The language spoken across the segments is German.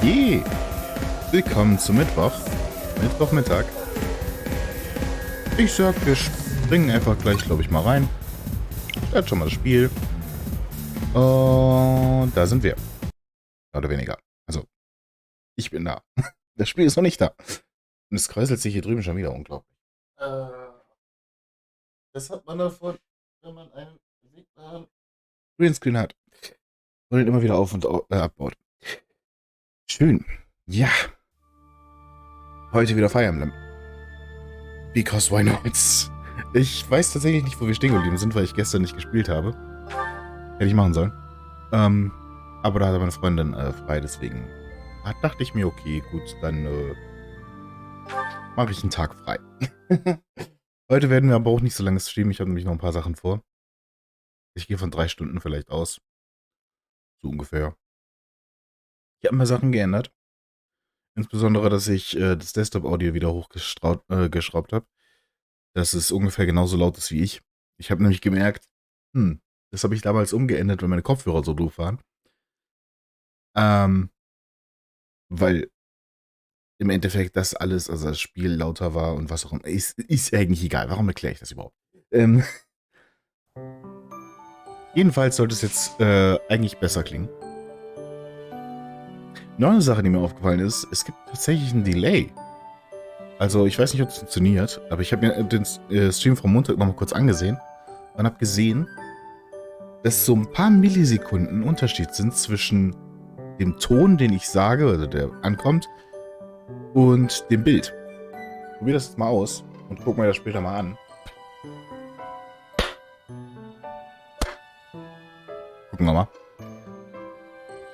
Je! Willkommen zum Mittwochmittag. Ich sag, wir springen einfach gleich, glaube ich, mal rein. Start schon mal das Spiel. Und da sind wir. Mehr oder weniger. Also, ich bin da. Das Spiel ist noch nicht da. Und es kräuselt sich hier drüben schon wieder unglaublich. Das hat man davon, wenn man einen Greenscreen hat. Und den immer wieder auf- und abbaut. Schön. Ja. Heute wieder Fire Emblem. Because why not? Ich weiß tatsächlich nicht, wo wir stehen geblieben sind, weil ich gestern nicht gespielt habe. Hätte ich machen sollen. Aber da hatte meine Freundin frei, deswegen dachte ich mir, okay, gut, dann mache ich einen Tag frei. Heute werden wir aber auch nicht so lange streamen. Ich habe nämlich noch ein paar Sachen vor. Ich gehe von 3 Stunden vielleicht aus. So ungefähr. Ich habe ein paar Sachen geändert. Insbesondere, dass ich das Desktop-Audio wieder hochgeschraubt habe. Dass es ungefähr genauso laut ist wie ich. Ich habe nämlich gemerkt, das habe ich damals umgeändert, wenn meine Kopfhörer so doof waren. Weil im Endeffekt das alles, also das Spiel lauter war und was auch immer, ist eigentlich egal. Warum erkläre ich das überhaupt? Jedenfalls sollte es jetzt eigentlich besser klingen. Noch eine Sache, die mir aufgefallen ist, es gibt tatsächlich einen Delay. Also ich weiß nicht, ob das funktioniert, aber ich habe mir den Stream vom Montag nochmal kurz angesehen und habe gesehen, dass so ein paar Millisekunden Unterschied sind zwischen dem Ton, den ich sage, also der ankommt, und dem Bild. Probier das jetzt mal aus und guck mir das später mal an. Gucken wir mal.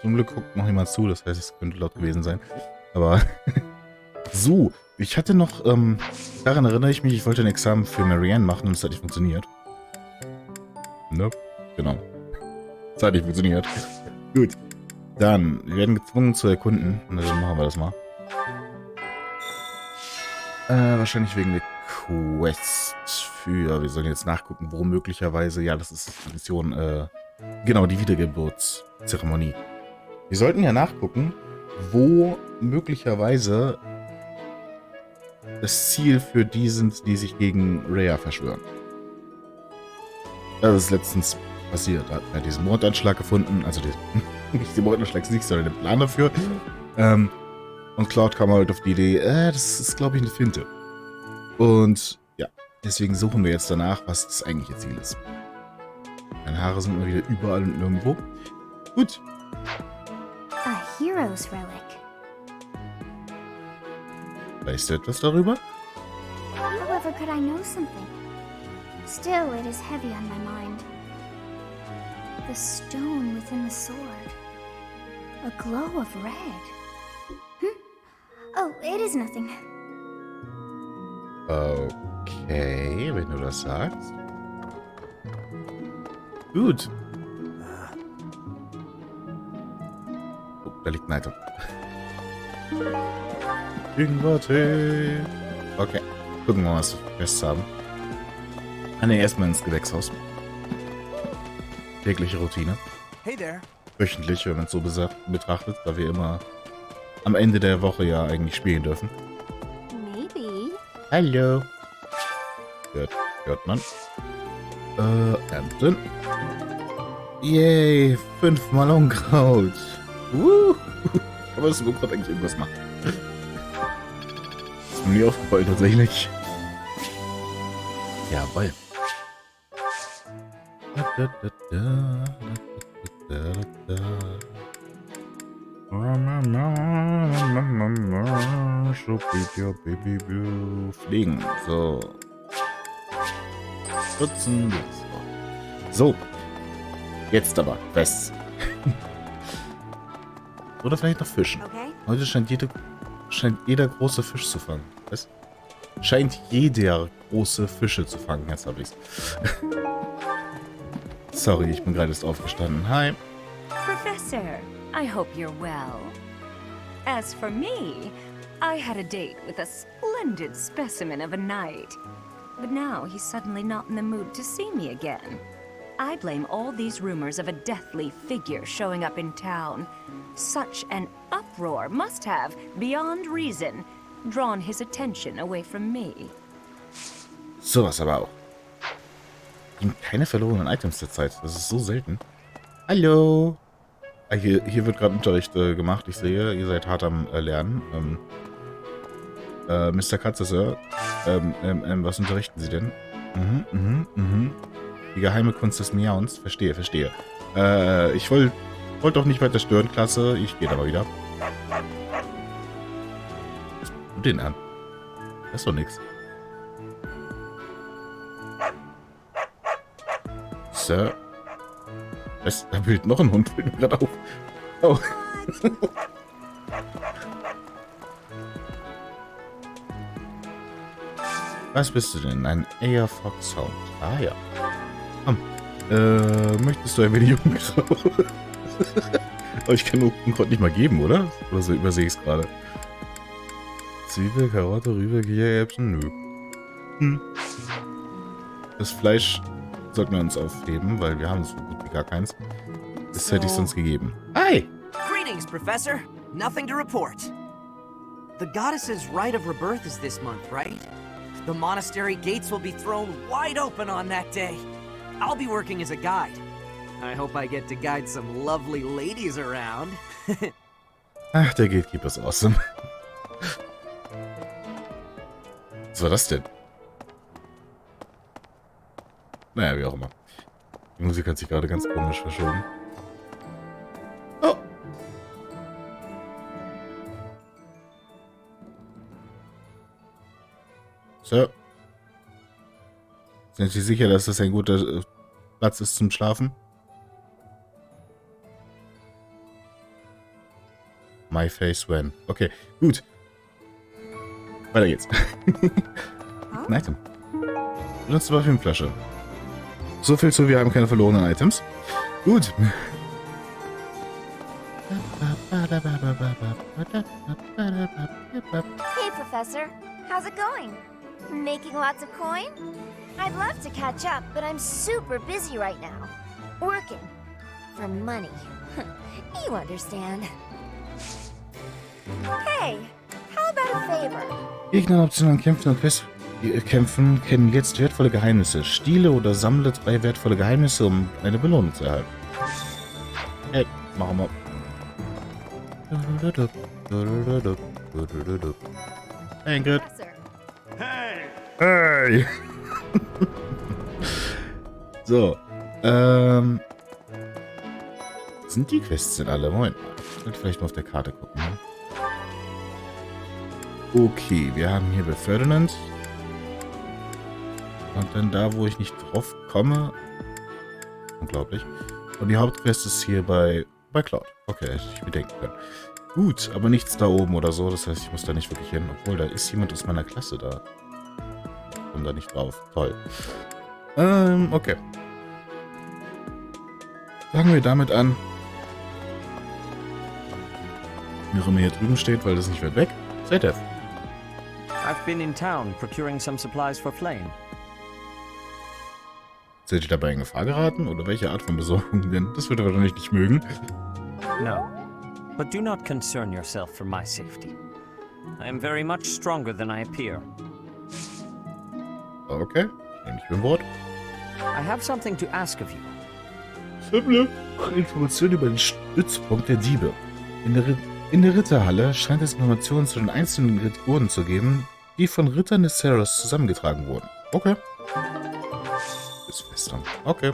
Zum Glück guckt noch jemand zu, das heißt, es könnte laut gewesen sein. Aber so, ich hatte noch, daran erinnere ich mich, ich wollte ein Examen für Marianne machen und es hat nicht funktioniert. Ne? Genau. Es hat nicht funktioniert. Gut. Dann, wir werden gezwungen zu erkunden. Und dann machen wir das mal. Wahrscheinlich wegen der Quest für, wir sollen jetzt nachgucken, wo möglicherweise, ja, das ist die Mission, genau, die Wiedergeburtszeremonie. Wir sollten ja nachgucken, wo möglicherweise das Ziel für die sind, die sich gegen Rhea verschwören. Das ist letztens passiert. Da hat er diesen Mordanschlag gefunden, also nicht den Mordanschlag, sondern den Plan dafür. Und Cloud kam halt auf die Idee, das ist, glaube ich, eine Finte. Und ja, deswegen suchen wir jetzt danach, was das eigentliche Ziel ist. Meine Haare sind immer wieder überall und nirgendwo. Gut. A hero's relic. Weißt du etwas darüber? However, could I know something? Still, it is heavy on my mind. The stone within the sword. A glow of red. Oh, it is nothing. Okay, wenn du das sagst. Gut. Oh, da liegt ein Item. Ingwertee. Okay, gucken wir mal, was wir Quests haben. Erstmal ins Gewächshaus. Tägliche Routine. Hey there. Wöchentlich, wenn man es so betrachtet, da wir immer am Ende der Woche ja eigentlich spielen dürfen. Maybe. Hallo. Hört man. Ernten. Yay, 5-mal Unkraut. Aber das Unkraut eigentlich irgendwas macht. Ist mir nie aufgefallen, tatsächlich. Jawohl. Fliegen. So. Putzen. So. Jetzt aber. West. Oder vielleicht noch Fischen. Okay. Heute scheint jeder große Fisch zu fangen. Was? Scheint jeder große Fische zu fangen. Jetzt habe ich's. Sorry, ich bin gerade erst aufgestanden. Hi. Professor, I hope you're well. As for me, I had a date with a splendid specimen of a knight. But now he's suddenly not in the mood to see me again. I blame all these rumors of a deathly figure showing up in town. Such an uproar must have, beyond reason, drawn his attention away from me. Sowas aber auch. Keine verlorenen Items der Zeit. Das ist so selten. Hallo. Hier wird gerade Unterricht gemacht. Ich sehe, ihr seid hart am Lernen. Mr. Katze, Sir. Was unterrichten Sie denn? Die geheime Kunst des Miauens. Verstehe. Ich wollte doch nicht weiter stören, Klasse. Ich gehe da mal wieder. Was tut du den an? Das ist doch nix. Sir. Da bildet noch ein Hund. Fällt mir gerade auf. Oh. Was bist du denn? Ein Air Fox Sound. Ah ja. Komm. Möchtest du ein wenig Unkraut? Aber ich kann Unkraut nicht mal geben, oder? Oder so übersehe ich es gerade. Zwiebel, Karotte, Rübe, Kichererbsen? Nö. Das Fleisch sollten wir uns aufheben, weil wir haben so gut wie gar keins. Das hätte ich sonst gegeben. Hi! Greetings, Professor. Nothing to report. The goddess's Rite of Rebirth is this month, right? The monastery gates will be thrown wide open on that day. I'll be working as a guide. I hope I get to guide some lovely ladies around. Ach, der Gatekeeper ist awesome. Was war das denn? Naja, wie auch immer. Die Musik hat sich gerade ganz komisch verschoben. Oh! Sir? Sind Sie sicher, dass das ein guter Platz ist zum Schlafen? My face when. Okay, gut. Weiter geht's. Ein Item. Benutzt Parfümflasche. So viel zu, wir haben keine verlorenen Items. Gut. Hey, Professor. How's it going? Making lots of coin? I'd love to catch up, but I'm super busy right now. Working. For money. You understand. Hey, how about a favor? Gegner optional kämpfen kennen jetzt wertvolle Geheimnisse. Stiele oder sammle 3 wertvolle Geheimnisse, um eine Belohnung zu erhalten. Hey, machen wir. Hey, good. Hey! So, sind die Quests denn alle? Moment. Ich sollte vielleicht mal auf der Karte gucken. Ne? Okay, wir haben hier bei Ferdinand. Und dann da, wo ich nicht drauf komme. Unglaublich. Und die Hauptquest ist hier bei Cloud. Okay, hätte ich bedenken können. Gut, aber nichts da oben oder so. Das heißt, ich muss da nicht wirklich hin. Obwohl, da ist jemand aus meiner Klasse da. Ich komme da nicht drauf. Toll. Okay. Fangen wir damit an. Wie auch immer hier drüben steht, weil das nicht weit weg. Seid ihr? I've been in town procuring some supplies for Flame. Seid ihr dabei in Gefahr geraten? Oder welche Art von Besorgung denn? Das wird er wahrscheinlich nicht mögen. No, but do not concern yourself for my safety. I am very much stronger than I appear. Okay, nehme ich beim Wort. I have something to ask of you. Simple Informationen über den Stützpunkt der Diebe. In der Ritterhalle scheint es Informationen zu den einzelnen Ritterorden zu geben, die von Rittern des Cerros zusammengetragen wurden. Okay. Ist fester. Okay.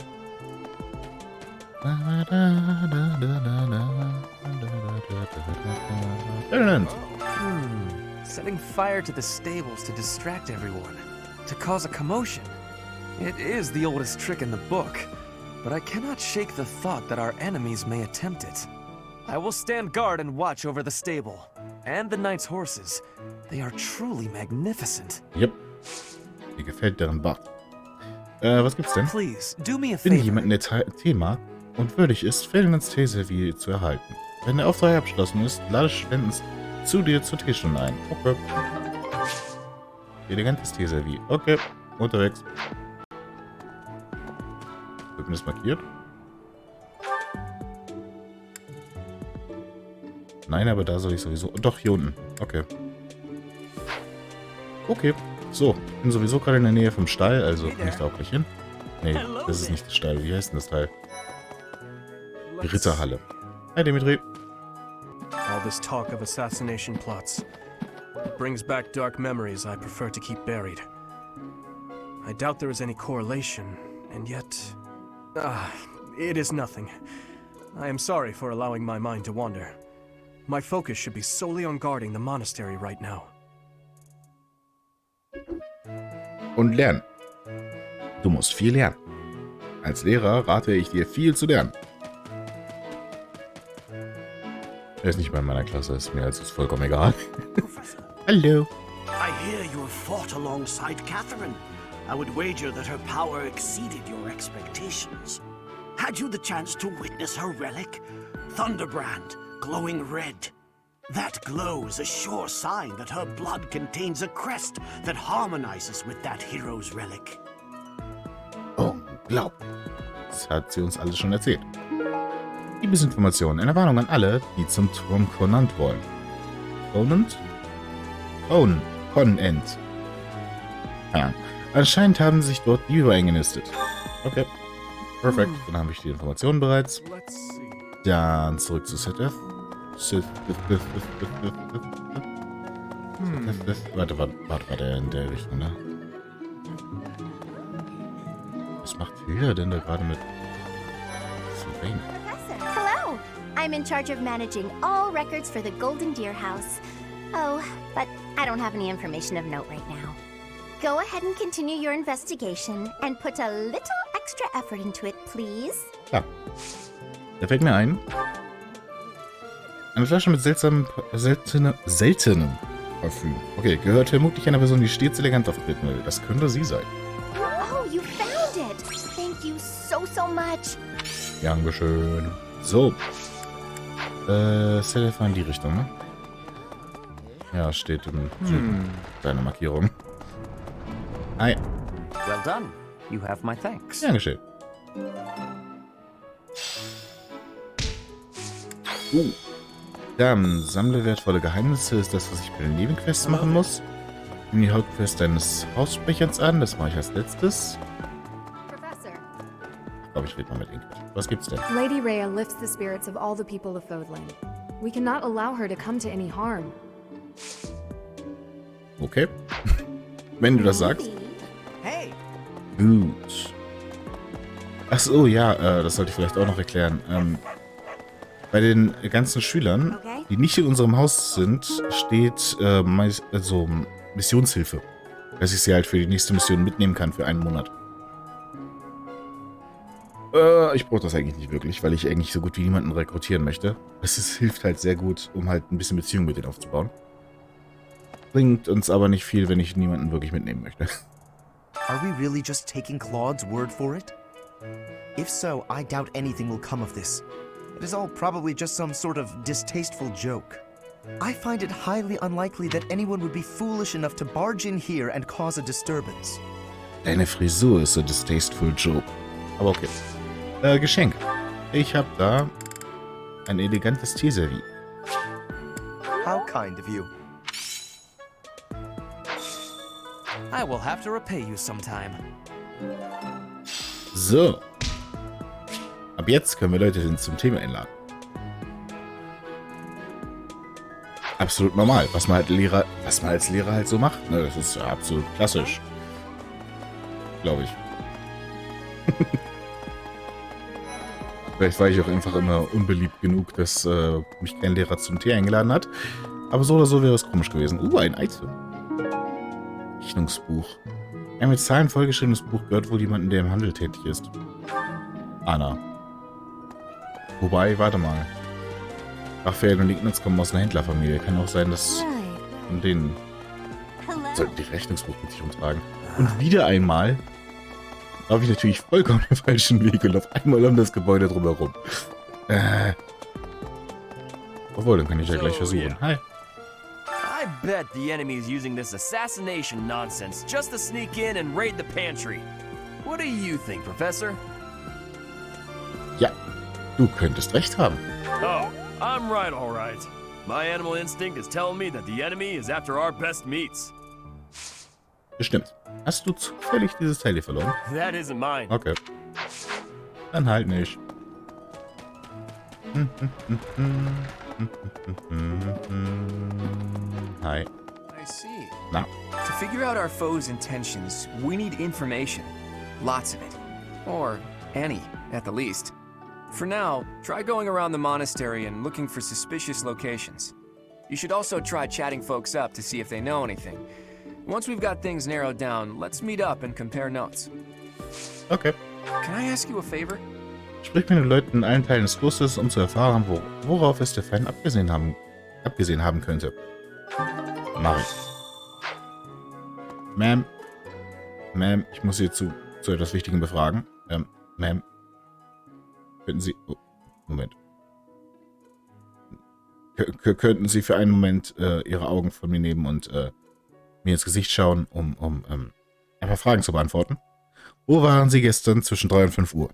Setting fire to the stables to distract everyone, to cause a commotion. It is the oldest trick in the book, but I cannot shake the thought that our enemies may attempt it. I will stand guard and watch over the stable. And the knight's horses. They are truly magnificent. Yep. Mir gefällt deren Bart. Was gibt's denn? Please, do me a Finde favor. jemanden, der Thema und würdig ist, Ferdinands Teeservie zu erhalten. Wenn der Auftrag abgeschlossen ist, lade Studenten zu dir zur Teestunde ein. Okay. Elegantes Teeservie. Okay. Unterwegs. Wird mir das markiert? Nein, aber da soll ich sowieso... Doch, hier unten. Okay. Okay. So, ich bin sowieso gerade in der Nähe vom Stall, also kann ich da auch gleich hin. Nee, das ist nicht der Stall. Wie heißt denn das Teil? Die Ritterhalle. Hi, Dimitri. All this talk of assassination plots. It brings back dark memories I prefer to keep buried. I doubt there is any correlation, and yet... it is nothing. I am sorry for allowing my mind to wander. My focus should be solely on guarding the monastery right now. Und lernen. Du musst viel lernen. Als Lehrer rate ich dir, viel zu lernen. Er ist nicht mehr in meiner Klasse, ist mir also vollkommen egal. Hallo. I hear you have fought alongside Catherine. I would wager that her power exceeded your expectations. Had you the chance to witness her relic? Thunderbrand, glowing red. That glow is a sure sign that her blood contains a crest that harmonizes with that hero's relic. Unglaublich. Das hat sie uns alles schon erzählt. Liebesinformationen. Eine Warnung an alle, die zum Turm Conant wollen. Conant? Conant. Ja. Anscheinend haben sich dort Diebe eingenistet. Okay. Perfekt. Dann habe ich die Informationen bereits. Let's see. Dann zurück zu Seth. Warte, in der Richtung, ne? Was macht Hilda denn da gerade mit Sylvain? Professor, hello! I'm in charge of managing all records for the Golden Deer House. Oh, but I don't have any information of note right now. Go ahead and continue your investigation and put a little extra effort into it, please. Klar. Da fällt mir ein. Eine Flasche mit seltenem Parfüm. Okay, gehört vermutlich einer Person, die stets elegant auftreten will. Das könnte sie sein. Oh, you found it! Thank you so much. Dankeschön. So. Self in die Richtung, ne? Ja, steht in deiner Markierung. Hi. Well done. You have my thanks. Ja, geschehen. Dann, sammle wertvolle Geheimnisse ist das, was ich bei den Nebenquests machen muss. Nimm die Hauptquest deines Haussprechers an, das mache ich als letztes. Professor, Ich glaube, ich rede mal mit Ingrid. Was gibt's denn? Lady Rhea lifts the spirits of all the people of Fodland. We cannot allow her to come to any harm. Okay. Wenn du das sagst. Hey! Gut. Achso, ja, das sollte ich vielleicht auch noch erklären. Bei den ganzen Schülern, die nicht in unserem Haus sind, steht Missionshilfe. Dass ich sie halt für die nächste Mission mitnehmen kann für einen Monat. Ich brauche das eigentlich nicht wirklich, weil ich eigentlich so gut wie niemanden rekrutieren möchte. Es hilft halt sehr gut, um halt ein bisschen Beziehung mit denen aufzubauen. Bringt uns aber nicht viel, wenn ich niemanden wirklich mitnehmen möchte. Are we really just taking Claude's word for it? If so, I doubt anything will come of this. It is all probably just some sort of distasteful joke. I find it highly unlikely that anyone would be foolish enough to barge in here and cause a disturbance. Deine Frisur ist so distasteful joke. Aber okay. Geschenk. Ich habe da ein elegantes Teeservie. How kind of you. I will have to repay you sometime. So. Ab jetzt können wir Leute zum Thema einladen. Absolut normal, was man als Lehrer halt so macht. Ne, das ist ja absolut klassisch. Glaube ich. Vielleicht war ich auch einfach immer unbeliebt genug, dass mich kein Lehrer zum Tee eingeladen hat. Aber so oder so wäre es komisch gewesen. Ein Item. Rechnungsbuch. Ein mit Zahlen vollgeschriebenes Buch gehört wohl jemandem, der im Handel tätig ist. Anna. Wobei, warte mal. Raphael und Ignaz kommen aus einer Händlerfamilie. Kann auch sein, dass von denen sollten die Rechnungsbuch mit sich umtragen. Und wieder einmal laufe ich natürlich vollkommen den falschen Weg und auf einmal um das Gebäude drumherum. Obwohl, dann kann ich ja gleich versuchen. Hi. I bet the enemy is using this assassination nonsense just to sneak in and raid the pantry. What do you think, Professor? Ja, du könntest recht haben. Oh, I'm right, all right. My animal instinct is telling me that the enemy is after our best meats. Bestimmt. Hast du zufällig dieses Teil hier verloren? That isn't mine. Okay. Dann halt nicht. Hi. I see. Na. To figure out our foe's intentions, we need information. Lots of it. Or any, at the least. For now, try going around the monastery and looking for suspicious locations. You should also try chatting folks up to see if they know anything. Once we've got things narrowed down, let's meet up and compare notes. Okay. Can I ask you a favor? Sprich mit den Leuten in allen Teilen des Flusses, um zu erfahren, worauf es der Feind abgesehen haben könnte. Mach ich. Ma'am, ich muss Sie zu etwas Wichtigem befragen. Ma'am, könnten Sie... Oh, Moment. Könnten Sie für einen Moment Ihre Augen von mir nehmen und mir ins Gesicht schauen, um ein paar Fragen zu beantworten? Wo waren Sie gestern zwischen 3 und 5 Uhr?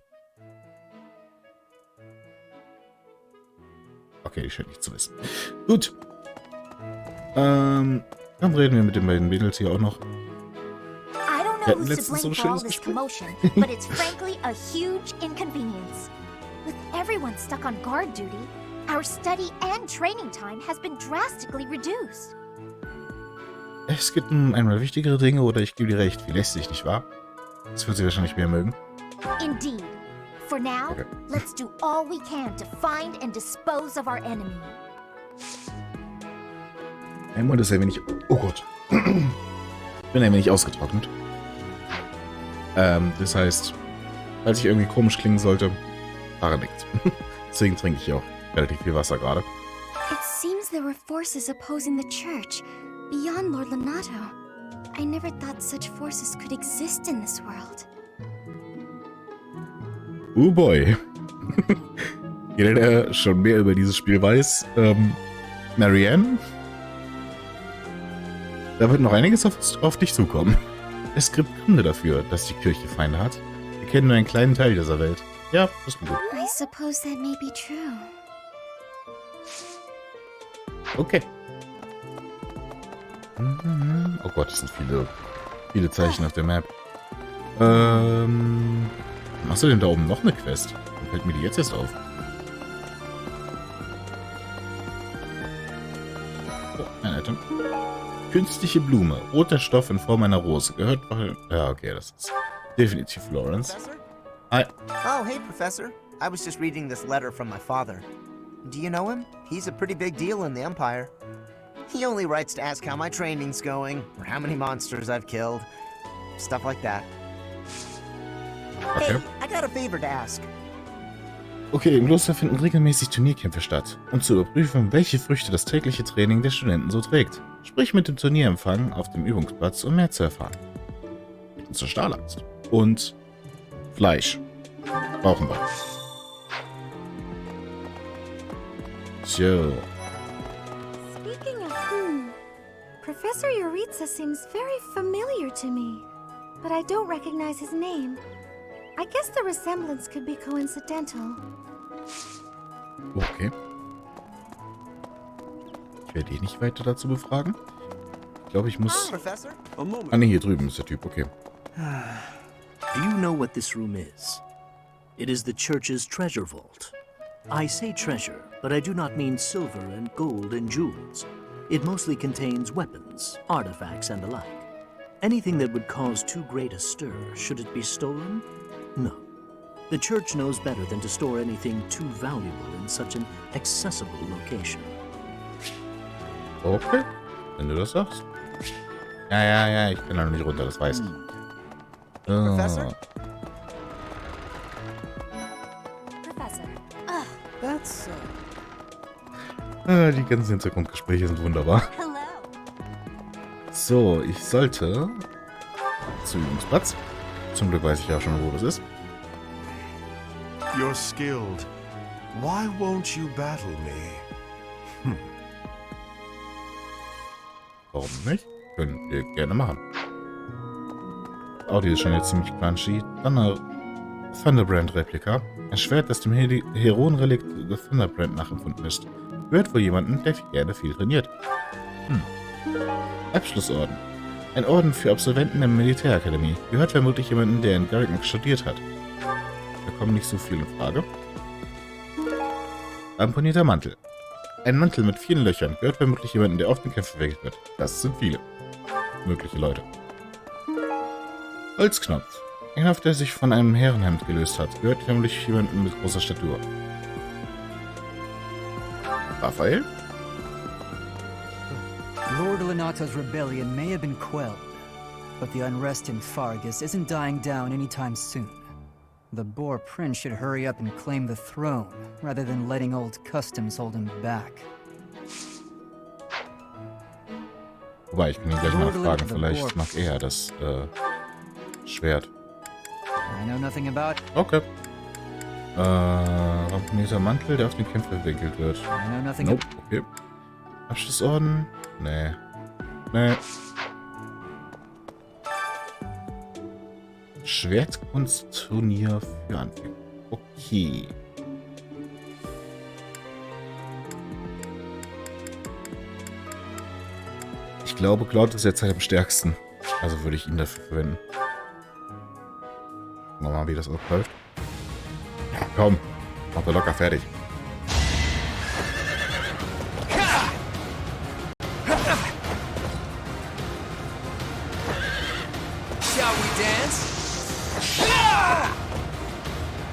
Okay, ich scheint nicht zu wissen. Gut. Dann reden wir mit den beiden Mädels hier auch noch. I don't know who's to blame for all this commotion, but it's frankly a huge inconvenience. With everyone stuck on guard duty, our study and training time has been drastically reduced. Es gibt einmal wichtigere Dinge, oder ich gebe dir recht, wie lästig, nicht wahr? Das wird sie wahrscheinlich mehr mögen. Indeed. For now, Okay. let's do all we can to find and dispose of our enemy. Mein Mund ist ein wenig... Oh Gott. Ich bin ein wenig ausgetrocknet. Das heißt, falls ich irgendwie komisch klingen sollte, daran nichts. Deswegen trinke ich auch relativ viel Wasser gerade. It seems there were forces opposing the church, beyond Lord Lonato. I never thought such forces could exist in this world. Oh boy. Jeder, der schon mehr über dieses Spiel weiß, Marianne, da wird noch einiges auf dich zukommen. Es gibt Gründe dafür, dass die Kirche Feinde hat. Wir kennen nur einen kleinen Teil dieser Welt. Ja, das ist gut. I suppose that may be true. Okay. Oh Gott, das sind viele Zeichen auf der Map. Machst du denn da oben noch eine Quest? Dann fällt mir die jetzt erst auf. Oh, ein Item. Künstliche Blume. Roter Stoff in Form einer Rose. Gehört... Ja, okay, das ist definitiv Florence. Hi. Oh, hey, Professor. I was just reading this letter from my father. Do you know him? He's a pretty big deal in the Empire. He only writes to ask how my training's going, or how many monsters I've killed. Stuff like that. Okay. Hey, I got a favor to ask. Okay, im Kloster finden regelmäßig Turnierkämpfe statt, um zu überprüfen, welche Früchte das tägliche Training der Studenten so trägt. Sprich mit dem Turnierempfang auf dem Übungsplatz, um mehr zu erfahren. Bitten zur Stahlaxt. Und Fleisch. Brauchen wir. So. Speaking of Professor Yuritsa seems very familiar to me, but I don't recognize his name. I guess the resemblance could be coincidental. Okay. Ich werde dich nicht weiter dazu befragen. Ich glaube, ich muss... Professor? Ah, ne, hier drüben ist der Typ, okay. Do you know what this room is? It is the church's treasure vault. I say treasure, but I do not mean silver and gold and jewels. It mostly contains weapons, artifacts, and the like. Anything that would cause too great a stir, should it be stolen? No. The church knows better than to store anything too valuable in such an accessible location. Okay, wenn du das sagst. Ja, ich kann da noch nicht runter, das weiß ich. Professor? Professor. That's, Die ganzen Hintergrundgespräche sind wunderbar. Hello. So, ich sollte zum Übungsplatz. Zum Glück weiß ich ja schon, wo das ist. You're skilled. Why won't you battle me? Warum nicht? Könnt ihr gerne machen. Audio ist schon jetzt ziemlich crunchy. Dann eine Thunderbrand-Replika. Ein Schwert, das dem Heroenrelikt der Thunderbrand nachempfunden ist. Gehört wohl jemanden, der gerne viel trainiert. Abschlussorden. Ein Orden für Absolventen der Militärakademie. Gehört vermutlich jemanden, der in Garrigan studiert hat. Da kommen nicht so viele in Frage. Ramponierter Mantel. Ein Mantel mit vielen Löchern. Gehört vermutlich jemanden, der oft in Kämpfen verwickelt wird. Das sind viele. Mögliche Leute. Holzknopf. Ein Knopf, der sich von einem Herrenhemd gelöst hat. Gehört vermutlich jemanden mit großer Statur. Raphael? Lord Lenata's rebellion may have been quelled, but the unrest in Fargus isn't dying down anytime soon. The Boar Prince should hurry up and claim the throne, rather than letting old customs hold him back. Wobei, ich kann ihn gleich mal fragen, vielleicht mag er das Schwert. I know nothing about. Okay. Ramponierter Mantel, der auf den Kämpfer gewinkelt wird. I know nothing. Nope, okay. Abschlussorden? Nee. Nee. Schwertkunstturnier für Anfänger. Okay. Ich glaube, Cloud ist jetzt halt am stärksten. Also würde ich ihn dafür verwenden. Mal, wie das auch läuft. Ja, komm. Macht er locker fertig. Shall we dance?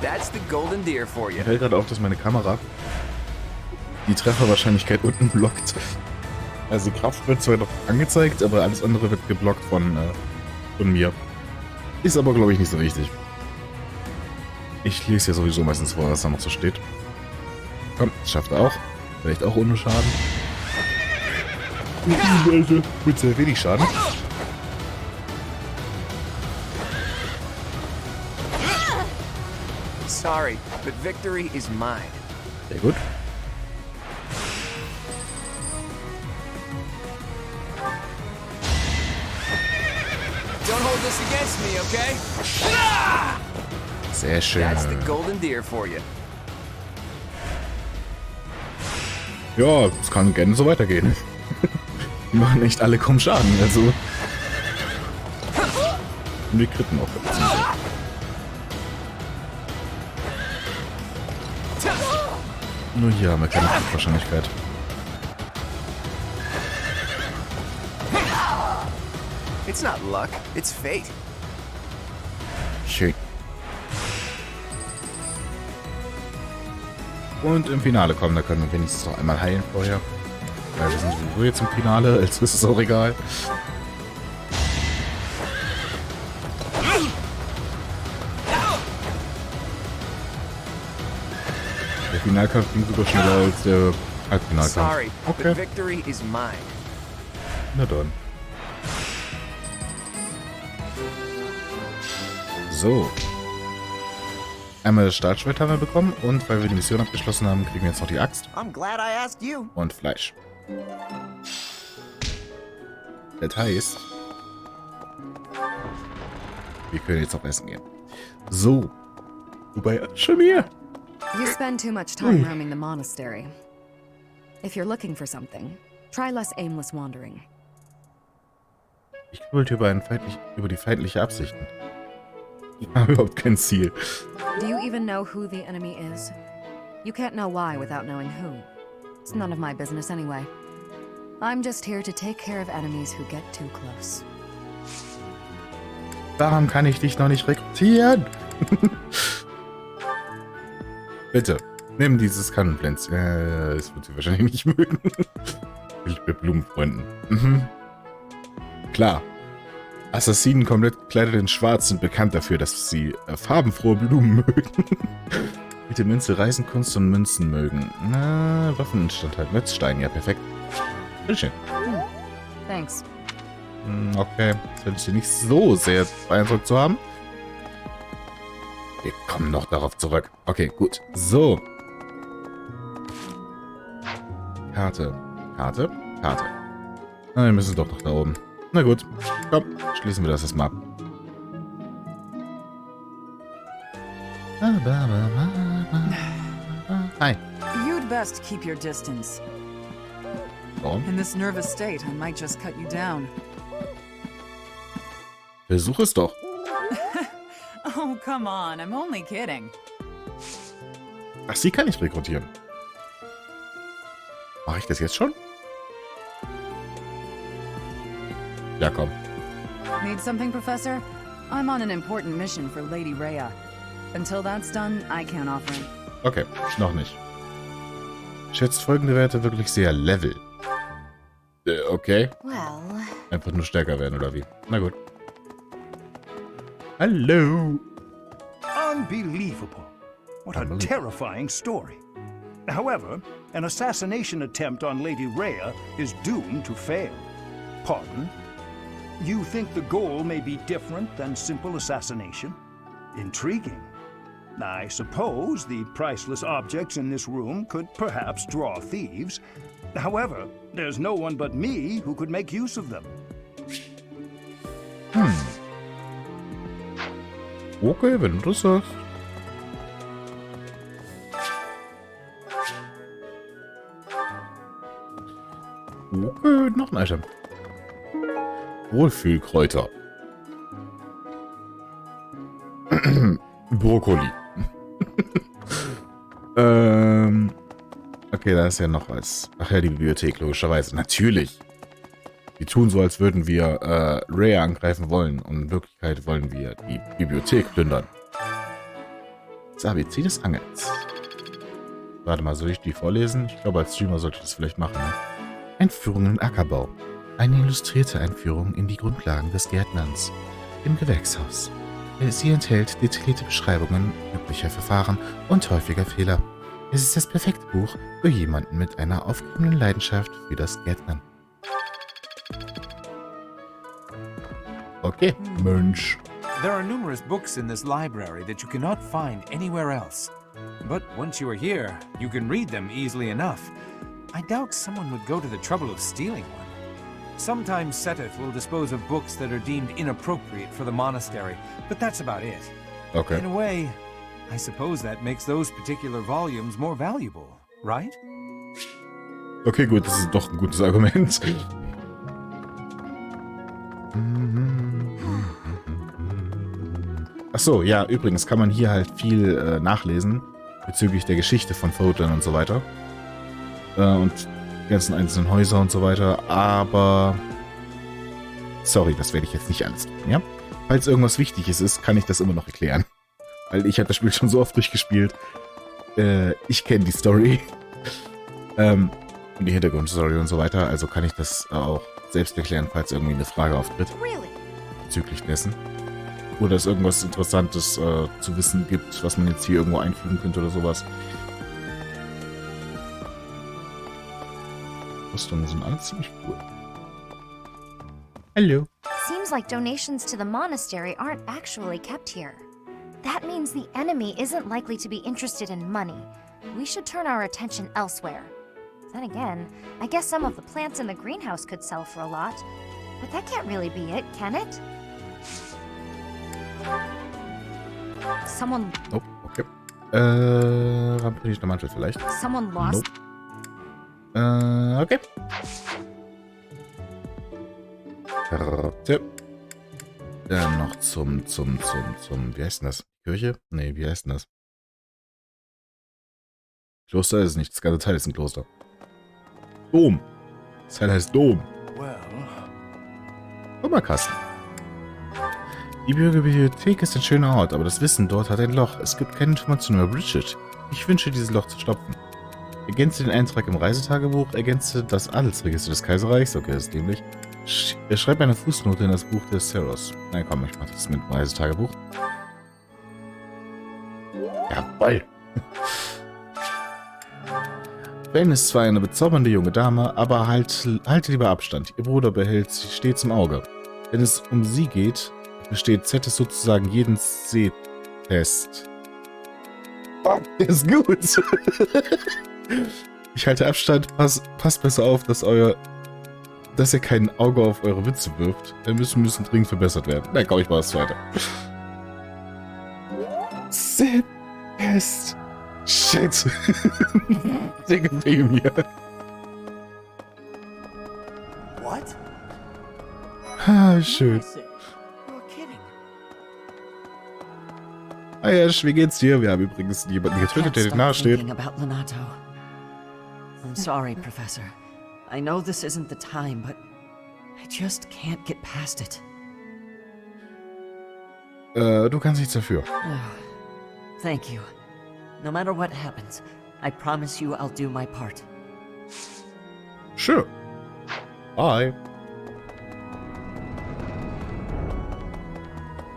That's the golden deer for you. Mir fällt gerade auf, dass meine Kamera die Trefferwahrscheinlichkeit unten blockt. Also die Kraft wird zwar noch angezeigt, aber alles andere wird geblockt von mir. Ist aber, glaube ich, nicht so wichtig. Ich lese ja sowieso meistens vor, was da noch so steht. Komm, das schafft er auch. Vielleicht auch ohne Schaden. Mit sehr wenig Schaden. Sorry, but victory is mine. Sehr gut. Don't hold this against me, okay? Sehr schön. That's the golden deer for you. Ja, es kann gerne so weitergehen. Die machen echt alle kaum Schaden, also. Und wir kritten auch. Nur hier haben wir keine Wahrscheinlichkeit. It's not luck, it's fate. Schön. Und im Finale kommen, da können wir wenigstens noch einmal heilen vorher. Weil wir sind sowieso jetzt im Finale, also ist es auch egal. Der Finalkampf ging sogar schneller als der Halbfinalkampf. Sorry, okay. but victory is mine. Na dann. So. Einmal das Startschwert haben wir bekommen und weil wir die Mission abgeschlossen haben, kriegen wir jetzt noch die Axt. I'm glad I asked you. Und Fleisch. Das heißt, wir können jetzt noch essen gehen. So. Wobei, schon mehr. You spend too much time roaming the monastery. If you're looking for something, try less aimless wandering. Ich grübelte über die feindliche Absichten. Ich habe überhaupt kein Ziel. Do you even know who the enemy is? You can't know why without knowing who. It's none of my business anyway. I'm just here to take care of enemies who get too close. Warum kann ich dich noch nicht rekrutieren? Bitte, nimm dieses Kannenpflänzchen. Das wird sie wahrscheinlich nicht mögen. Ich bin Blumenfreunden. Mhm. Klar. Assassinen komplett gekleidet in Schwarz sind bekannt dafür, dass sie farbenfrohe Blumen mögen. Bitte Münze, Reisenkunst und Münzen mögen. Na, Waffeninstandheit, Netzstein, ja perfekt. Bitteschön. Thanks. Okay, das fällt dir nicht so sehr beeindruckt zu haben. Wir kommen noch darauf zurück. Okay, gut. So. Karte. Karte. Karte. Na, wir müssen doch noch da oben. Na gut. Komm, schließen wir das erstmal ab. Hi. You'd best keep your distance. Warum? In this nervous state, I might just cut you down. Versuch es doch. Oh, come on, I'm only kidding. Ach, sie kann ich rekrutieren. Mache ich das jetzt schon? Ja, komm. Need something, Professor? I'm on an important mission for Lady Rhea. Until that's done, I can't offer it. Okay, noch nicht. Schätzt folgende Werte wirklich sehr. Level. Okay. Well, Einfach nur stärker werden, oder wie? Na gut. Hallo. Unbelievable. What a terrifying story. However, an assassination attempt on Lady Rhea is doomed to fail. Pardon? You think the goal may be different than simple assassination? Intriguing. I suppose the priceless objects in this room could perhaps draw thieves. However, there's no one but me who could make use of them. Okay, wenn du das sagst. Okay, noch ein Item. Wohlfühlkräuter. Brokkoli. Okay, da ist ja noch was. Ach ja, die Bibliothek, logischerweise. Natürlich. Wir tun so, als würden wir Rhea angreifen wollen. Und in Wirklichkeit wollen wir die Bibliothek plündern. Das ABC des Angels. Warte mal, soll ich die vorlesen? Ich glaube, als Streamer sollte ich das vielleicht machen. Ne? Einführung in Ackerbau. Eine illustrierte Einführung in die Grundlagen des Gärtnerns im Gewächshaus. Sie enthält detaillierte Beschreibungen üblicher Verfahren und häufiger Fehler. Es ist das perfekte Buch für jemanden mit einer aufkommenden Leidenschaft für das Gärtnern. Okay, Mensch. There are numerous books in this library that you cannot find anywhere else. But once you are here, you can read them easily enough. I doubt someone would go to the trouble of stealing one. Sometimes Seteth will dispose of books that are deemed inappropriate for the monastery, but that's about it. Okay. In a way, I suppose that makes those particular volumes more valuable, right? Okay, gut, das ist doch ein gutes Argument. Achso, ja, übrigens kann man hier halt viel nachlesen bezüglich der Geschichte von Fodlan und so weiter. Und die ganzen einzelnen Häuser und so weiter, aber sorry, das werde ich jetzt nicht alles tun, ja? Falls irgendwas Wichtiges ist, kann ich das immer noch erklären. Weil ich habe das Spiel schon so oft durchgespielt. Ich kenne die Story. Und die Hintergrundstory und so weiter, also kann ich das auch selbst erklären, falls irgendwie eine Frage auftritt. Bezüglich dessen. Oder es irgendwas Interessantes zu wissen gibt, was man jetzt hier irgendwo einfügen könnte oder sowas. Rüstungen sind alles ziemlich cool. Hallo. seems like donations to the monastery aren't actually kept here. That means the enemy isn't likely to be interested in money. We should turn our attention elsewhere. Then again, I guess some of the plants in the greenhouse could sell for a lot. But that can't really be it, can it? Someone... Oh, okay. Ramponierter Mantel vielleicht. Someone lost... Nope. Okay. Dann noch zum, wie heißt denn das? Kirche? Nee, wie heißt denn das? Kloster ist es nicht, das ganze Teil ist ein Kloster. Dom. Das Teil heißt Dom. Kummerkasten. Die Bürgerbibliothek ist ein schöner Ort, aber das Wissen dort hat ein Loch. Es gibt keine Informationen über Bridget. Ich wünsche, dieses Loch zu stopfen. Ergänze den Eintrag im Reisetagebuch, ergänze das Adelsregister des Kaiserreichs. Okay, das ist dämlich. Schreib eine Fußnote in das Buch des Cerros. Na komm, ich mach das mit dem Reisetagebuch. Jawoll. Ben ist zwar eine bezaubernde junge Dame, aber halte lieber Abstand. Ihr Bruder behält sie stets im Auge. Wenn es um sie geht, besteht Zetes sozusagen jeden Sehtest. Oh, der ist gut. Ich halte Abstand, passt besser auf, dass ihr kein Auge auf eure Witze wirft. Müssen dringend verbessert werden. Na komm, ich mach das weiter. Sehtest. Shit. Digga, mir. What? Ah, schön. You're kidding. Ah ja, wie geht's dir? Wir haben übrigens jemanden getötet, der dir nahesteht. About Lonato. I'm sorry, Professor. I know this isn't the time, but I just can't get past it. Du kannst nichts dafür. Thank you. No matter what happens, I promise you I'll do my part. Sure. Bye.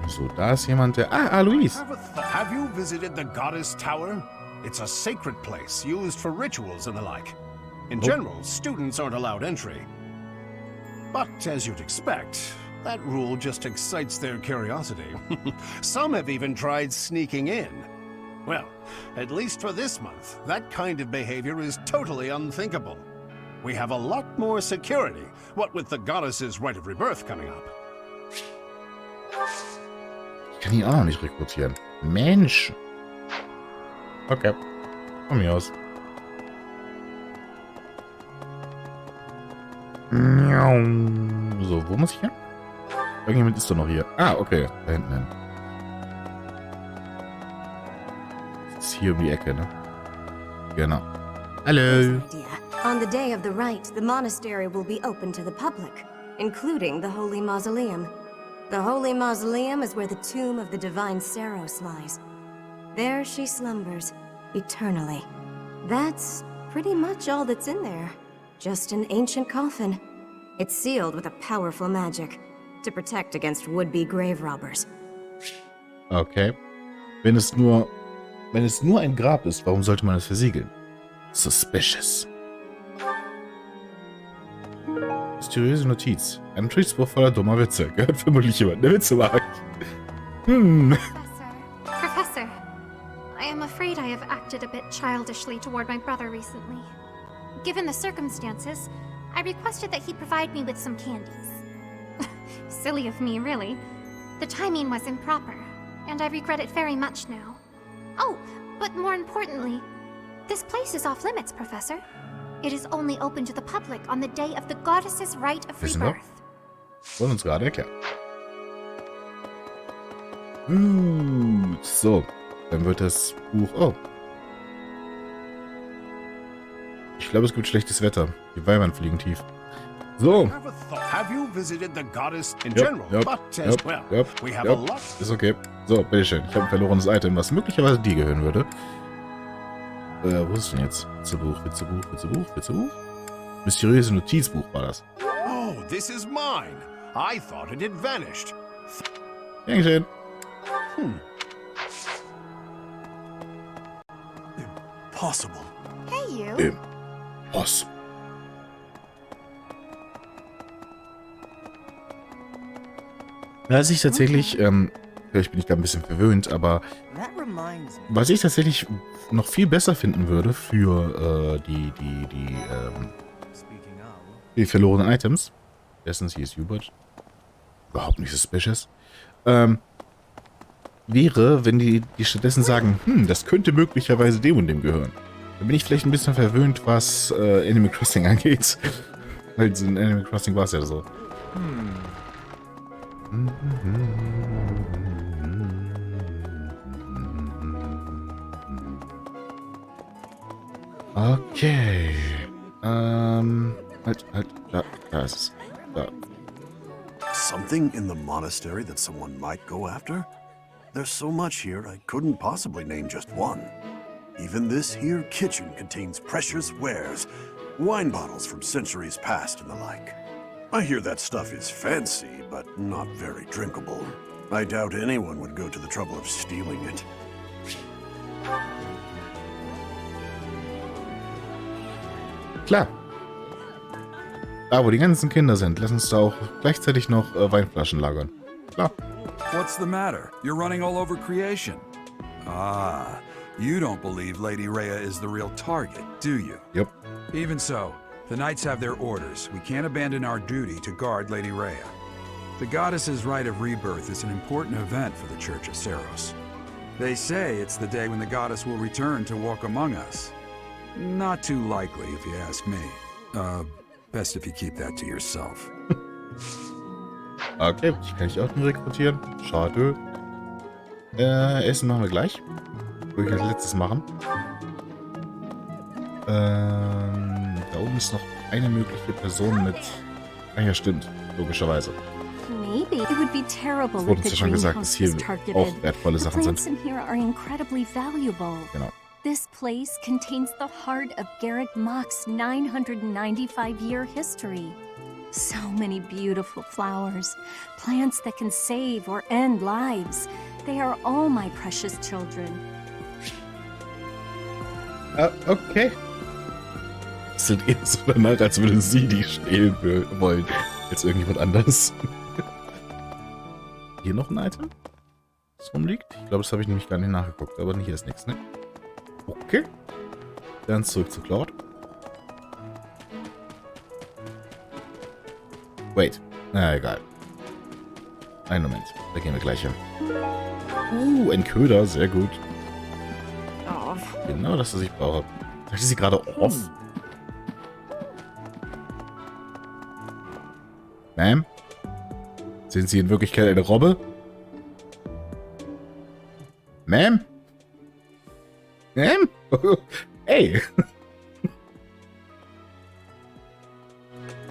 So, da ist jemand, der... Ah, Luis. Have you visited the Goddess Tower? It's a sacred place used for rituals and the like. In general, students aren't allowed entry. But as you'd expect, that rule just excites their curiosity. Some have even tried sneaking in. Well, at least for this month, that kind of behavior is totally unthinkable. We have a lot more security, what with the goddess's Rite of Rebirth coming up. Ich kann ihn auch noch nicht rekrutieren. Mensch. Okay. Von mir aus. So, wo muss ich hin? Irgendjemand ist doch noch hier. Ah, okay. Da hinten hin. Das ist hier um die Ecke, ne? Genau. Hallo. On the day of the rite, the monastery will be open to the public, including the Holy Mausoleum. The Holy Mausoleum is where the tomb of the divine Cerros lies. There she slumbers, eternally. That's pretty much all that's in there. Just an ancient coffin. It's sealed with a powerful magic to protect against would-be grave robbers. Okay. Wenn es nur ein Grab ist, warum sollte man es versiegeln? Suspicious. Mysteriöse Notiz. Ein Notizbuch voller dummer Witze. Gehört vermutlich jemand, der Witze mag. Professor, I am afraid I have acted a bit childishly toward my brother recently. Given the circumstances, I requested that he provide me with some candies. Silly of me, really. The timing was improper, and I regret it very much now. Oh, but more importantly, this place is off limits, Professor. It is only open to the public on the day of the goddess's Rite of Rebirth. Wurde uns gerade erklärt. Gut, so. Dann wird das Buch... Oh. Ich glaube, es gibt schlechtes Wetter. Die Weibern fliegen tief. So. Have you visited the goddess in general? Ist okay. So, bitteschön. Ich habe ein verlorenes Item, was möglicherweise dir gehören würde. Wo ist es denn jetzt? Witzebuch. Mysteriöse Notizbuch war das. Oh, this is mine. I thought it had vanished. Dankeschön. Impossible. Hey, you. Impossible. Was ich tatsächlich, vielleicht bin ich da ein bisschen verwöhnt, aber was ich tatsächlich noch viel besser finden würde für die verlorenen Items, erstens hier ist Hubert, überhaupt nicht suspicious, wäre, wenn die stattdessen sagen, das könnte möglicherweise dem und dem gehören. Da bin ich vielleicht ein bisschen verwöhnt, was Animal Crossing angeht. Weil in Animal Crossing war es ja so. Okay. Da ist es. Da. Something in the monastery that someone might go after? There's so much here, I couldn't possibly name just one. Even this here kitchen contains precious wares, wine bottles from centuries past and the like. I hear that stuff is fancy, but not very drinkable. I doubt anyone would go to the trouble of stealing it. Klar. Da, wo die ganzen Kinder sind, lass uns da auch gleichzeitig noch Weinflaschen lagern. Klar. What's the matter? You're running all over creation. Ah, you don't believe Lady Rhea is the real target, do you? Yep. Even so, the knights have their orders. We can't abandon our duty to guard Lady Rhea. The goddess's Rite of Rebirth is an important event for the Church of Cerros. They say it's the day when the goddess will return to walk among us. Not too likely, if you ask me. Best if you keep that to yourself. Okay, die kann ich auch nur rekrutieren. Schade. Essen machen wir gleich. Würde ich als letztes machen. Da oben ist noch eine mögliche Person mit... Ah ja, stimmt. Logischerweise. Maybe it would be terrible Es wurde if uns the ja schon gesagt, greenhouse dass hier was targeted. auch wertvolle The Sachen plants sind. in here are incredibly valuable. Genau. This place contains the heart of Garrett Mock's 995-year history. So many beautiful flowers, plants that can save or end lives. They are all my precious children. Okay. Das sind eher so danach, als würde sie die stehlen wollen, als irgendjemand anders. Hier noch ein Item, das rumliegt? Ich glaube, das habe ich nämlich gar nicht nachgeguckt, aber hier ist nichts, ne? Okay. Dann zurück zu Cloud. Wait. Na, egal. Einen Moment. Da gehen wir gleich hin. Ein Köder. Sehr gut. Genau das, was ich brauche. Sagte sie gerade off? Ma'am? Sind Sie in Wirklichkeit eine Robbe? Ma'am? Ma'am? Hey!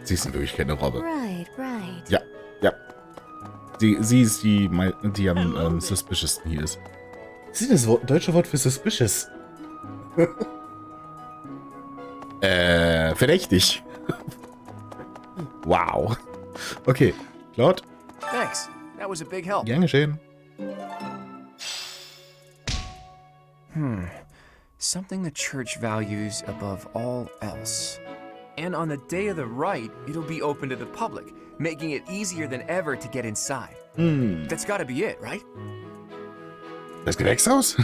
Sie ist in Wirklichkeit eine Robbe. Right. Ja, ja. Sie ist die am suspicioussten hier ist. Was ist das deutsche Wort für suspicious? Verdächtig. Wow. Okay, Cloud. Thanks. That was a big help. Gern geschehen. Something the church values above all else. And on the day of the rite, it'll be open to the public, making it easier than ever to get inside. That's gotta be it, right? Das Gewächshaus?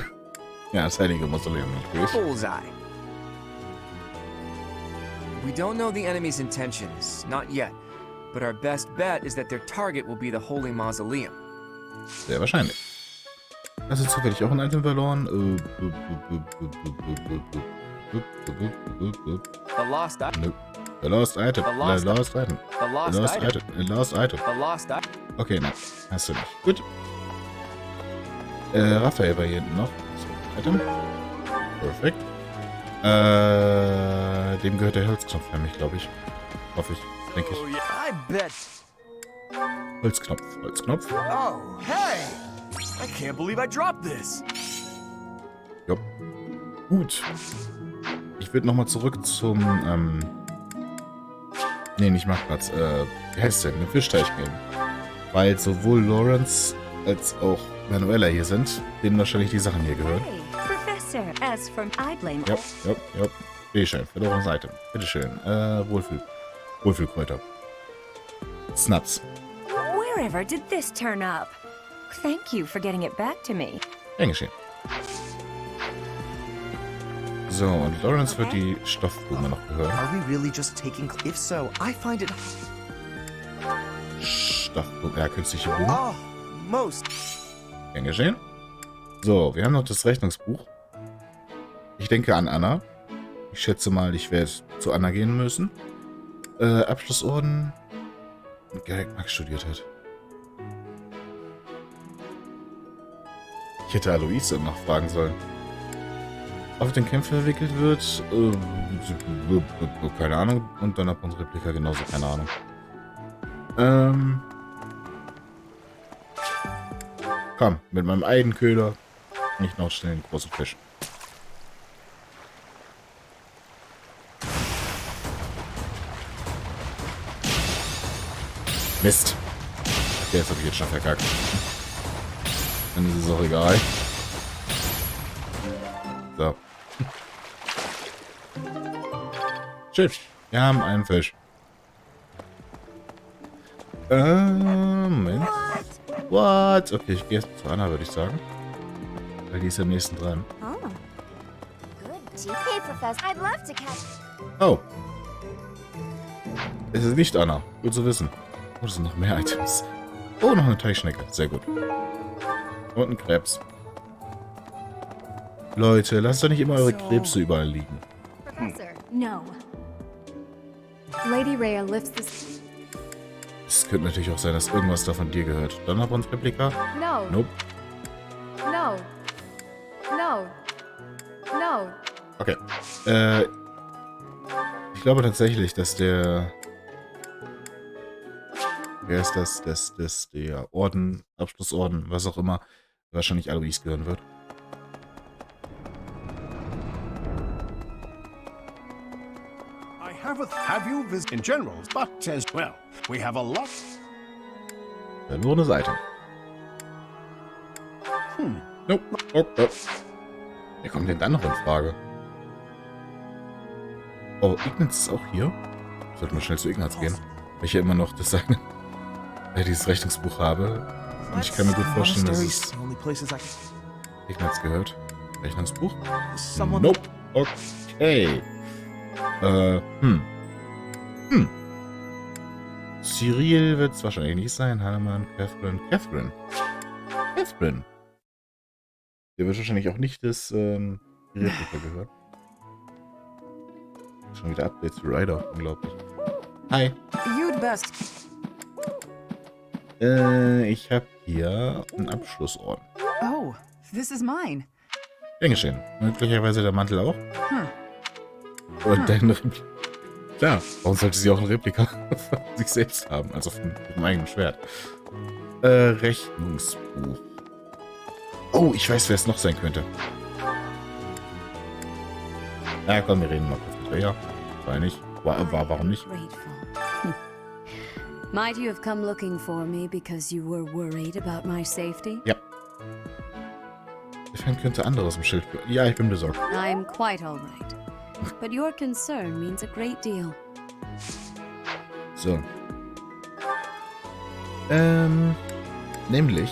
Ja, das heilige Mausoleum natürlich. Bullseye. We don't know the enemy's intentions, not yet. But our best bet is that their target will be the Holy Mausoleum. Sehr wahrscheinlich. Hast du zufällig auch ein Item verloren? The lost item. Nope. The lost item. The lost The lost item. The lost The lost item. item. The lost item. The lost item. Okay, nein. Hast du nicht. Gut. Raphael war hier hinten noch. So, Item. Perfekt. Dem gehört der Holzknopf nämlich, glaube ich. Hoffe ich. Denke ich. Oh, yeah. I bet. Holzknopf. Holzknopf. Oh, hey! I can't believe I dropped this. Jupp. Gut. Ich würde nochmal zurück zum, nee, nicht Marktplatz, wie heißt der? Den Fischteich gehen. Weil sowohl Lawrence als auch Manuela hier sind, denen wahrscheinlich die Sachen hier gehören. Hey, Professor, as from I blame... Ja. Bitteschön, verlorenes Item. Bitteschön. Wohlfühlkräuter. Snaps. Wherever did this turn up? Thank you for getting it back to me. Gern geschehen. So, und Lawrence wird die Stoffblume noch gehören. Are we really just taking... If so, I find it... Stoffblume, ja, künstliche Blumen. Oh, most... Gern geschehen. So, wir haben noch das Rechnungsbuch. Ich denke an Anna. Ich schätze mal, ich werde zu Anna gehen müssen. Abschlussorden. Und Garrett Max studiert hat. Ich hätte Aloise nachfragen sollen. Auf den Kämpfer verwickelt wird. Keine Ahnung. Und dann ab unsere Replika genauso, keine Ahnung. Komm, mit meinem Eidenköder. Nicht noch schnell einen großen Fisch. Mist. Okay, das habe ich jetzt schon verkackt. Dann ist es auch egal. So. Schön. Wir haben einen Fisch. Moment. What? Okay, ich gehe jetzt zu Anna, würde ich sagen. Weil die ist am nächsten dran. Oh. Good. Hey, Professor. I'd love to catch... Oh. Es ist nicht Anna. Gut zu wissen. Oh, das sind noch mehr Items. Oh, noch eine Teichschnecke. Sehr gut. Und ein Krebs. Leute, lasst doch nicht immer eure Krebse überall liegen. Professor, no. Lady Rhea lifts this. Es könnte natürlich auch sein, dass irgendwas davon dir gehört. Donnerbond-Replika? No. Nope. No. No. No. Okay. Ich glaube tatsächlich, dass der... Wer ist das? Der Orden, Abschlussorden, was auch immer, wahrscheinlich Alois gehören wird. Have you visited in general, but as well, we have a lot. Verlorene Seite. Nope. Oh. Wer kommt denn dann noch in Frage? Oh, Ignaz ist auch hier. Sollten wir schnell zu Ignaz gehen. Weil ich ja immer noch das eine, dieses Rechnungsbuch habe. Und ich kann mir gut vorstellen, dass es Ignaz gehört. Rechnungsbuch? Nope. Okay. Cyril wird es wahrscheinlich nicht sein. Hannemann, Catherine. Der wird wahrscheinlich auch nicht das Replika gehört. Schon wieder Updates zu Rider, unglaublich. Hi. You'd best. Ich habe hier einen Abschlussorden. Oh, this is mine. Gern geschehen. Möglicherweise der Mantel auch. Und dein Replika. Klar, warum sollte sie auch ein Replika von sich selbst haben? Also von ihrem eigenen Schwert. Rechnungsbuch. Oh, ich weiß, wer es noch sein könnte. Ja, komm, wir reden mal kurz mit Rhea. Warum nicht? Might you have come looking for me because you were worried about my safety? Ja. Der könnte anderes im Schild. Ja, ich bin besorgt. I'm quite all right. But your concern means a great deal. So. Nämlich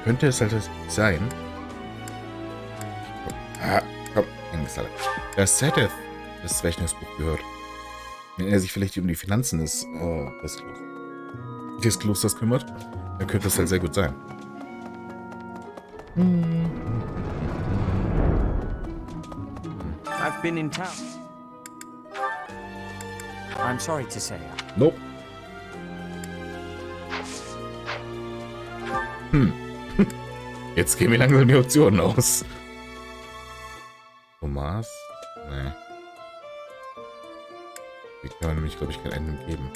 könnte es halt sein. Komm, dass Seth das Rechnungsbuch gehört. Wenn er sich vielleicht um die Finanzen des Klosters kümmert, dann könnte das halt sehr gut sein. I've been in town. I'm sorry to say. Nope. Jetzt gehen mir langsam die Optionen aus. Thomas? Nee. Die kann man nämlich, glaube ich, kein Ende geben.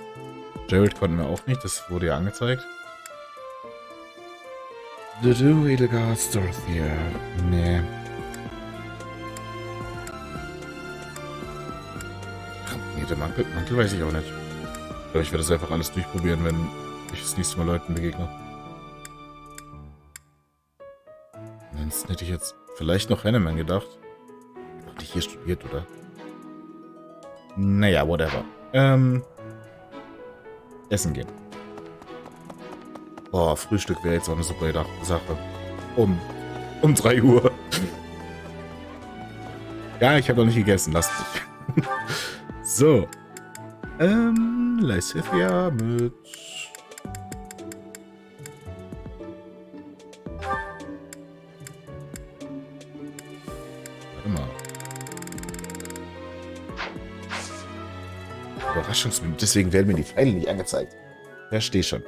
Jared konnten wir auch nicht, das wurde ja angezeigt. The Do Edelgard's Dorothea. Nee. Nee, der Mantel weiß ich auch nicht. Ich glaube, ich werde das einfach alles durchprobieren, wenn ich das nächste Mal Leuten begegne. Ansonsten hätte ich jetzt vielleicht noch Hanneman gedacht. Hat die hier studiert, oder? Naja, whatever. Essen gehen. Boah, Frühstück wäre jetzt auch eine super Sache. Um 3 Uhr. Ja, ich habe noch nicht gegessen, lasst mich. So. Lysithia mit... Warte mal. Überraschungsmenü. Deswegen werden mir die Pfeile nicht angezeigt. Versteh schon.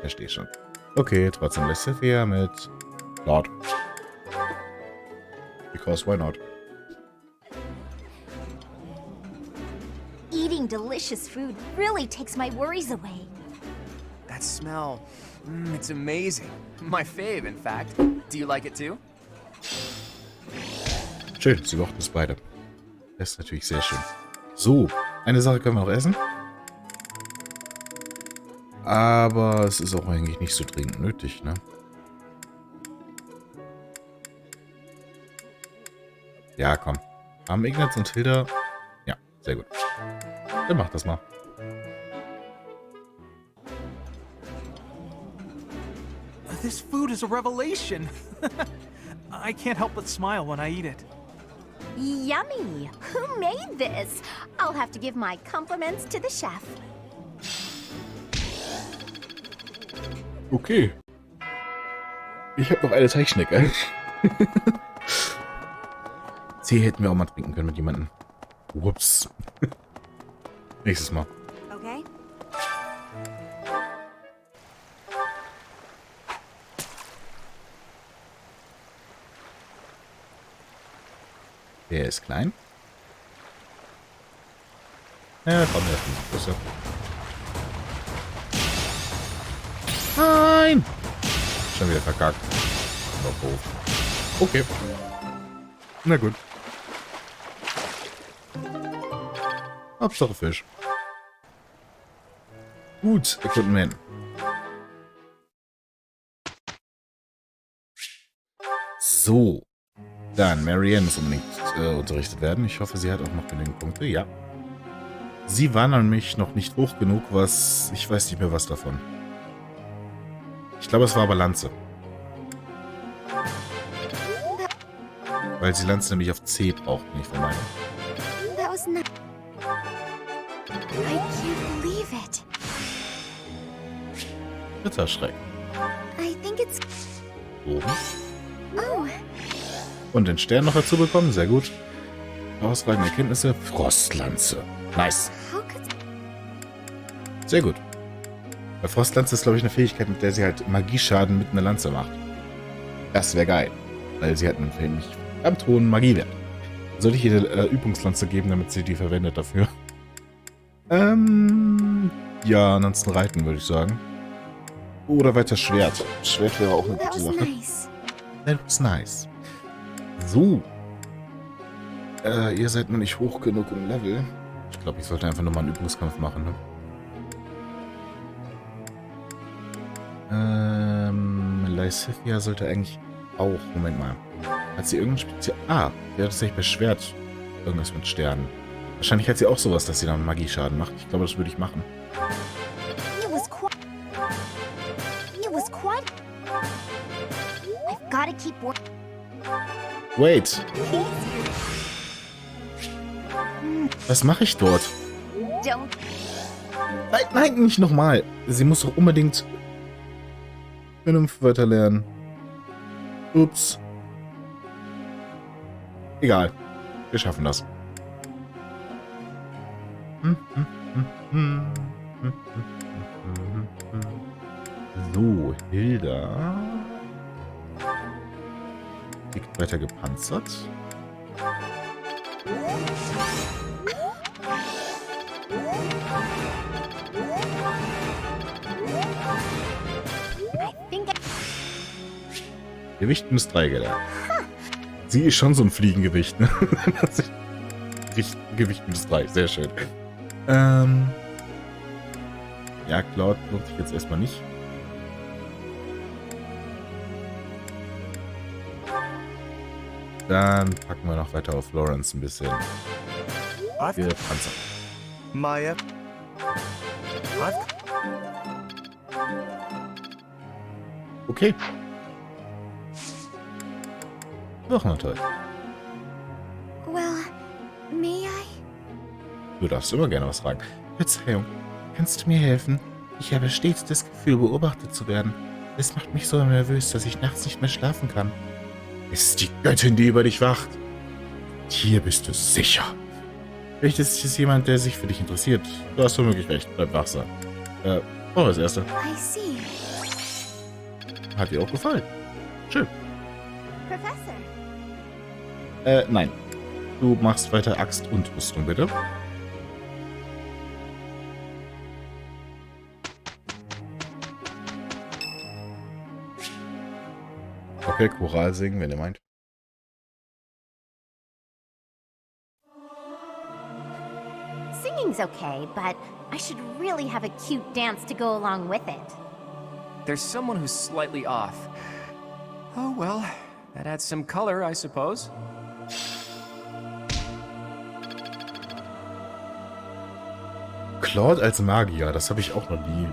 Okay, trotzdem Lysithia mit Lord. Because why not? Eating delicious food really takes my worries away. That smell, it's amazing. My fave, in fact. Do you like it too? Schön, sie mochten es beide. Das ist natürlich sehr schön. So, eine Sache können wir noch essen. Aber es ist auch eigentlich nicht so dringend nötig, ne? Ja, komm. Haben Ignaz und Hilda... Ja, sehr gut. Dann mach das mal. This food is a revelation. I can't help but smile when I eat it. Yummy! Who made this? I'll have to give my compliments to the chef. Okay. Ich habe noch eine Teichschnecke. Tee hätten wir auch mal trinken können mit jemandem. Ups. Nächstes Mal. Okay. Der ist klein. Ja, komm, der ist nicht größer. Nein! Schon wieder verkackt. Okay. Na gut. Hauptsache Fisch. Gut, erkunden wir hin. So. Dann, Marianne muss unbedingt unterrichtet werden. Ich hoffe, sie hat auch noch genügend Punkte. Ja. Sie war nämlich noch nicht hoch genug, was... Ich weiß nicht mehr was davon. Ich glaube, es war aber Lanze. Weil sie Lanze nämlich auf C braucht, nicht von meinem. That was not... I can't believe it. Ritterschreck. I think it's... Oben. Oh. Und den Stern noch dazu bekommen. Sehr gut. Herausragende Erkenntnisse. Frostlanze. Nice. Sehr gut. Weil Frostlanze ist, glaube ich, eine Fähigkeit, mit der sie halt Magieschaden mit einer Lanze macht. Das wäre geil. Weil sie hat nämlich am hohen Magiewert. Sollte ich ihr Übungslanze geben, damit sie die verwendet dafür? Ja, ansonsten reiten, würde ich sagen. Oder weiter Schwert. Schwert wäre auch eine gute Sache. Nice. That was nice. So. Ihr seid noch nicht hoch genug im Level. Ich glaube, ich sollte einfach nochmal einen Übungskampf machen, ne? Lysithia sollte eigentlich auch... Moment mal. Hat sie irgendein Spezial... Ah, die hat tatsächlich bei Schwert irgendwas mit Sternen. Wahrscheinlich hat sie auch sowas, dass sie dann Magieschaden macht. Ich glaube, das würde ich machen. It was quite... I've gotta keep working. Wait. Was mache ich dort? Don't... Nein, nein, nicht nochmal. Sie muss doch unbedingt Vernunftwörter lernen. Ups. Egal. Wir schaffen das. So, Hilda. Liegt weiter gepanzert. Gewicht minus 3 gelernt. Sie ist schon so ein Fliegengewicht, ne? Gewicht minus 3, sehr schön. Ja, Cloud lohnt sich jetzt erstmal nicht. Dann packen wir noch weiter auf Florence ein bisschen. Wir Panzer. Maya. Okay. Doch, na toll. Well, may I? Du darfst immer gerne was fragen. Verzeihung, kannst du mir helfen? Ich habe stets das Gefühl, beobachtet zu werden. Es macht mich so nervös, dass ich nachts nicht mehr schlafen kann. Es ist die Göttin, die über dich wacht. Hier bist du sicher. Vielleicht ist es jemand, der sich für dich interessiert. Du hast womöglich recht. Bleib wachsam. Das Erste. I see. Hat dir auch gefallen. Schön. Professor. Nein. Du machst weiter Axt und Rüstung, bitte. Okay, Choral singen, wenn ihr meint. Singing's okay, but I should really have a cute dance to go along with it. There's someone who's slightly off. Oh well, that adds some color, I suppose. Claude als Magier, das habe ich auch noch nie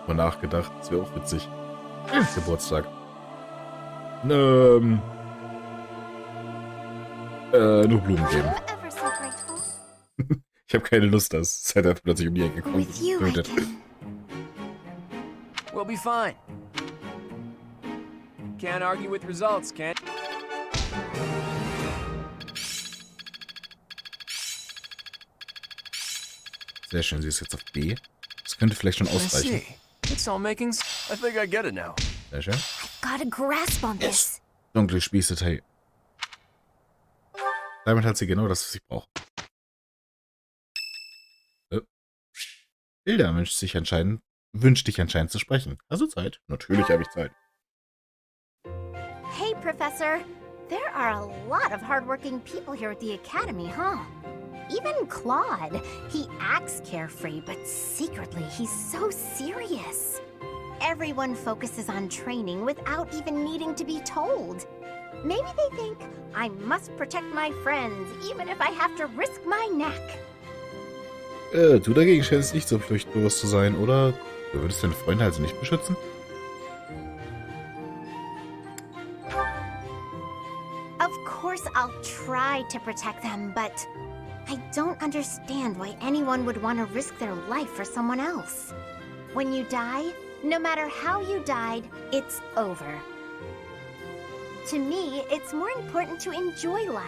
mal nachgedacht. Das wäre auch witzig. Geburtstag. Nur Blumen geben. Ich habe keine Lust, dass Zeta plötzlich um die Ecke kommt. Tötet. We'll be fine. Can't argue with results, can't? Sehr schön, sie ist jetzt auf B. Das könnte vielleicht schon I ausreichen. see. It's all making I think I get it now. Sehr schön. Got a grasp on this. Dunkle Spießdetail. Damit hat sie genau das, was sie braucht. Hilda wünscht dich anscheinend zu sprechen. Also Zeit. Natürlich habe ich Zeit. Hey, Professor. There are a lot of hardworking people here at the Academy, huh? Even Claude. He acts carefree, but secretly he's so serious. Everyone focuses on training without even needing to be told. Maybe they think I must protect my friends, even if I have to risk my neck. Du dagegen scheinst nicht so pflichtbewusst zu sein, oder? Du würdest deine Freunde also nicht beschützen? Of course I'll try to protect them, but I don't understand why anyone would want to risk their life for someone else. When you die, no matter how you died, it's over. To me, it's more important to enjoy life.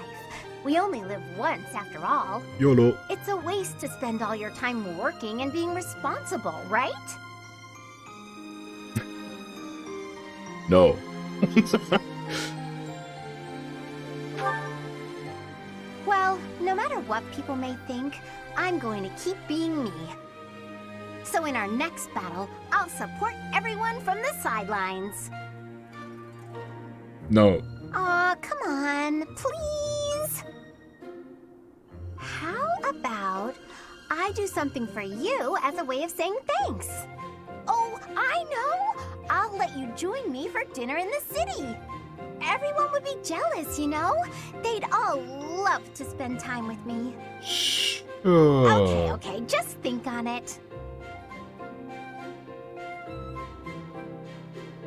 We only live once, after all. YOLO. It's a waste to spend all your time working and being responsible, right? No. Well, no matter what people may think, I'm going to keep being me. So in our next battle, I'll support everyone from the sidelines. No. Aw, come on, please. How about I do something for you as a way of saying thanks? Oh, I know! I'll let you join me for dinner in the city. Everyone would be jealous, you know? They'd all love to spend time with me. Okay, just think on it.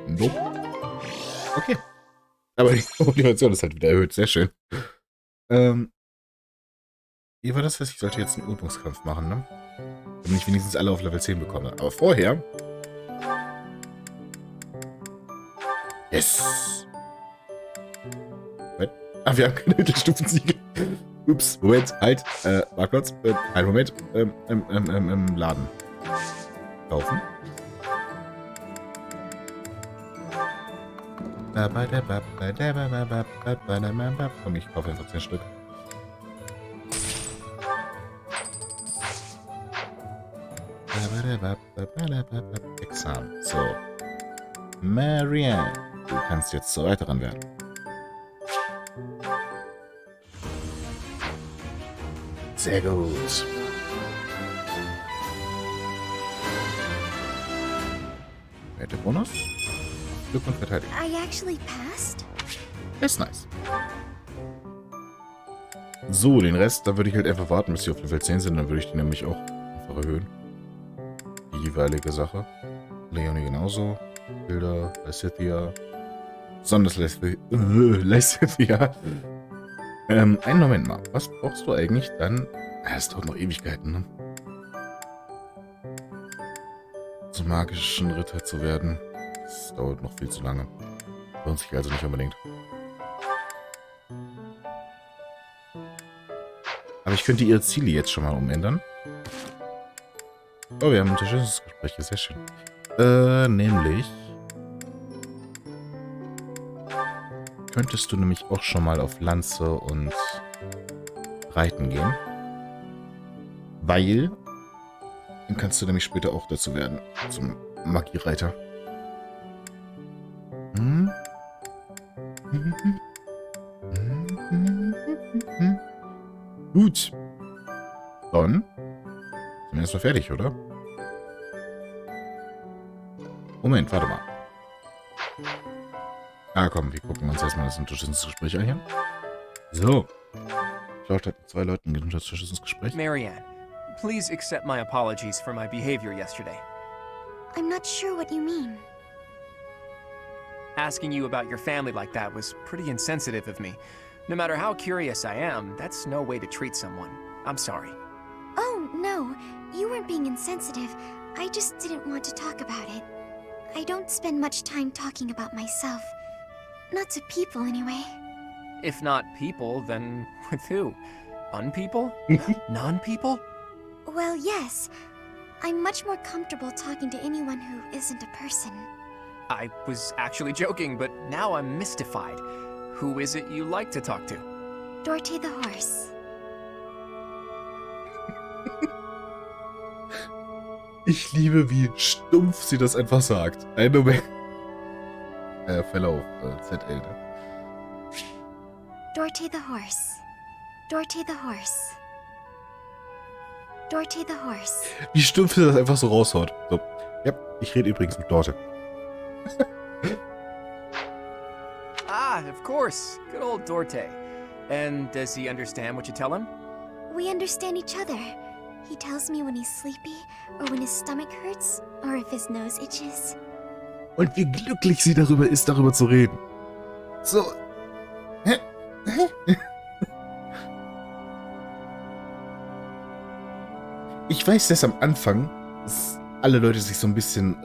Nope. Okay. Aber die Motivation ist halt wieder erhöht. Sehr schön. Wie war das? Ich sollte jetzt einen Übungskampf machen, ne? Damit ich wenigstens alle auf Level 10 bekomme. Aber vorher... Yes! Moment. Ah, wir haben keine Mittelstufensiegel. Ups, Moment, halt. Marktplatz. Einen Moment. Laden. Kaufen. Komm, ich kaufe einfach 10 Stück. Examen. So. Marianne, du kannst jetzt zur Reiterin werden. Sehr gut. Wertebonus? Glück und Verteidigung. I actually passed? Ist nice. So, den Rest, da würde ich halt einfach warten, bis sie auf Level 10 sind. Dann würde ich die nämlich auch einfach erhöhen. Die jeweilige Sache. Leonie genauso. Hilda, Lysithia. Besonders Lysithia. Einen Moment mal. Was brauchst du eigentlich dann? Es dauert noch Ewigkeiten, ne? Zum magischen Ritter zu werden. Das dauert noch viel zu lange. Lohnt sich also nicht unbedingt. Aber ich könnte ihre Ziele jetzt schon mal umändern. Oh, wir haben ein Unterstützungsgespräch. Sehr schön. Nämlich... Könntest du nämlich auch schon mal auf Lanze und Reiten gehen. Weil... Dann kannst du nämlich später auch dazu werden. Zum Magiereiter. Gut. Dann sind wir erstmal fertig, oder? Moment, warte mal. Ah, komm, wir gucken uns erstmal das Unterstützungsgespräch an hier. So. Ich habe mit 2 Leuten ein Unterstützungsgespräch. Marianne, please accept my apologies for my behavior yesterday. I'm not sure what you mean. Asking you about your family like that was pretty insensitive of me. No matter how curious I am, that's no way to treat someone. I'm sorry. Oh, no. You weren't being insensitive. I just didn't want to talk about it. I don't spend much time talking about myself. Not to people, anyway. If not people, then with who? Unpeople? Non-people? Well, yes. I'm much more comfortable talking to anyone who isn't a person. I was actually joking, but now I'm mystified. Who is it you like to talk to? Dorothy the horse. Ich liebe, wie stumpf sie das einfach sagt. Ein Moment. Verlauf, ZL, ne? Dorothy the horse. Dorothy the horse. Dorothy the horse. Wie stumpf sie das einfach so raushaut. So, ja, ich rede übrigens mit Dorte. Ah, of course. Good old Dorte. And does he understand what you tell him? We understand each other. He tells me when he's sleepy, or when his stomach hurts, or if his nose itches. Und wie glücklich sie darüber ist, darüber zu reden. So. Ich weiß, dass am Anfang alle Leute sich so ein bisschen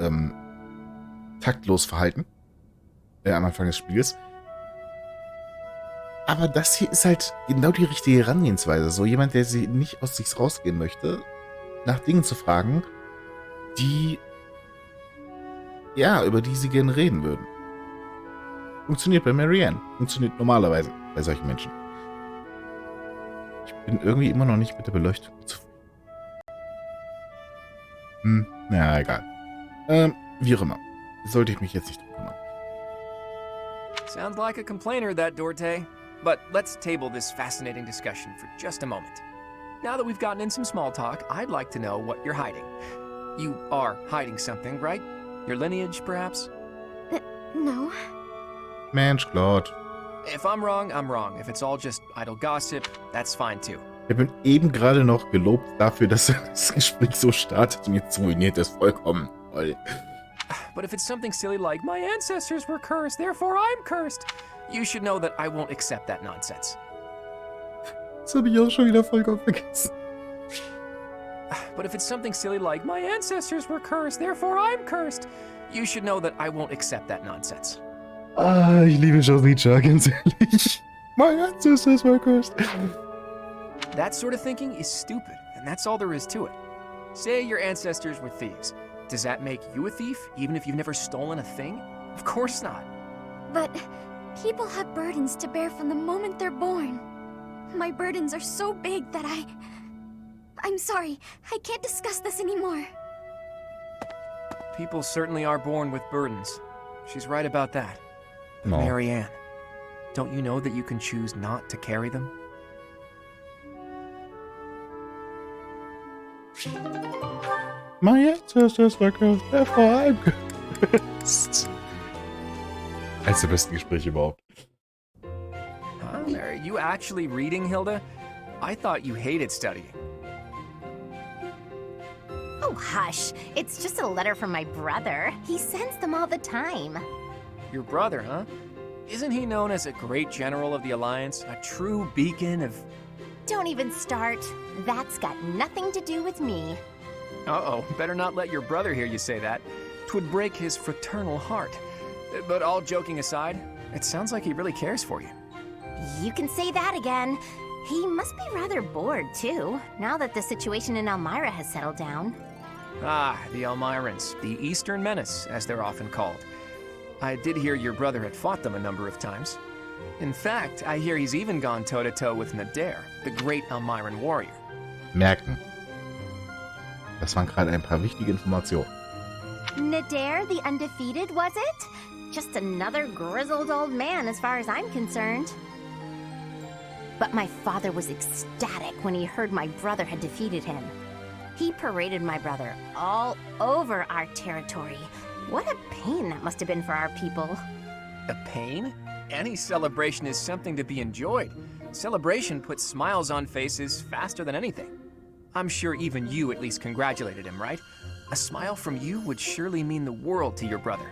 taktlos verhalten. Am Anfang des Spiels. Aber das hier ist halt genau die richtige Herangehensweise. So jemand, der sie nicht aus sich rausgehen möchte, nach Dingen zu fragen, die, ja, über die sie gerne reden würden. Funktioniert bei Marianne. Funktioniert normalerweise bei solchen Menschen. Ich bin irgendwie immer noch nicht mit der Beleuchtung zufrieden. Ja, egal. Wie auch immer. Sollte ich mich jetzt nicht drum kümmern. Sounds like a complainer, that Dorte. But let's table this fascinating discussion for just a moment. Now that we've gotten in some small talk, I'd like to know what you're hiding. You are hiding something, right? Your lineage, perhaps? No. Mensch, Claude. If I'm wrong, I'm wrong. If it's all just idle gossip, that's fine too. Ich bin eben gerade noch gelobt dafür, dass das Gespräch so startet und jetzt ruiniert es vollkommen. But if it's something silly like, my ancestors were cursed, therefore I'm cursed, you should know that I won't accept that nonsense. Das habe ich auch schon wieder vollkommen vergessen. But if it's something silly like, my ancestors were cursed, therefore I'm cursed, you should know that I won't accept that nonsense. Ah, ich liebe Josnicha, ganz ehrlich. My ancestors were cursed. That sort of thinking is stupid, and that's all there is to it. Say your ancestors were thieves. Does that make you a thief, even if you've never stolen a thing? Of course not. But people have burdens to bear from the moment they're born. My burdens are so big that I'm sorry, I can't discuss this anymore. People certainly are born with burdens. She's right about that. But No. Marianne, don't you know that you can choose not to carry them? My ancestors were cursed, therefore I'm cursed. Eines der besten Gespräche überhaupt. Are you actually reading, Hilda? I thought you hated studying. Oh, hush. It's just a letter from my brother. He sends them all the time. Your brother, huh? Isn't he known as a great general of the Alliance? A true beacon of... Don't even start. That's got nothing to do with me. Uh-oh, better not let your brother hear you say that. 'Twould break his fraternal heart. But all joking aside, it sounds like he really cares for you. You can say that again. He must be rather bored, too, now that the situation in Elmira has settled down. Ah, the Elmirans, the Eastern Menace, as they're often called. I did hear your brother had fought them a number of times. In fact, I hear he's even gone toe-to-toe with Nadir, the great Elmiran warrior. Merken. Das waren gerade ein paar wichtige Informationen. Nadir the Undefeated, was it? Just another grizzled old man as far as I'm concerned. But my father was ecstatic when he heard my brother had defeated him. He paraded my brother all over our territory. What a pain that must have been for our people. A pain? Any celebration is something to be enjoyed. Celebration puts smiles on faces faster than anything. I'm sure even you at least congratulated him, right? A smile from you would surely mean the world to your brother.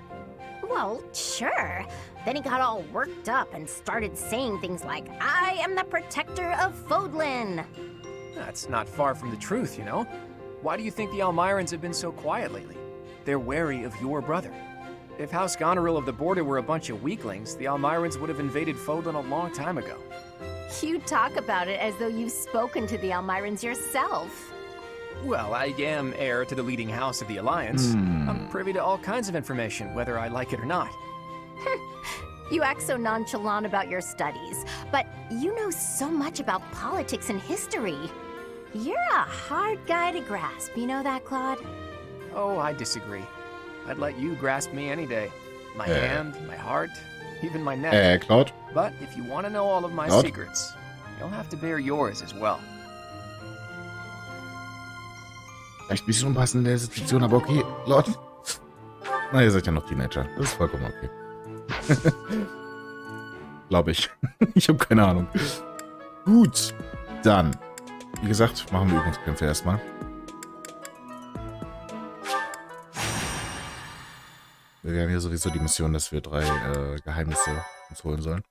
Well, sure. Then he got all worked up and started saying things like, I am the protector of Fodlan. That's not far from the truth, you know? Why do you think the Elmirans have been so quiet lately? They're wary of your brother. If House Goneril of the Border were a bunch of weaklings, the Elmirans would have invaded Fodlan a long time ago. You talk about it as though you've spoken to the Elmirans yourself. Well, I am heir to the leading house of the Alliance. I'm privy to all kinds of information, whether I like it or not. You act so nonchalant about your studies, but you know so much about politics and history. You're a hard guy to grasp, you know that, Claude? Oh, I disagree. I'd let you grasp me any day. My hand, my heart, even my neck. Claude? But if you want to know all of my Claude? secrets, you'll have to bear yours as well. Vielleicht ein bisschen unpassend in der Situation, aber okay. Leute. Na, ihr seid ja noch Teenager. Das ist vollkommen okay. Glaube ich. Ich habe keine Ahnung. Gut. Dann. Wie gesagt, machen wir Übungskämpfe erstmal. Wir haben hier sowieso die Mission, dass wir 3 Geheimnisse uns holen sollen.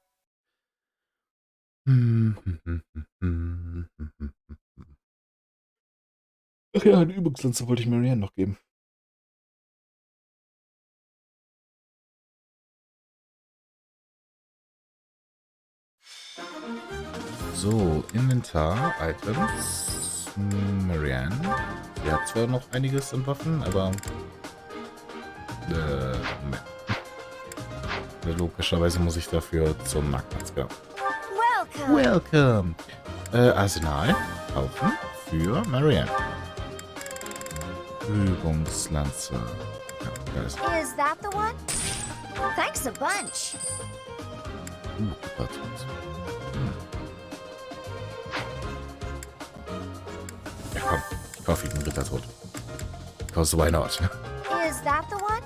Ach ja, eine Übungslanze wollte ich Marianne noch geben. So, Inventar, Items, Marianne. Sie hat zwar noch einiges an Waffen, aber ne. Logischerweise muss ich dafür zum Marktplatz, genau. Welcome! Arsenal kaufen für Marianne. Übungslanze. Ja, da ist. Is that the one? Thanks a bunch. Gott. Ja, komm. Ich kaufe ihm einen Rittertod. Because why not? Is that the one?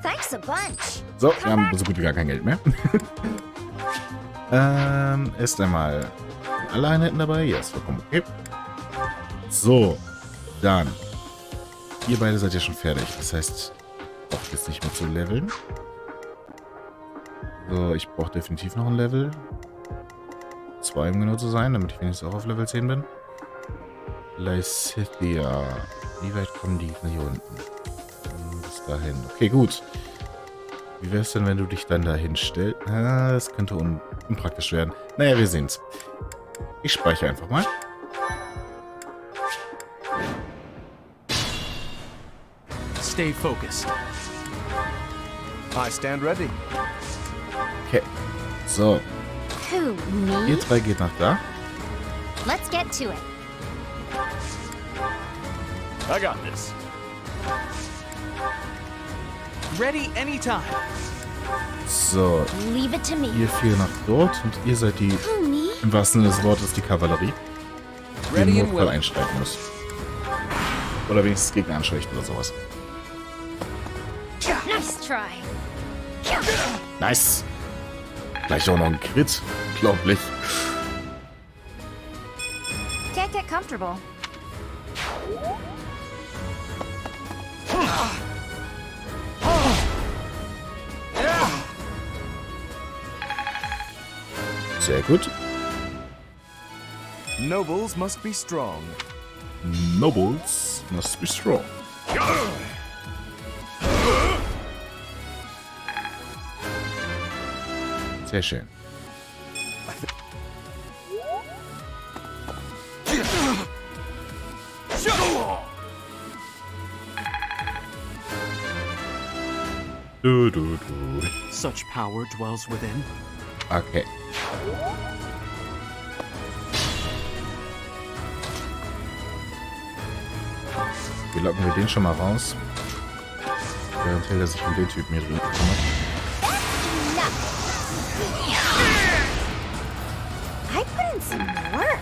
Thanks a bunch. So, wir haben so gut wie gar kein Geld mehr. Ist einmal alle Einheiten dabei? Ja, ist vollkommen okay. So, dann. Ihr beide seid ja schon fertig. Das heißt, ich brauche jetzt nicht mehr zu leveln. So, ich brauche definitiv noch ein Level. 2, um genau zu sein, damit ich wenigstens auch auf Level 10 bin. Lysithia. Wie weit kommen die hier unten? Bis dahin. Okay, gut. Wie wäre es denn, wenn du dich dann dahin stellst? Ah, das könnte unpraktisch werden. Naja, wir sehen's. Ich speichere einfach mal. Stay focused. I stand ready. Okay. So. Who, me? Ihr 3 geht nach da. Let's get to it. I got this. Ready anytime. So. Leave it to me. Ihr 4 nach dort und ihr seid die, Who, me? im wahrsten Sinne des Wortes, die Kavallerie, die im Notfall einschreiten muss. Oder wenigstens Gegner anschwächen oder sowas. Nice try. Nice. Gleich auch noch ein Crit. Unglaublich. Can't get comfortable. Sehr gut. Nobles must be strong. Nobles must be strong. Sehr schön. Du. Such power dwells within. Okay. Wie locken wir den schon mal raus? Während Hilda sich um den Typen hier drin kümmert. I put in some work.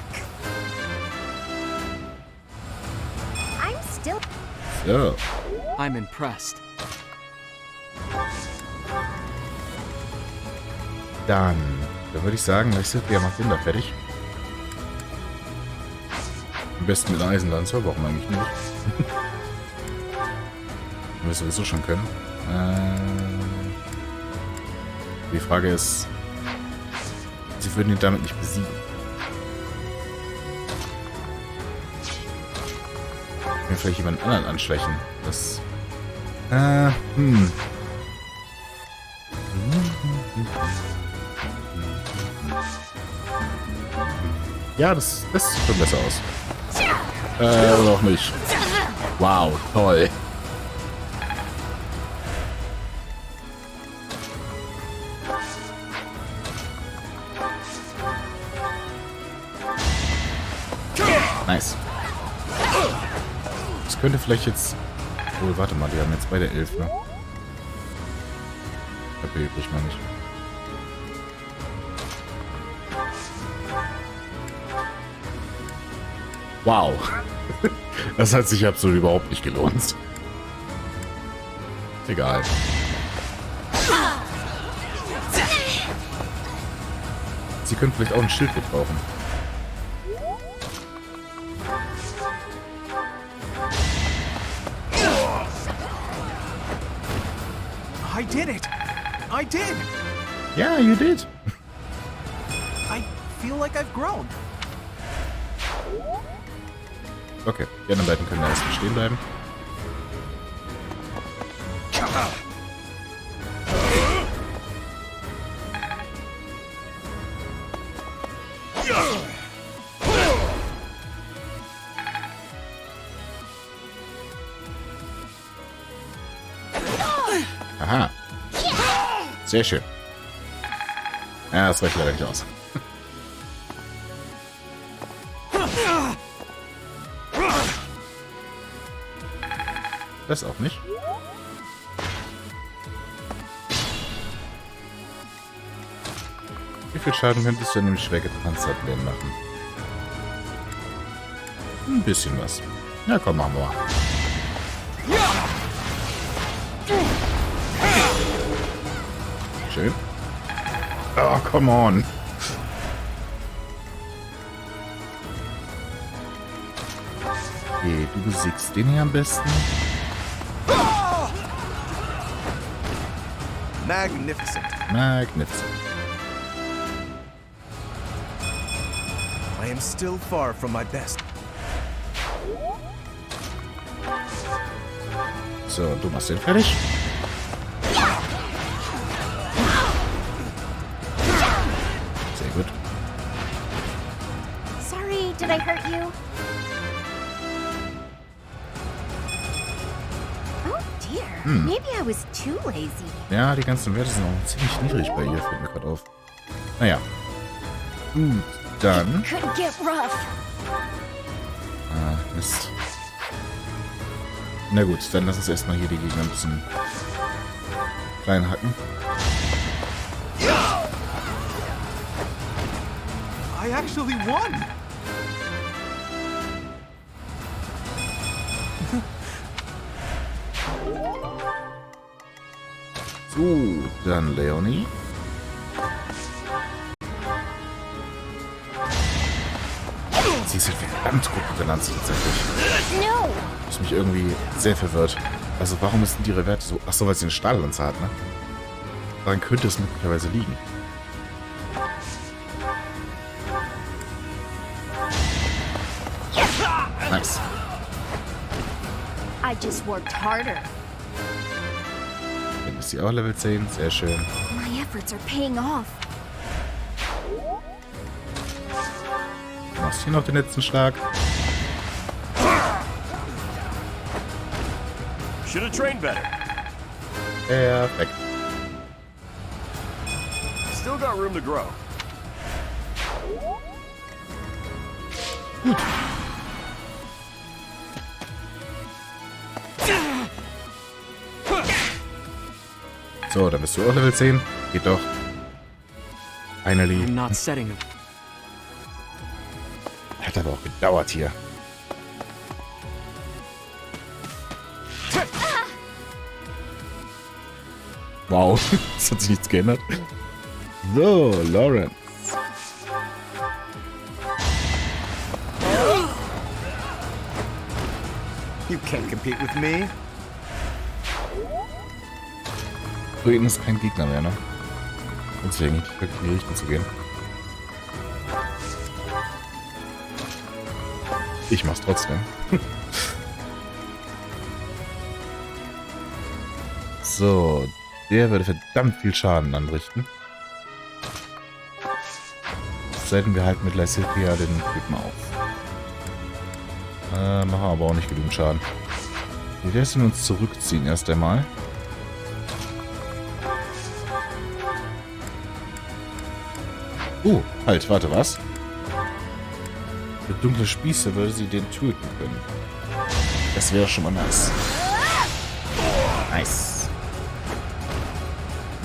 I'm still. So. I'm impressed. Dann würde ich sagen, Lysithia macht den da fertig. Am besten mit einer Eisenlanze, warum eigentlich nicht? Wenn wir es sowieso schon können. Die Frage ist, sie würden ihn damit nicht besiegen. Können wir vielleicht jemand anderen anschwächen? Das. Ja, das sieht schon besser aus. Oder auch nicht. Wow, toll. Nice. Das könnte vielleicht jetzt... Oh, warte mal, die haben jetzt beide 11, ne? HP übrig, meine ich. Wow. Das hat sich absolut überhaupt nicht gelohnt. Egal. Sie können vielleicht auch ein Schild gebrauchen. I did it! I did! Yeah, you did. I feel like I've grown. Okay, die anderen beiden können da erstmal stehen bleiben. Aha. Sehr schön. Ja, das reicht leider nicht aus. Das auch nicht. Wie viel Schaden könntest du an dem schwer gepanzerten machen? Ein bisschen was. Na komm, machen wir. Schön. Oh, come on. Okay, du besiegst den hier am besten. Magnificent. Magnificent. I am still far from my best. So, du machst den fertig. Sehr gut. Sorry, did I hurt you? Oh dear, maybe I was too lazy. Ja, die ganzen Werte sind auch ziemlich niedrig bei ihr, fällt mir gerade auf. Naja. Gut, dann... Could get rough. Ah, Mist. Na gut, dann lass uns erstmal hier die Gegner ein bisschen klein hacken. I actually won! So, dann Leonie. Sie ist verdammt gut mit der Lanze tatsächlich. No! Das mich irgendwie sehr verwirrt. Also warum ist denn ihre Werte so... Achso, weil sie eine Stahllanze hat, ne? Daran könnte es möglicherweise liegen. Nice. I just worked harder. Dann ist sie auch Level 10. Sehr schön. My efforts are paying off. Du machst hier noch den letzten Schlag. Should have trained better. Perfekt. Still got room to grow. Gut. So, dann bist du auch Level 10. Geht doch. Finally. Not setting him. Hat aber auch gedauert hier. Wow, es hat sich nichts geändert. So, Lauren. You can't compete with me. Drüben ist kein Gegner mehr, ne? Und deswegen nicht wirklich in die Richtung zu gehen. Ich mach's trotzdem. So, der würde verdammt viel Schaden anrichten. Selten wir halten mit Lysithia den Typen auf. Machen wir aber auch nicht genügend Schaden. Wir werden uns zurückziehen erst einmal. Halt, warte, was? Mit dunkler Spieße würde sie den töten können. Das wäre schon mal nice. Nice.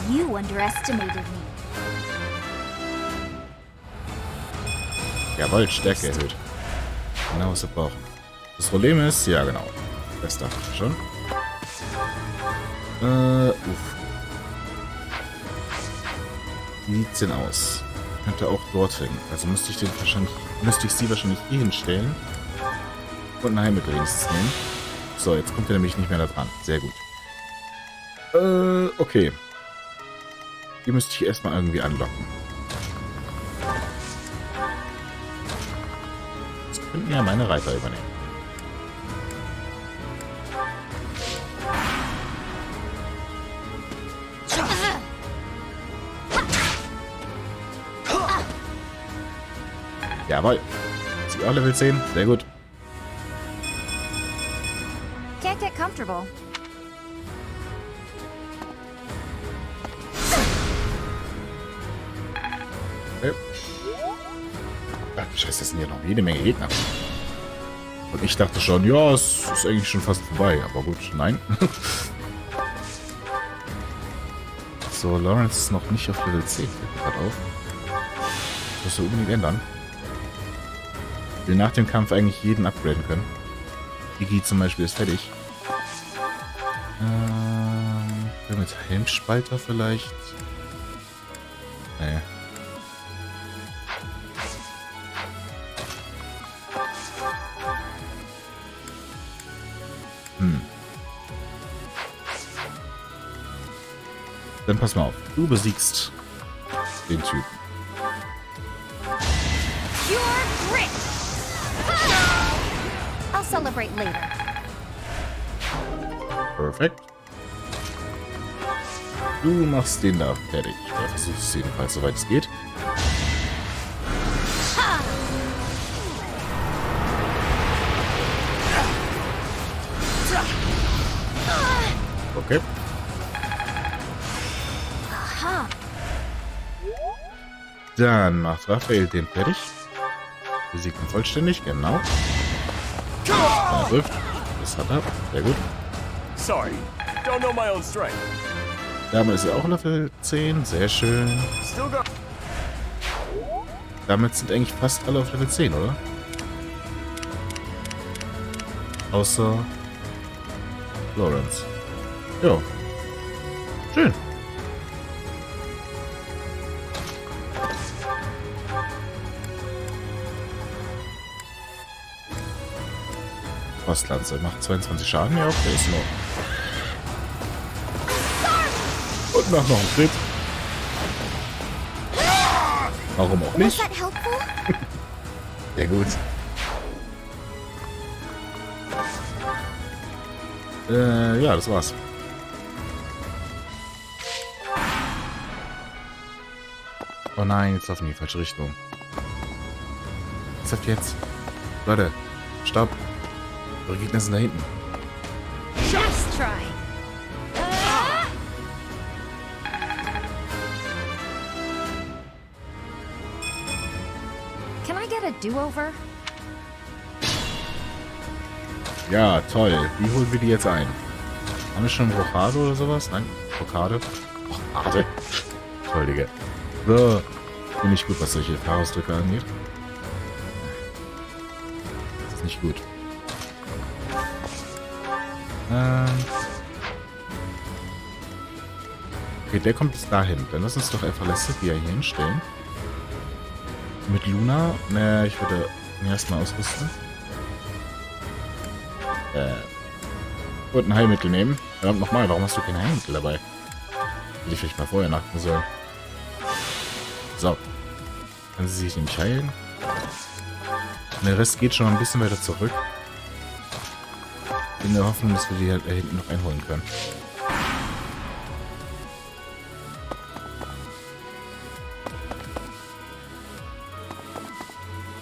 You underestimated me. Jawohl, Stärke erhöht. Genau, was wir brauchen. Das Problem ist, ja genau. Das dachte ich schon. Wie sieht's denn aus? Könnte auch dorthin. Also müsste ich sie wahrscheinlich hier hinstellen. Und ein Heilmittel wenigstens nehmen. So, jetzt kommt er nämlich nicht mehr da dran. Sehr gut. Okay. Die müsste ich erstmal irgendwie anlocken. Das könnten ja meine Reiter übernehmen. Jawohl. Sie auch Level 10. Sehr gut. Can't get comfortable. Okay. Ach, Scheiße, das sind ja noch jede Menge Gegner. Und ich dachte schon, ja, es ist eigentlich schon fast vorbei. Aber gut, nein. So, Lawrence ist noch nicht auf Level 10. Fällt mir gerade auf. Das musst du unbedingt ändern. Ich will nach dem Kampf eigentlich jeden upgraden können. Iggy zum Beispiel ist fertig. Mit Helmspalter vielleicht? Nee. Dann pass mal auf. Du besiegst den Typen. Pure grit. I'll celebrate later. Perfekt. Du machst den da fertig. Oder versuchst es jedenfalls, soweit es geht. Okay. Dann macht Raphael den fertig. Besiegt ihn vollständig, genau. Er trifft. Das hat er. Sehr gut. Sorry, don't know my own strength. Damit ist er auch Level 10. Sehr schön. Damit sind eigentlich fast alle auf Level 10, oder? Außer Lawrence. Ja. Schön. Postlanze macht 22 Schaden. Ja, okay, ist noch. Und macht noch einen Crit. Warum auch nicht? Sehr gut. Ja, das war's. Oh nein, jetzt laufen die in die falsche Richtung. Was sagt jetzt? Leute, stopp. Eure Gegner sind da hinten. Just try. Can I get a do-over? Ja, toll. Wie holen wir die jetzt ein? Haben wir schon Rocade oder sowas? Nein, Rocade. Rocade. Entschuldige. So. Bin nicht gut, was solche Fahrausdrücke angeht. Das ist nicht gut. Okay, der kommt bis dahin. Dann lass uns doch einfach Lassivia hier hinstellen. Mit Luna. Ne, ich würde ihn erstmal ausrüsten. Und ein Heilmittel nehmen. Verdammt nochmal, warum hast du kein Heilmittel dabei? Hätte ich vielleicht mal vorher nachgucken sollen. So. Kann sie sich nämlich heilen. Und der Rest geht schon ein bisschen weiter zurück. In der Hoffnung, dass wir die halt hinten noch einholen können.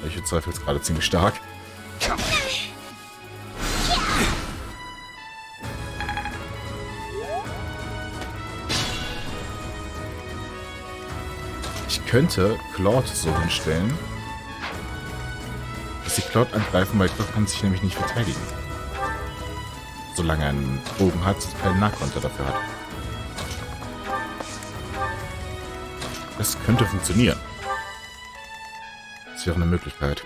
Ich bezweifle es gerade ziemlich stark. könnte Claude so hinstellen, dass die Claude angreifen, weil Claude kann sich nämlich nicht verteidigen. Solange er einen Bogen hat, keinen Nahkonter dafür hat. Das könnte funktionieren. Das wäre eine Möglichkeit.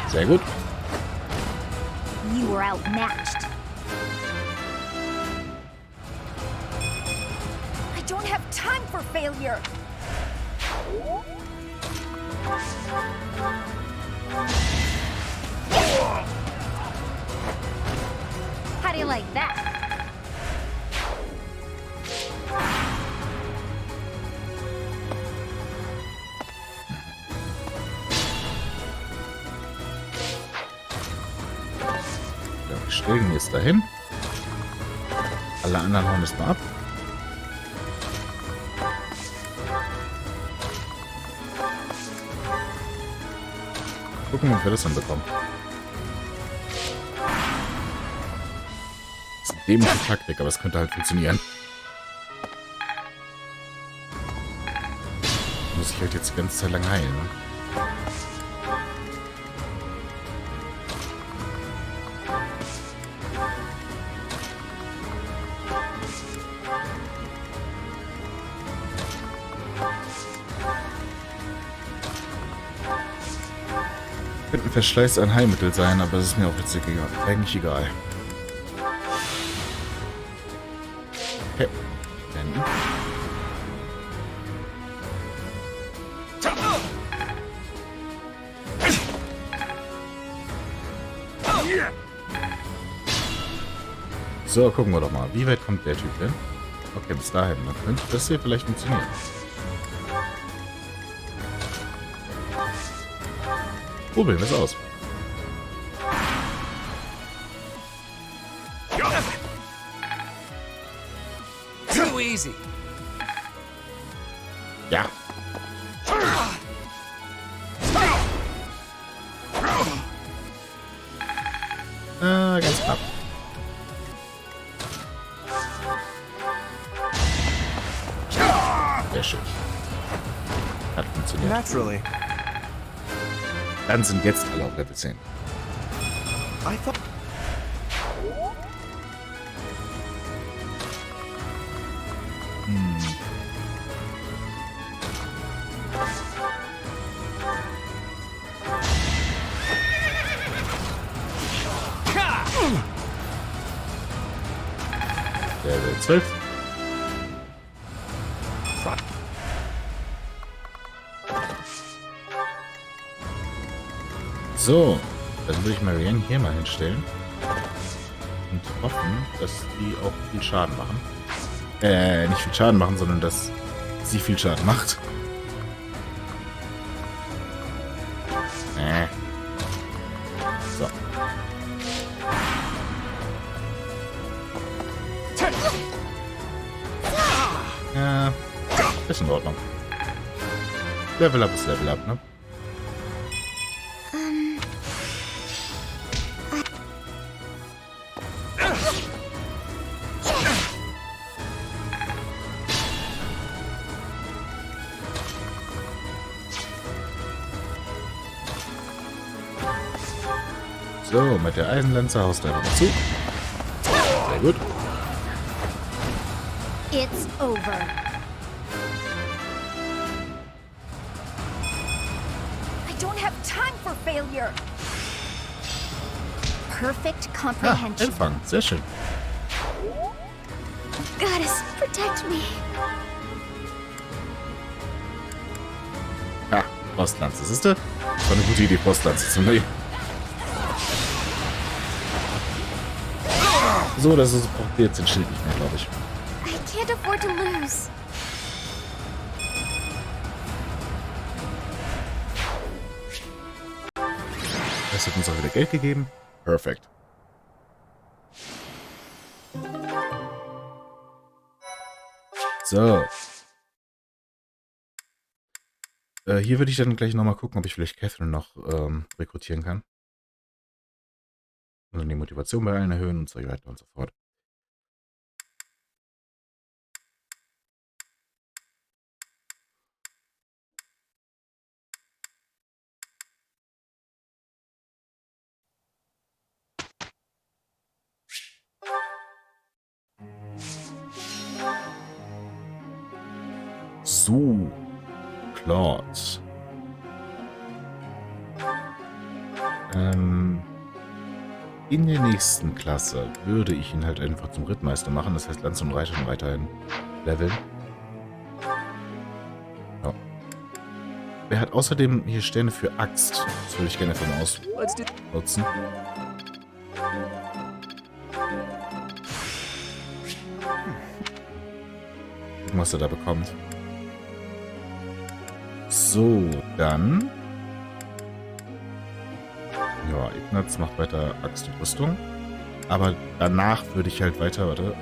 Sehr gut. You were outmatched. I don't have time for failure. How do you like that? Wir stellen jetzt dahin. Alle anderen hauen es mal ab. Gucken, ob wir das hinbekommen. Das ist eine dämliche Taktik, aber es könnte halt funktionieren. Muss ich halt jetzt die ganze Zeit lang heilen, ne? Könnte ein Verschleiß ein Heilmittel sein, aber das ist mir auch jetzt eigentlich egal. Okay. Dann. So, gucken wir doch mal. Wie weit kommt der Typ hin? Okay, bis dahin. Dann könnte das hier vielleicht funktionieren. Probieren wir es aus. Too easy. Ja. Ganz knapp. Sehr schön. Hat funktioniert. Naturally. Dann sind jetzt alle auf Level 10. I thought. Level 12. So, dann würde ich Marianne hier mal hinstellen. Und hoffen, dass die auch viel Schaden machen. Nicht viel Schaden machen, sondern dass sie viel Schaden macht. So. Ja, ist in Ordnung. Level up ist Level up, ne? So, mit der Eisenlanze haust du einfach mal zu. Sehr gut. It's over. I don't have time for failure. Perfect comprehension. Empfang. Sehr schön. Goddess, protect me. Ja, Postlanze. Siehst du? Das war eine gute Idee, Postlanze zu nehmen. So, das ist, braucht jetzt den Schild nicht mehr, glaube ich. I can't afford to lose. Das hat uns auch wieder Geld gegeben. Perfekt. So. Hier würde ich dann gleich nochmal gucken, ob ich vielleicht Catherine noch rekrutieren kann. Und dann die Motivation bei allen erhöhen und so weiter und so fort. So, Claude. In der nächsten Klasse würde ich ihn halt einfach zum Rittmeister machen. Das heißt, Lanz und Reiter weiterhin leveln. Ja. Wer hat außerdem hier Sterne für Axt? Das würde ich gerne einfach mal ausnutzen. Gucken, was er da bekommt. So, dann... Ja, Ignaz macht weiter Axt und Rüstung. Aber danach würde ich halt weiter, warte.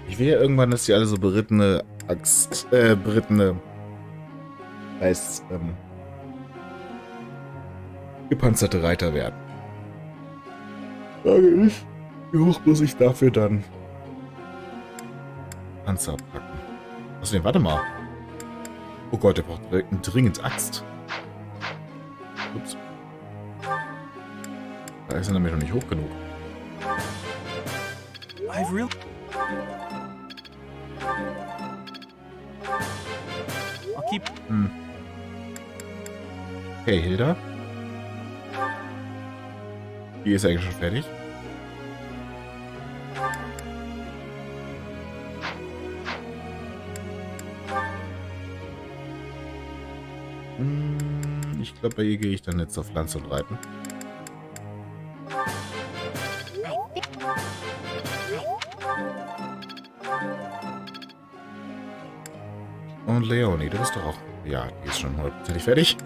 Ich will ja irgendwann, dass die alle so berittene gepanzerte Reiter werden. Frage ist, wie hoch muss ich dafür dann Panzer abpacken? Außerdem, warte mal. Oh Gott, der braucht dringend Axt. Ups. Da ist er nämlich noch nicht hoch genug. I've really... I'll keep... Hey, Hilda. Die ist eigentlich schon fertig. Ich glaube, bei ihr gehe ich dann jetzt auf Lanz und Reiten. Und Leonie, du bist doch auch... Ja, die ist schon hundertprozentig fertig.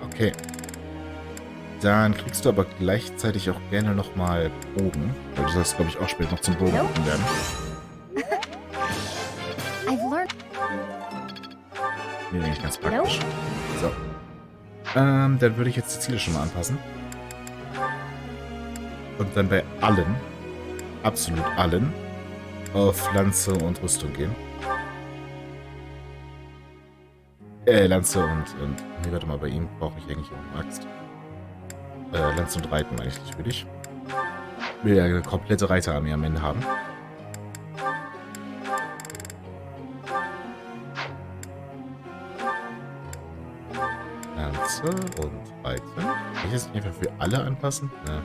Okay. Dann kriegst du aber gleichzeitig auch gerne nochmal Bogen. Weil du sollst, glaube ich, auch später noch zum Bogen werden. Nee, eigentlich ganz praktisch. So. Dann würde ich jetzt die Ziele schon mal anpassen. Und dann bei allen, absolut allen, auf Lanze und Rüstung gehen. Lanze und nee, warte mal, bei ihm brauche ich eigentlich auch eine Axt. Lanze und Reiten meine ich natürlich. Ich will ja eine komplette Reiterarmee am Ende haben. Lanze und Reiten. Kann ich das nicht einfach für alle anpassen? Ja.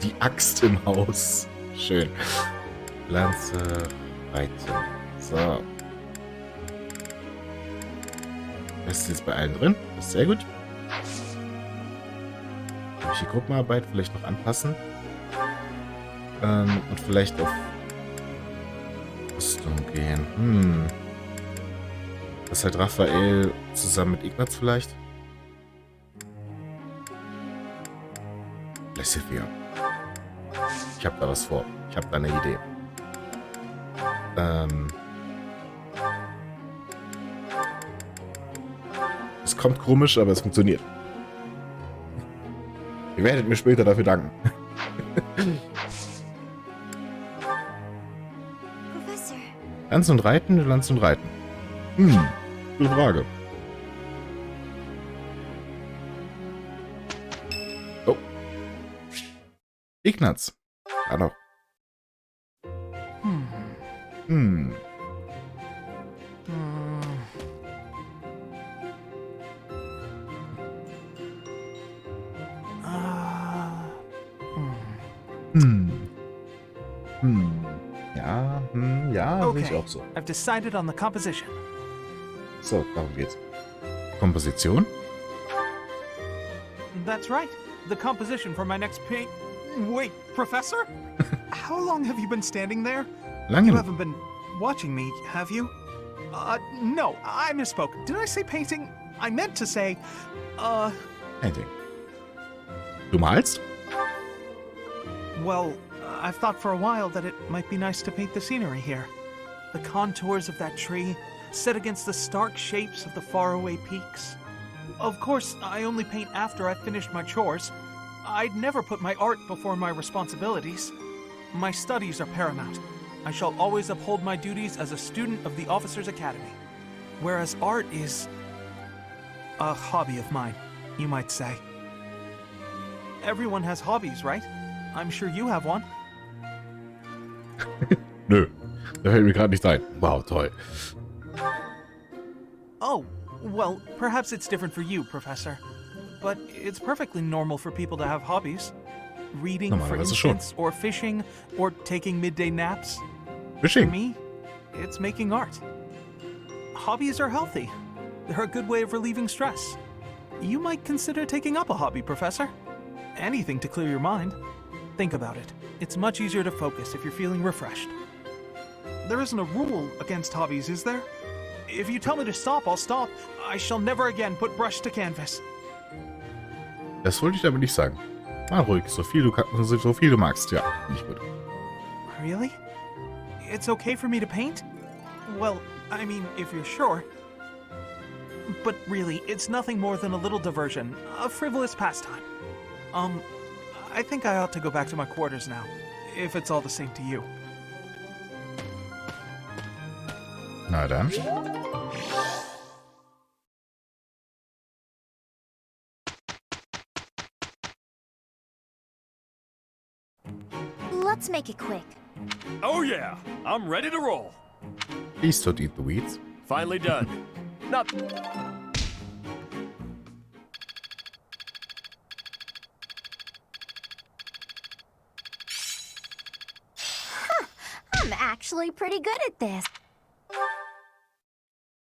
Die Axt im Haus. Schön. Lanze, Reiten. So. Das ist jetzt bei allen drin. Das ist sehr gut. Kann ich die Gruppenarbeit vielleicht noch anpassen? Und vielleicht auf Rüstung gehen. Das ist halt Raphael zusammen mit Ignaz vielleicht. Silvia. Ich habe da was vor. Ich habe da eine Idee. Es kommt komisch, aber es funktioniert. Ihr werdet mir später dafür danken. Professor. Lanz und Reiten, Lanz und Reiten. Gute Frage. Oh. Ignaz. Ah, noch. Ja, will ich auch so. I've decided on the composition. So, darum geht's. Komposition? That's right. The composition for my next paint. Wait, Professor? How long have you been standing there? Lange. You haven't been watching me, have you? No, I misspoke. Did I say painting? I meant to say, Painting. Du malst? Well, I've thought for a while that it might be nice to paint the scenery here. The contours of that tree, set against the stark shapes of the faraway peaks. Of course, I only paint after I've finished my chores. I'd never put my art before my responsibilities. My studies are paramount. I shall always uphold my duties as a student of the Officers' Academy. Whereas art is a hobby of mine, you might say. Everyone has hobbies, right? I'm sure you have one. Nö, da fällt mir gerade nichts ein. Wow, toll. Oh, well, perhaps it's different for you, Professor. But it's perfectly normal for people to have hobbies. Reading, for instance, or fishing, or taking midday naps. Fishing? For me, it's making art. Hobbies are healthy. They're a good way of relieving stress. You might consider taking up a hobby, Professor. Anything to clear your mind. Think about it. It's much easier to focus if you're feeling refreshed. There isn't a rule against hobbies, is there? If you tell me to stop, I'll stop. I shall never again put brush to canvas. Das wollte ich aber nicht sagen. Mal ruhig, so viel du magst. Ja, nicht gut. Really? It's okay for me to paint? Well, I mean, if you're sure. But really, it's nothing more than a little diversion, a frivolous pastime. I think I ought to go back to my quarters now, if it's all the same to you. Na dann. Let's make it quick. Oh yeah, I'm ready to roll. Please don't eat the weeds. Finally done. Not... I'm actually pretty good at this.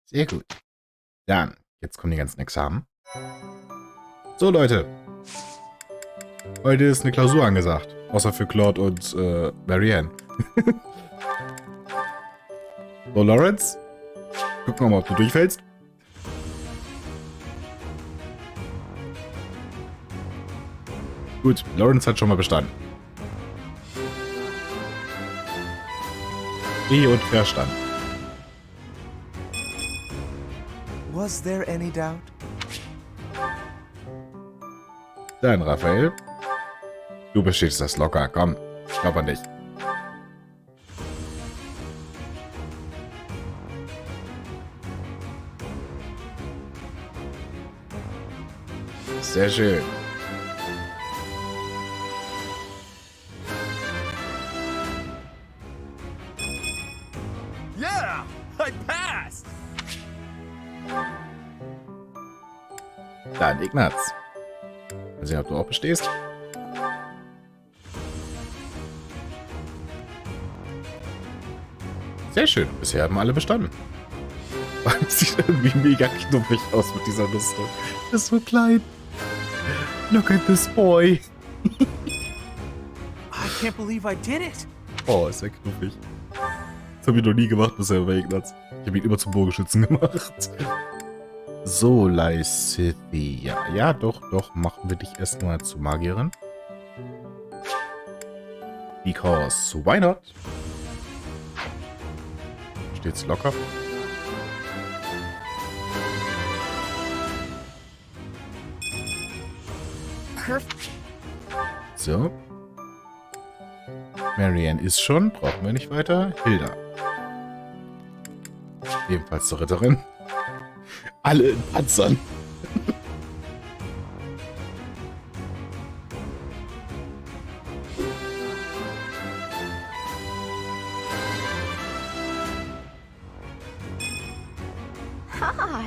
Sehr gut. Dann, jetzt kommen die ganzen Examen. So, Leute. Heute ist eine Klausur angesagt. Außer für Claude und Marianne. So, Lawrence. Gucken wir mal, ob du durchfällst. Gut, Lawrence hat schon mal bestanden. Und Verstand. Was there any doubt? Dann, Raphael. Du bestehst das locker. Komm, ich glaube an dich. Sehr schön. Yeah, I passed. Dann, Ignaz. Mal sehen, ob du auch bestehst. Sehr schön. Bisher haben alle bestanden. Das sieht irgendwie mega knuffig aus mit dieser Rüstung. Das ist so klein. Look at this boy. I can't believe I did it. Oh, ist ja knuffig. Das habe ich noch nie gemacht bisher bei Ignaz. Ich habe ihn immer zum Bogenschützen gemacht. So, Lysithia. Ja, doch, machen wir dich erstmal zu Magierin. Because why not? Steht's locker. Perfect. So. Marianne ist schon. Brauchen wir nicht weiter. Hilda. Ebenfalls zur Ritterin. Alle in Panzern.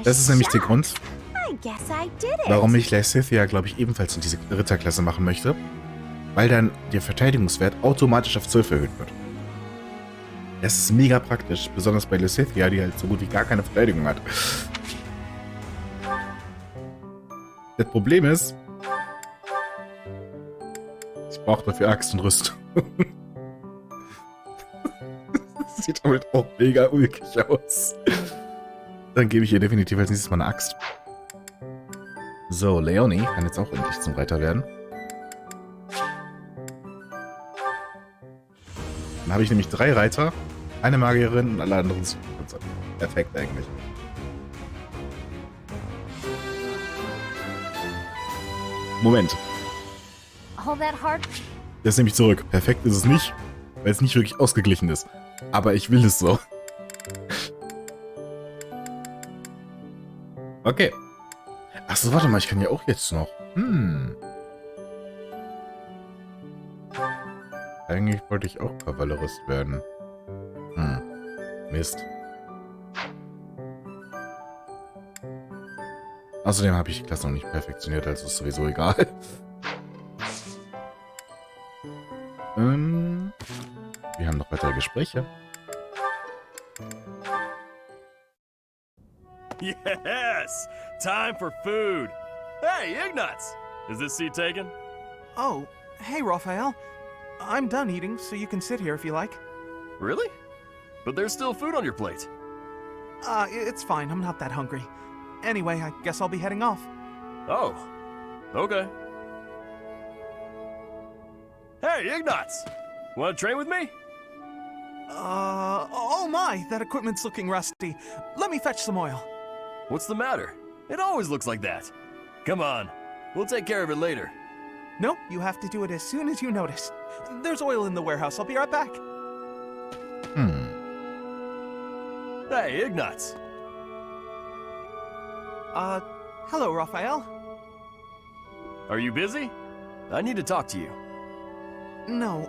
Das ist nämlich der Grund, warum ich Lysithia, glaube ich, ebenfalls in diese Ritterklasse machen möchte. Weil dann der Verteidigungswert automatisch auf 12 erhöht wird. Das ist mega praktisch, besonders bei Lysithia, die halt so gut wie gar keine Verteidigung hat. Das Problem ist, ich brauche dafür Axt und Rüstung. Das sieht damit auch mega ulkig aus. Dann gebe ich ihr definitiv als nächstes mal eine Axt. So, Leonie kann jetzt auch endlich zum Reiter werden. Dann habe ich nämlich 3 Reiter, eine Magierin und alle anderen sind perfekt eigentlich. Moment. All that hard. Das nehme ich zurück. Perfekt ist es nicht, weil es nicht wirklich ausgeglichen ist. Aber ich will es so. Okay. Achso, warte mal, ich kann ja auch jetzt noch. Eigentlich wollte ich auch Kavallerist werden. Mist. Außerdem habe ich die Klasse noch nicht perfektioniert, also ist sowieso egal. Wir haben noch weitere Gespräche. Yes! Time for food! Hey, Ignatz! Is this seat taken? Oh, hey, Raphael. I'm done eating, so you can sit here if you like. Really? But there's still food on your plate. It's fine. I'm not that hungry. Anyway, I guess I'll be heading off. Oh, okay. Hey, Ignatz! Want to train with me? Oh my, that equipment's looking rusty. Let me fetch some oil. What's the matter? It always looks like that. Come on, we'll take care of it later. No, you have to do it as soon as you notice. There's oil in the warehouse. I'll be right back. Hey, Ignatz. Hello, Raphael. Are you busy? I need to talk to you. No,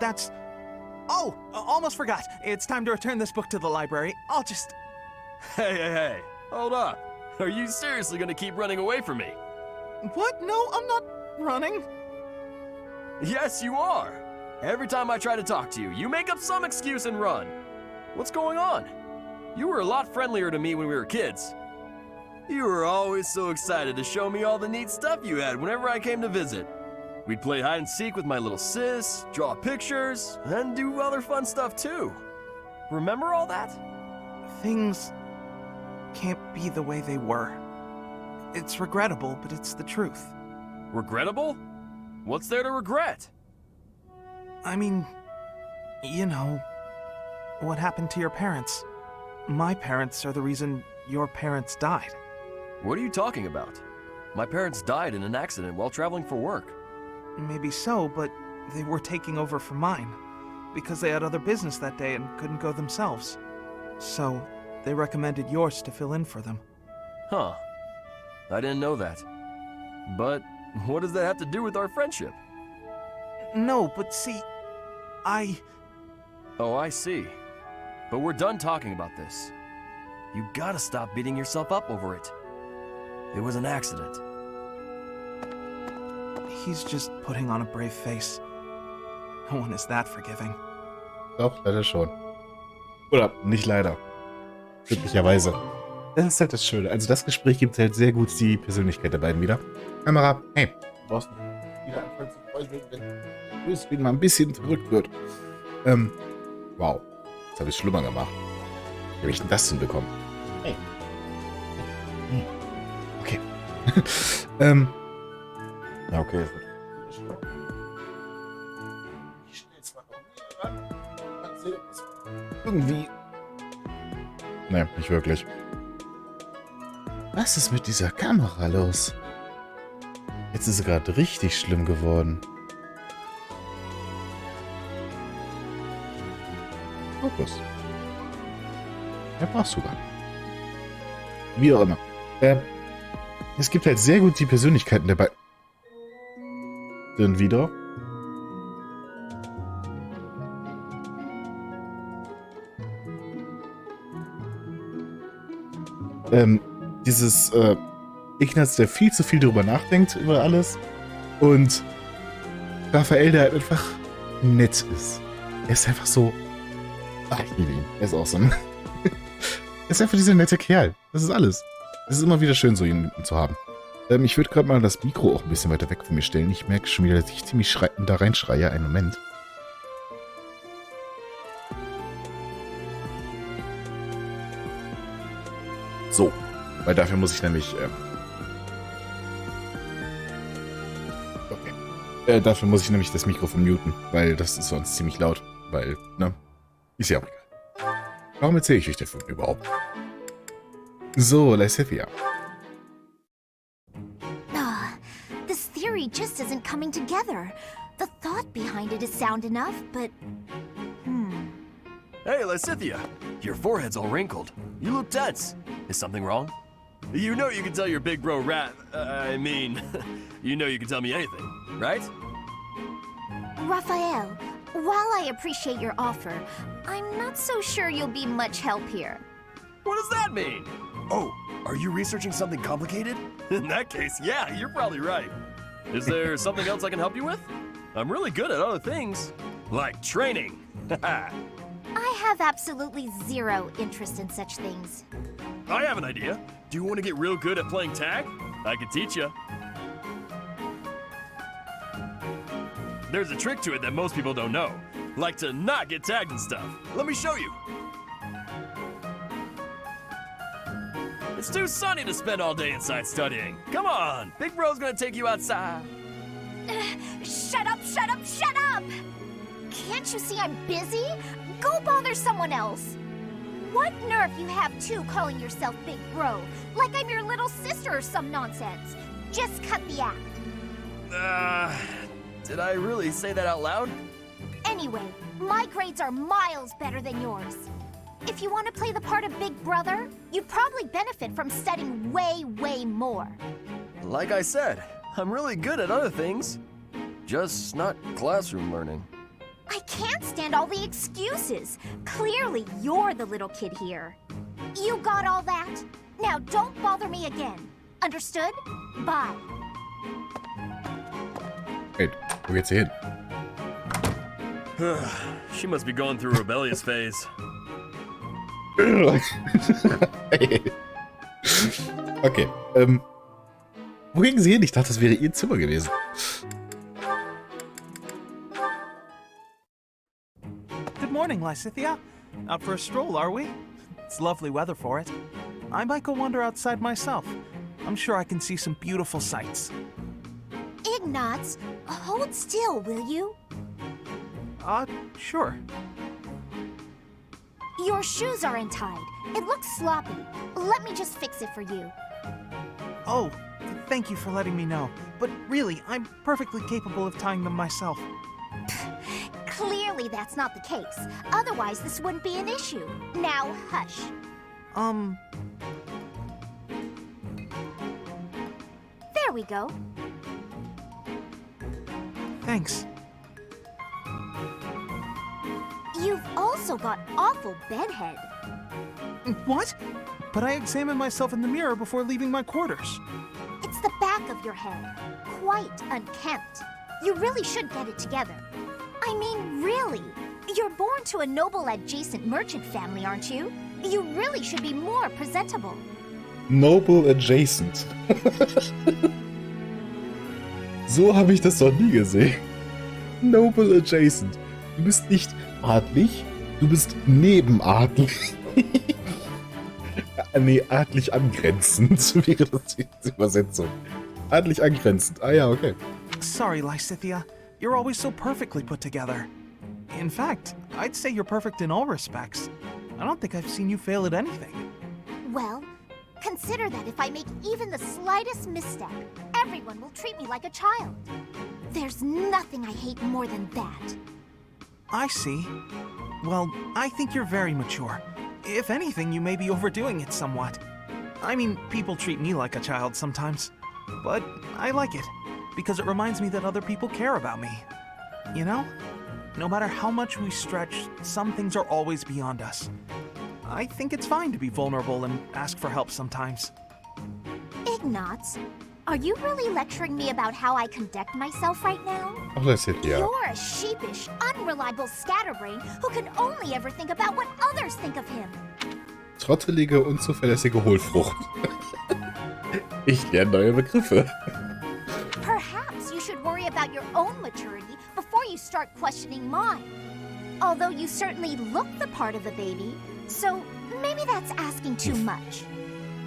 that's... Oh, almost forgot. It's time to return this book to the library. I'll just... Hey, hold up. Are you seriously gonna keep running away from me? What? No, I'm not running. Yes, you are. Every time I try to talk to you, you make up some excuse and run. What's going on? You were a lot friendlier to me when we were kids. You were always so excited to show me all the neat stuff you had whenever I came to visit. We'd play hide and seek with my little sis, draw pictures, and do other fun stuff too. Remember all that? Things can't be the way they were. It's regrettable, but it's the truth. Regrettable? What's there to regret? I mean, you know, what happened to your parents. My parents are the reason your parents died. What are you talking about? My parents died in an accident while traveling for work. Maybe so, but they were taking over for mine, because they had other business that day and couldn't go themselves. So, they recommended yours to fill in for them. Huh. I didn't know that. But what does that have to do with our friendship? No, but see, Oh, I see. But we're done talking about this. You gotta stop beating yourself up over it. It was an accident. He's just putting on a brave face. No one is that forgiving. Doch, leider schon. Oder nicht leider. Glücklicherweise. Das ist halt das Schöne. Also das Gespräch gibt halt sehr gut die Persönlichkeit der beiden wieder. Kamera, hey, du brauchst wieder anfangen zu freuen, wenn der Bluescreen mal ein bisschen verrückt wird. Wow. Jetzt habe ich es schlimmer gemacht. Wie habe ich denn das hinbekommen? Hey. Okay. Ja, okay. Ich stelle jetzt mal noch ran. Mal sehen, ob es irgendwie... Nee, nicht wirklich. Was ist mit dieser Kamera los? Jetzt ist sie gerade richtig schlimm geworden. Fokus. Ja, brauchst du gar nicht. Wie auch immer. Es gibt halt sehr gut die Persönlichkeiten der beiden. Dann wieder. Dieses Ignaz, der viel zu viel darüber nachdenkt, über alles. Und Raphael, der halt einfach nett ist. Er ist einfach so... Ach, ich liebe ihn. Er ist awesome. Er ist einfach dieser nette Kerl. Das ist alles. Es ist immer wieder schön, so ihn zu haben. Ich würde gerade mal das Mikro auch ein bisschen weiter weg von mir stellen. Ich merke schon wieder, dass ich ziemlich da reinschreie. Einen Moment. So. Weil dafür muss ich nämlich... Okay. Dafür muss ich nämlich das Mikrofon muten. Weil das ist sonst ziemlich laut. Weil, ne? Ist ja auch egal. Warum erzähle ich euch davon überhaupt? So, Lysithia. This theory just isn't coming together. The thought behind it is sound enough, but... Hey, Lysithea. Your forehead's all wrinkled. You look tense. Is something wrong? You know you can tell your big bro you know you can tell me anything, right? Raphael, while I appreciate your offer, I'm not so sure you'll be much help here. What does that mean? Oh, are you researching something complicated? In that case, yeah, you're probably right. Is there something else I can help you with? I'm really good at other things, like training. I have absolutely zero interest in such things. I have an idea. Do you want to get real good at playing tag? I can teach you. There's a trick to it that most people don't know, like to not get tagged and stuff. Let me show you. It's too sunny to spend all day inside studying. Come on, Big Bro's gonna take you outside. Shut up, shut up, shut up! Can't you see I'm busy? Go bother someone else. What nerve you have too calling yourself Big Bro, like I'm your little sister or some nonsense. Just cut the act. Did I really say that out loud? Anyway, my grades are miles better than yours. If you want to play the part of Big Brother, you'd probably benefit from studying way, way more. Like I said, I'm really good at other things. Just not classroom learning. I can't stand all the excuses. Clearly, you're the little kid here. You got all that? Now don't bother me again. Understood? Bye. Wait, wo geht's hier hin? She must be going through a rebellious phase. Okay, wo ging sie hin? Ich dachte, das wäre ihr Zimmer gewesen. Good morning, Lysithea. Out for a stroll, are we? It's lovely weather for it. I might go wander outside myself. I'm sure I can see some beautiful sights. Ignatz, hold still, will you? Sure. Your shoes are untied. It looks sloppy. Let me just fix it for you. Oh, thank you for letting me know. But really, I'm perfectly capable of tying them myself. Clearly that's not the case. Otherwise, this wouldn't be an issue. Now, hush. There we go. Thanks. You've also got awful bedhead. What? But I examined myself in the mirror before leaving my quarters. It's the back of your head. Quite unkempt. You really should get it together. I mean, really. You're born to a noble adjacent merchant family, aren't you? You really should be more presentable. Noble adjacent. So habe ich das noch nie gesehen. Noble adjacent. Du bist nicht adlig, du bist nebenadlig. Nee, adlig angrenzend wäre das die Übersetzung. Adlig angrenzend. Ah ja, okay. Sorry, Lysithea. You're always so perfectly put together. In fact, I'd say you're perfect in all respects. I don't think I've seen you fail at anything. Well, consider that if I make even the slightest misstep, everyone will treat me like a child. There's nothing I hate more than that. I see. Well, I think you're very mature. If anything, you may be overdoing it somewhat. I mean, people treat me like a child sometimes. But I like it, because it reminds me that other people care about me. You know? No matter how much we stretch, some things are always beyond us. I think it's fine to be vulnerable and ask for help sometimes. Ignatz, are you really lecturing me about how I conduct myself right now? Ach, das ist ja. You're a sheepish, unreliable scatterbrain who can only ever think about what others think of him. Trottelige, unzuverlässige Hohlfrucht. Ich lerne neue Begriffe. Perhaps you should worry about your own maturity before you start questioning mine. Although you certainly look the part of a baby, so maybe that's asking too much.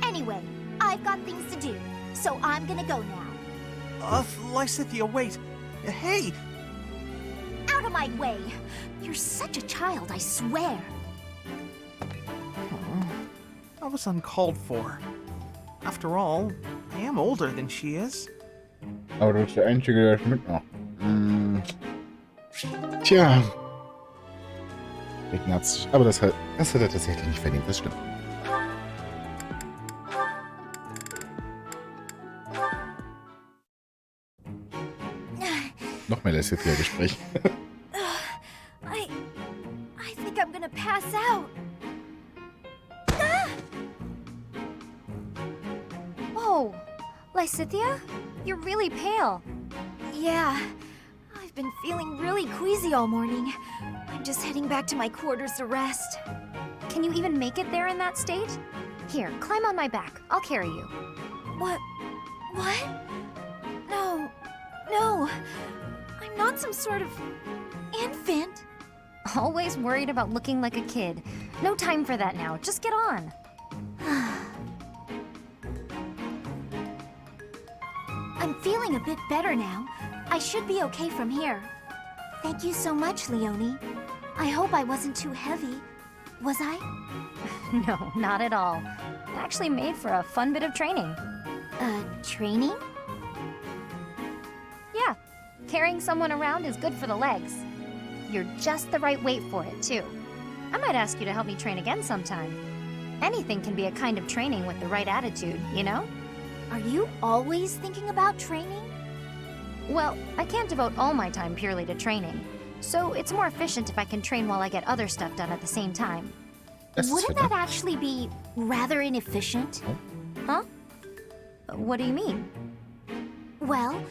Anyway, I've got things to do, so I'm gonna go now. Lysithea, wait. Hey! Out of my way! You're such a child, I swear. That was uncalled for. After all, I am older than she is. Aber du bist der Einzige, der das mitmacht. Tja. Aber das hat er tatsächlich nicht verdient, das stimmt. Noch mehr Lessifia-Gespräch. I think I'm gonna pass out. Whoa, Lysithia? You're really pale. Yeah, I've been feeling really queasy all morning. I'm just heading back to my quarters to rest. Can you even make it there in that state? Here, climb on my back. I'll carry you. What? No. I'm not some sort of infant. Always worried about looking like a kid. No time for that now. Just get on. I'm feeling a bit better now. I should be okay from here. Thank you so much, Leonie. I hope I wasn't too heavy. Was I? No, not at all. Actually made for a fun bit of training. Training? Yeah, carrying someone around is good for the legs. You're just the right weight for it, too. I might ask you to help me train again sometime. Anything can be a kind of training with the right attitude, you know? Are you always thinking about training? Well, I can't devote all my time purely to training, so it's more efficient if I can train while I get other stuff done at the same time. Wouldn't that actually be rather inefficient? Huh? What do you mean? Well,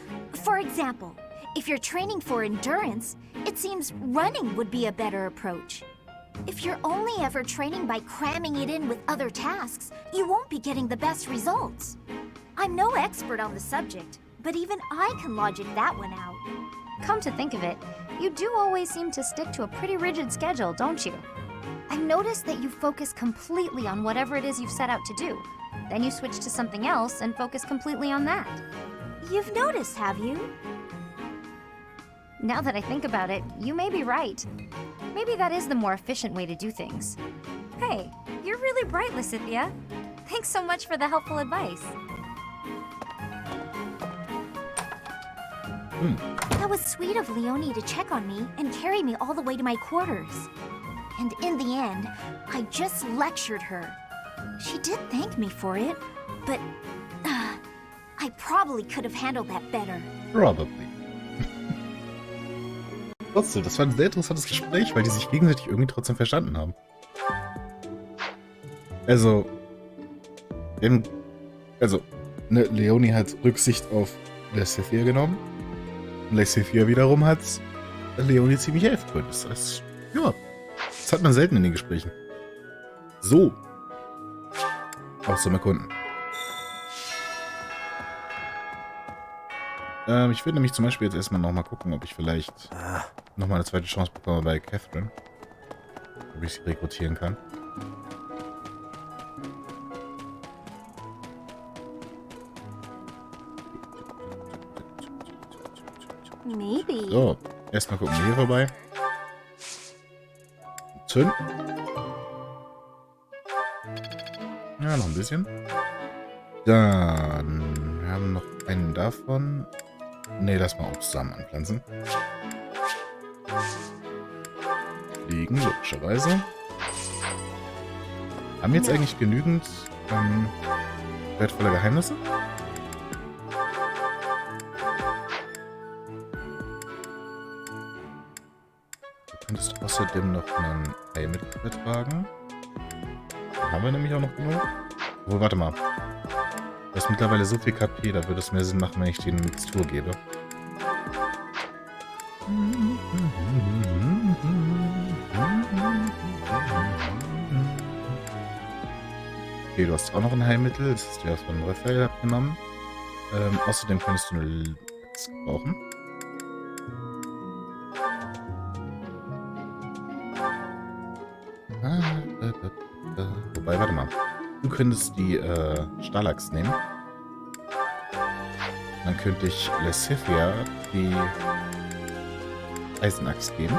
for example, if you're training for endurance, it seems running would be a better approach. If you're only ever training by cramming it in with other tasks, you won't be getting the best results. I'm no expert on the subject, but even I can logic that one out. Come to think of it, you do always seem to stick to a pretty rigid schedule, don't you? I've noticed that you focus completely on whatever it is you've set out to do. Then you switch to something else and focus completely on that. You've noticed, have you? Now that I think about it, you may be right. Maybe that is the more efficient way to do things. Hey, you're really bright, Lysithia. Thanks so much for the helpful advice. That was sweet of Leonie to check on me and carry me all the way to my quarters. And in the end, I just lectured her. She did thank me for it, but I probably could have handled that better. Probably. Trotzdem, das war ein sehr interessantes Gespräch, weil die sich gegenseitig irgendwie trotzdem verstanden haben. Also, Leonie hat Rücksicht auf Lysithia genommen. Und Lysithia wiederum hat Leonie ziemlich helfen können. Das heißt, ja, das hat man selten in den Gesprächen. So. Auch zum Erkunden. Ich würde nämlich zum Beispiel jetzt erstmal nochmal gucken, ob ich vielleicht nochmal eine zweite Chance bekomme bei Catherine. Ob ich sie rekrutieren kann. Maybe. So, erstmal gucken wir hier vorbei. Zünd. Ja, noch ein bisschen. Dann wir haben noch einen davon. Ne, lass mal auch zusammen anpflanzen. Fliegen, logischerweise. Haben wir jetzt eigentlich genügend wertvolle Geheimnisse? Du könntest außerdem noch einen Ei mit übertragen. Da haben wir nämlich auch noch genug. Obwohl, warte mal. Du hast mittlerweile so viel KP, da würde es mehr Sinn machen, wenn ich dir eine Mixtur gebe. Okay, du hast auch noch ein Heilmittel. Das ist ja von Raphael abgenommen. Außerdem könntest du eine Lex brauchen. Wobei, warte mal. Du könntest die Stahlaxt nehmen. Dann könnte ich Lysithia die Eisenaxt geben.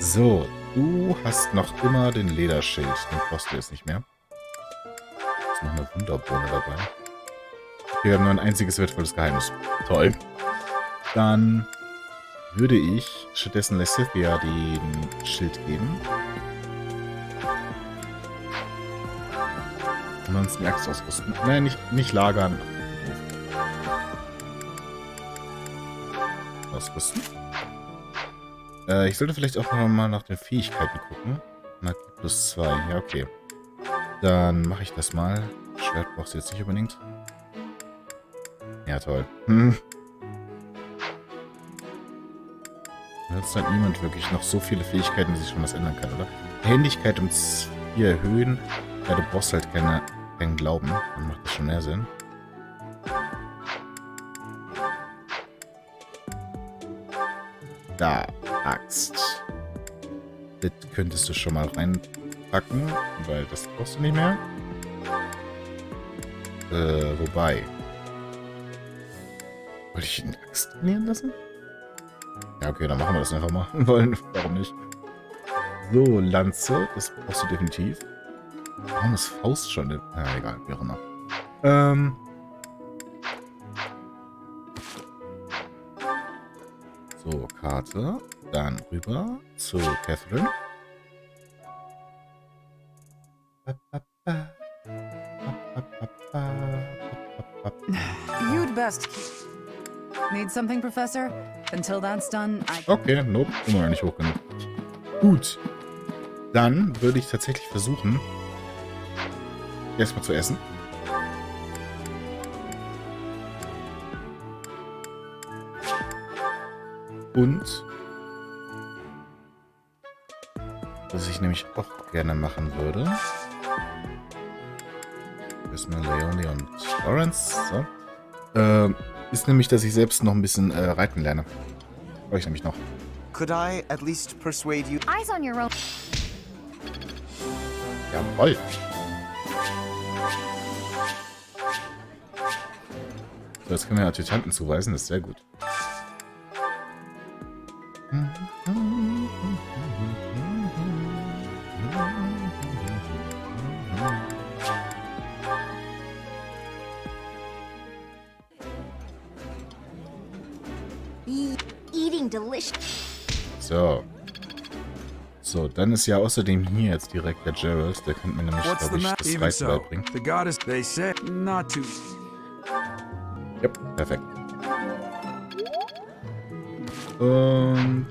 So, du hast noch immer den Lederschild. Den brauchst du jetzt nicht mehr. Da ist noch eine Wunderbohne dabei. Wir haben nur ein einziges wertvolles Geheimnis. Toll. Dann würde ich stattdessen Lysithia den Schild geben. Ansonsten die Axt ausrüsten. Nein, nicht lagern. Ausrüsten. Ich sollte vielleicht auch noch mal nach den Fähigkeiten gucken. Magie plus 2. Ja, okay. Dann mache ich das mal. Schwert brauchst du jetzt nicht unbedingt. Ja, toll. Da hat halt niemand wirklich noch so viele Fähigkeiten, dass ich schon was ändern kann, oder? Händigkeit um 4 erhöhen. Ja, du brauchst halt keinen Glauben. Dann macht das schon mehr Sinn. Da, Axt. Das könntest du schon mal reinpacken, weil das brauchst du nicht mehr. Wobei. Wollte ich eine Axt trainieren lassen? Ja, okay, dann machen wir das einfach mal. Warum nicht? So, Lanze, das brauchst du definitiv. Warum ist Faust schon? Na, egal, wie auch immer. So, Karte. Dann rüber zu Catherine. You'd best need something, Professor? Until that's done, Okay, nope, immer noch nicht hoch genug. Gut. Dann würde ich tatsächlich versuchen, erstmal zu essen. Und was ich nämlich auch gerne machen würde, erstmal Leonie und Lawrence, so, ist nämlich, dass ich selbst noch ein bisschen reiten lerne. Brauche ich nämlich noch. Could I at least persuade you? Eyes on your own. Jawohl. So, jetzt können wir Adjutanten zuweisen, das ist sehr gut. Eating delicious. So. So, dann ist ja außerdem hier jetzt direkt der Cerros. Der könnte mir nämlich, glaube ich, das Reiten beibringen. The goddess, they say, not to. Yep, perfekt. Und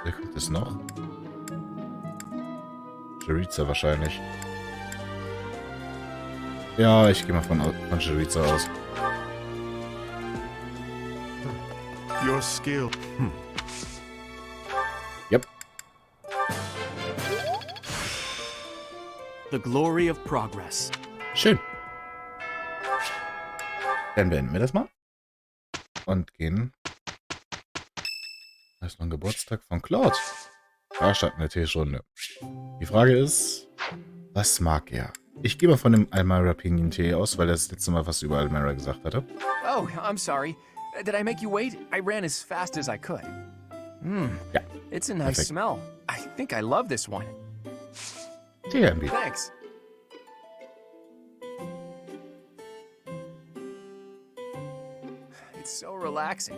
wer kommt jetzt noch? Jeriza wahrscheinlich. Ja, ich gehe mal von Jeriza aus. Your skill. Yep. The glory of progress. Schön. Dann beenden wir das mal. Und gehen. Da ist noch ein Geburtstag von Claude. Da starten wir Teestunde. Die Frage ist, was mag er? Ich gehe mal von dem Almira Pinguin Tee aus, weil er das letzte Mal was über Almira gesagt hatte. Oh, I'm sorry. Did I make you wait? I ran as fast as I could. Ja. It's a nice Perfekt. smell. I think I love this one. Tee, Ambi. Thanks. It's so relaxing.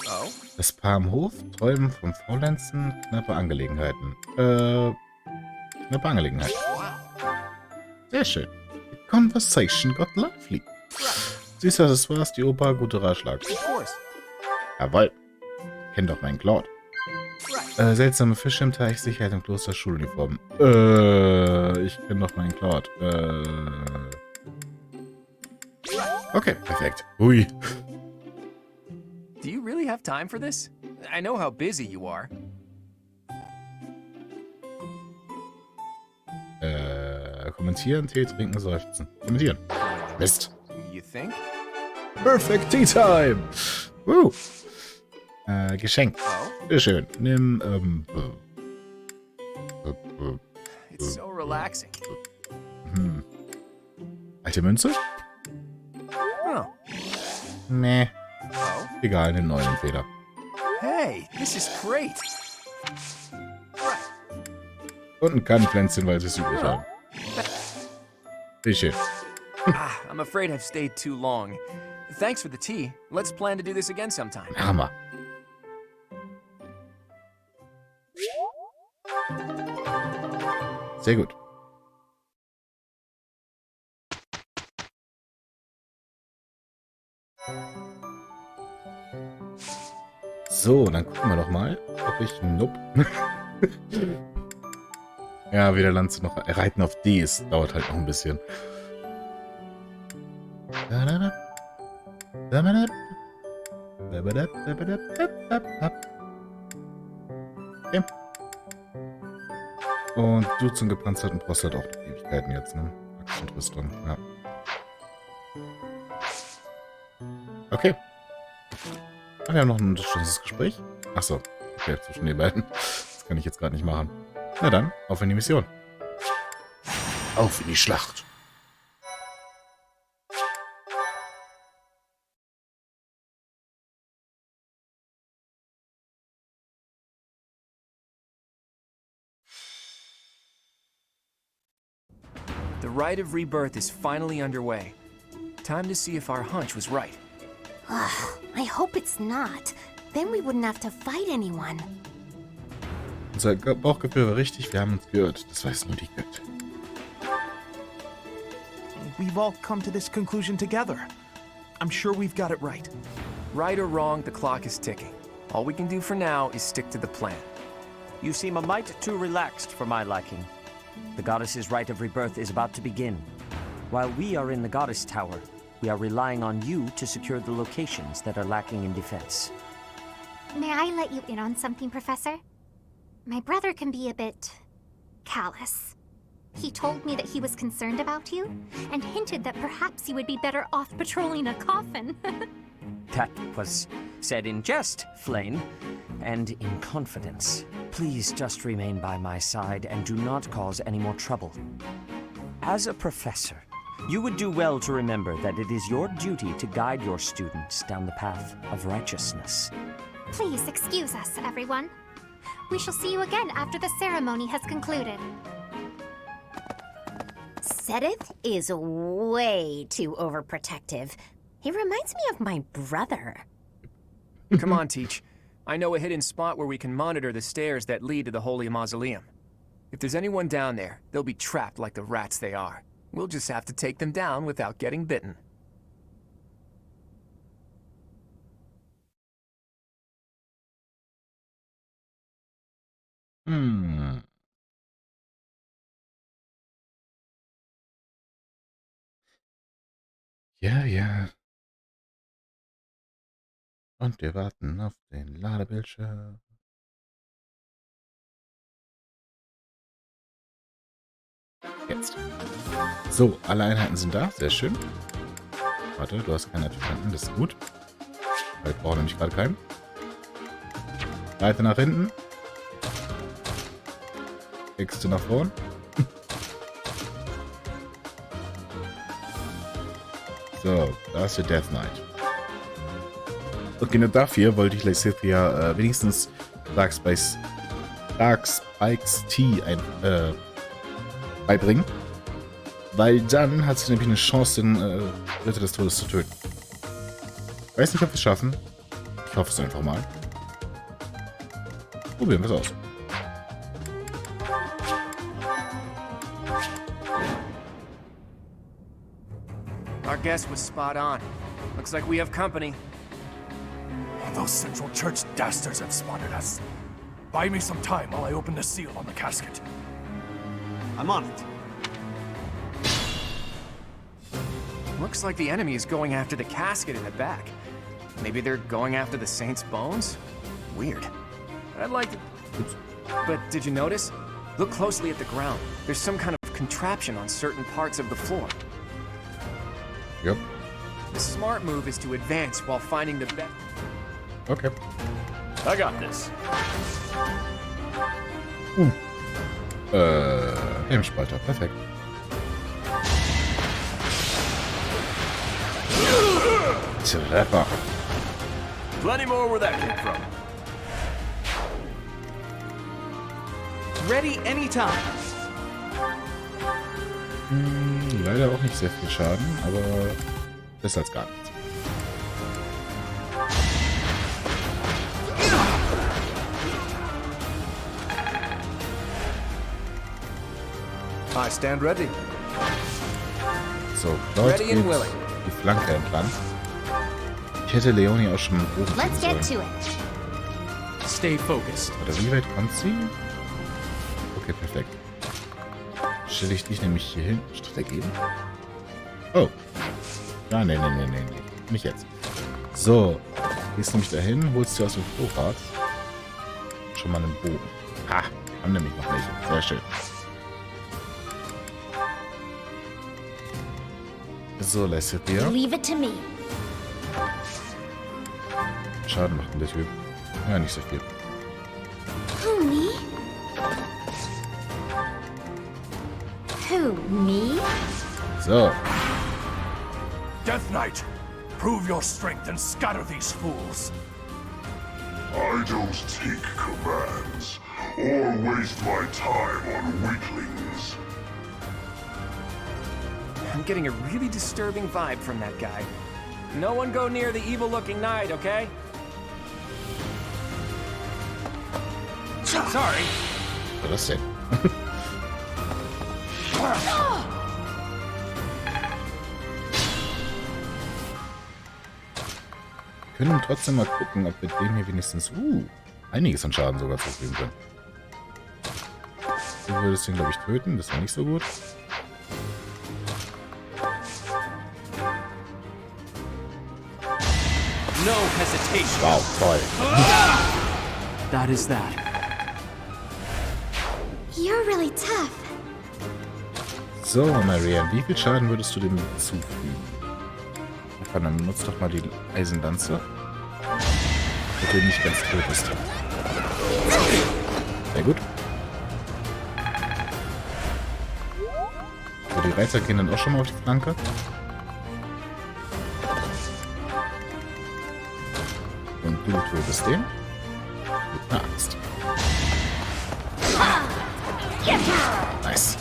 Oh? Das Paar am Hof träumen vom Faulenzen, knappe Angelegenheiten. Knappe Angelegenheiten. Sehr schön. The conversation got lively. Siehst du, das war's, die Oper, gute Ratschlag. Jawoll. Kennt doch meinen Claude. Seltsame Fische im Teich, Sicherheit im Kloster, Schuluniform. Ich kenne doch meinen Claude. Okay, perfekt. Ui. Do you really have time for this? I know how busy you are. Kommentieren, Tee trinken, seufzen. Kommentieren. Mist. You think? Perfect Tea Time. Geschenk. Sehr schön. Nimm, It's so relaxing. Alte Münze? Oh. Nee. Egal, nimm neuen Feder. Hey, this is great. Und ein Kannpflänzchen, weil sie es übrig haben. Wie schön. I'm afraid I've stayed too long. Thanks for the tea. Let's plan to do this again sometime. Hammer. Sehr gut. So, dann gucken wir doch mal, ob ich... Nope. Ja, wieder Lanze noch... Reiten auf D, es dauert halt noch ein bisschen. Okay. Und du zum gepanzerten brauchst halt auch die Ewigkeiten jetzt, ne? Axt und Rüstung, ja. Okay. Ach, wir haben noch ein unterstützendes Gespräch. Achso, okay, zwischen den beiden. Das kann ich jetzt gerade nicht machen. Na dann, auf in die Mission. Auf in die Schlacht. The Rite of Rebirth is finally underway. Time to see if our hunch was right. I hope it's not. Then we wouldn't have to fight anyone. Unser Bauchgefühl war richtig, wir haben uns geirrt. Das weiß nur die Göttin. We've all come to this conclusion together. I'm sure we've got it right. Right or wrong, the clock is ticking. All we can do for now is stick to the plan. You seem a mite too relaxed for my liking. The goddess's Rite of Rebirth is about to begin. While we are in the Goddess Tower, we are relying on you to secure the locations that are lacking in defense. May I let you in on something, Professor? My brother can be a bit callous. He told me that he was concerned about you, and hinted that perhaps you would be better off patrolling a coffin. That was said in jest, Flame, and in confidence. Please just remain by my side and do not cause any more trouble. As a professor, you would do well to remember that it is your duty to guide your students down the path of righteousness. Please excuse us, everyone. We shall see you again after the ceremony has concluded. Sedith is way too overprotective. He reminds me of my brother. Come on, Teach. I know a hidden spot where we can monitor the stairs that lead to the Holy Mausoleum. If there's anyone down there, they'll be trapped like the rats they are. We'll just have to take them down without getting bitten. Ja, ja. Und wir warten auf den Ladebildschirm. Jetzt. So, alle Einheiten sind da. Sehr schön. Warte, du hast keinen Adjutanten. Das ist gut. Weil ich brauche nämlich gerade keinen. Reite nach hinten. Äxte nach vorn. So, da ist der Death Knight. Und genau dafür wollte ich Lysithia wenigstens Dark Spikes Tea beibringen. Weil dann hat sie nämlich eine Chance, den Ritter des Todes zu töten. Weiß nicht, ob wir es schaffen. Ich hoffe es einfach mal. Probieren wir es aus. Our guess was spot on. Looks like we have company. Those Central Church dastards have spotted us. Buy me some time while I open the seal on the casket. I'm on it. Looks like the enemy is going after the casket in the back. Maybe they're going after the saint's bones? Weird. I'd like to... But did you notice? Look closely at the ground. There's some kind of contraption on certain parts of the floor. Yep. The smart move is to advance while finding the best... Okay. I got this. Helmspalter, perfekt. Treffer. Plenty more where that came from. Ready anytime. Leider auch nicht sehr viel Schaden, aber besser als gar nichts. I stand ready. So, dort Ready geht and willing. die Flanke entlang. Ich hätte Leonie auch schon oben Let's tun get sollen. to it. Stay focused. Oder wie weit kommt sie? Okay, perfekt. Stelle ich dich nämlich hier hin. Statt ergeben. Oh. Ja, nee. Nicht jetzt. So. Gehst nämlich dahin, holst dir aus dem Vorrat schon mal einen Bogen. Ha, haben nämlich noch welche. Sehr schön. So, Lecithia. Leave it to me. Schaden macht denn der Typ? Ja, nicht so viel. Who, me? Who, me? So. Death Knight, prove your strength and scatter these fools. I don't take commands or waste my time on weaklings. I'm getting a really disturbing vibe from that guy. No one go near the evil-looking knight, okay? Sorry. Was ist das denn? Wir können trotzdem mal gucken, ob wir dem hier wenigstens einiges an Schaden sogar zufügen können. Du würdest ihn, glaube ich, töten. Das wäre nicht so gut. No hesitation. Wow, toll. That is that. You're really tough. So, Marianne, wie viel Schaden würdest du dem zufügen? Dann benutzt doch mal die Eisenlanze. Damit du nicht ganz tot bist. Sehr gut. So, die Reiter gehen dann auch schon mal auf die Flanke. Und du tötest den. Mit einer Axt. Nice.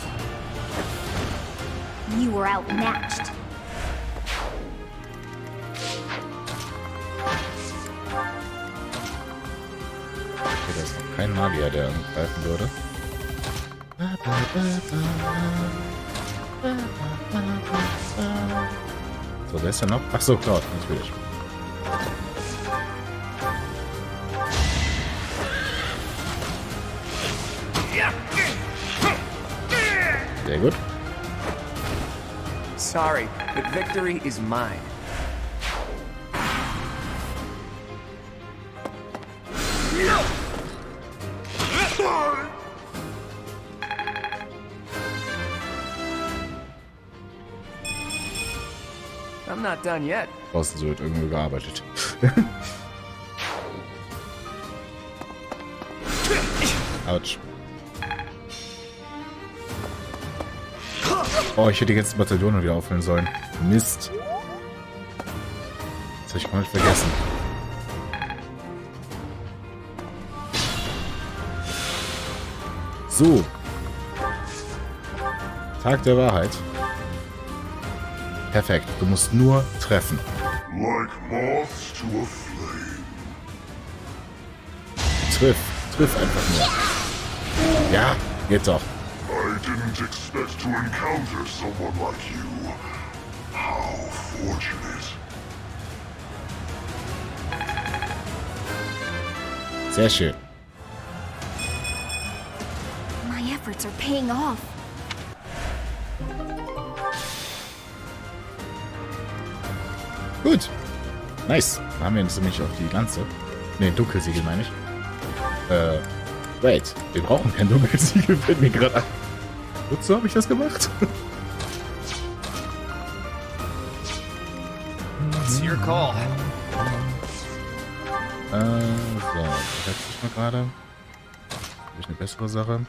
You were outmatched. Okay, da ist noch kein Magier, der angreifen würde. So, wer ist denn noch? Achso, Cloud, natürlich. Sehr gut. Sorry, but victory is mine. I'm not done yet. Draußen so wird irgendwie gearbeitet. Autsch. Oh, ich hätte die ganzen Bataillone wieder auffüllen sollen. Mist. Das habe ich komplett vergessen. So. Tag der Wahrheit. Perfekt. Du musst nur treffen. Like moths to a flame. Triff einfach nur. Ja, geht doch. I didn't expect to encounter someone like you. How fortunate. Sehr schön. My efforts are paying off. Gut. Nice. Dann haben wir jetzt nämlich auch die Lanze. Ne, Dunkelsiegel meine ich. Wait. Wir brauchen kein Dunkelsiegel, fällt mir gerade ein. Wozu habe ich das gemacht? It's your call. So. Jetzt ich mal gerade. Habe ich eine bessere Sache?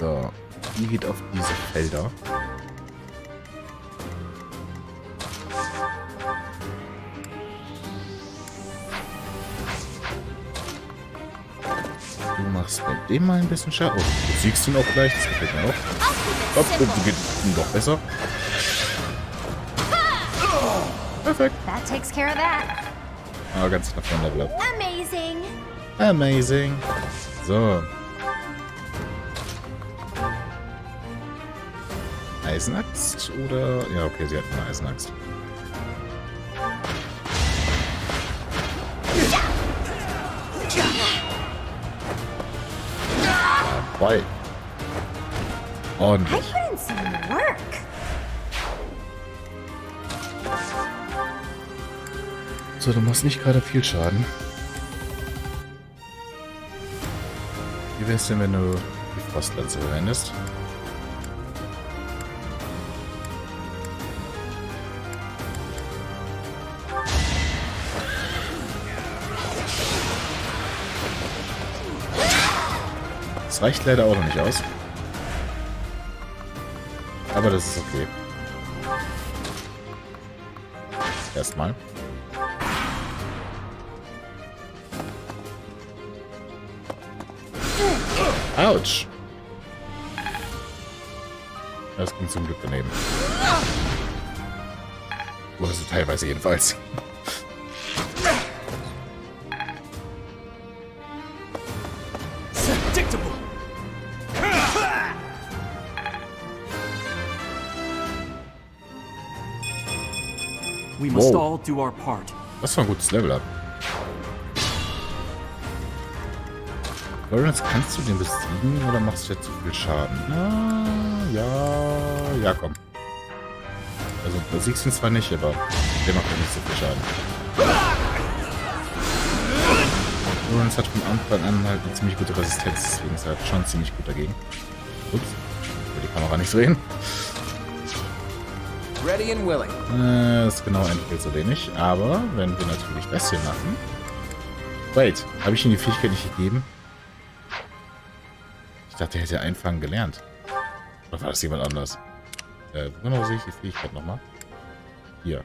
So. Die geht auf diese Felder. Du machst bei dem mal ein bisschen Schaden. Oh, du siegst ihn auch gleich. Das gefällt mir auch. Hopp, du geht ihm doch besser. Perfekt. That takes care of that. Ah, ganz knapp von Level Up. Amazing. Amazing. So. Eisenaxt oder... Ja, okay, sie hat eine Eisenaxt. Jawohl. Ordentlich. I put in some work. So, du machst nicht gerade viel Schaden. Wie wär's denn, wenn du die Frostlanze verwendest? Das reicht leider auch noch nicht aus. Aber das ist okay. Erstmal. Autsch! Das ging zum Glück daneben. Oder so teilweise jedenfalls. We must all do our part. Das war ein gutes Level-Up. Lawrence, kannst du den besiegen oder machst du jetzt zu viel Schaden? Ah, ja, ja, komm. Also, du besiegst ihn zwar nicht, aber der macht ja nicht so viel Schaden. Lawrence hat von Anfang an halt eine ziemlich gute Resistenz, deswegen ist er halt schon ziemlich gut dagegen. Ups, ich will die Kamera nicht drehen. Ready and willing. Das genau entfällt so wenig, aber wenn wir natürlich das hier machen... Wait, habe ich ihm die Fähigkeit nicht gegeben? Ich dachte, er hätte einfangen gelernt. Oder war das jemand anders? Wo genau sehe ich die Fähigkeit nochmal? Hier.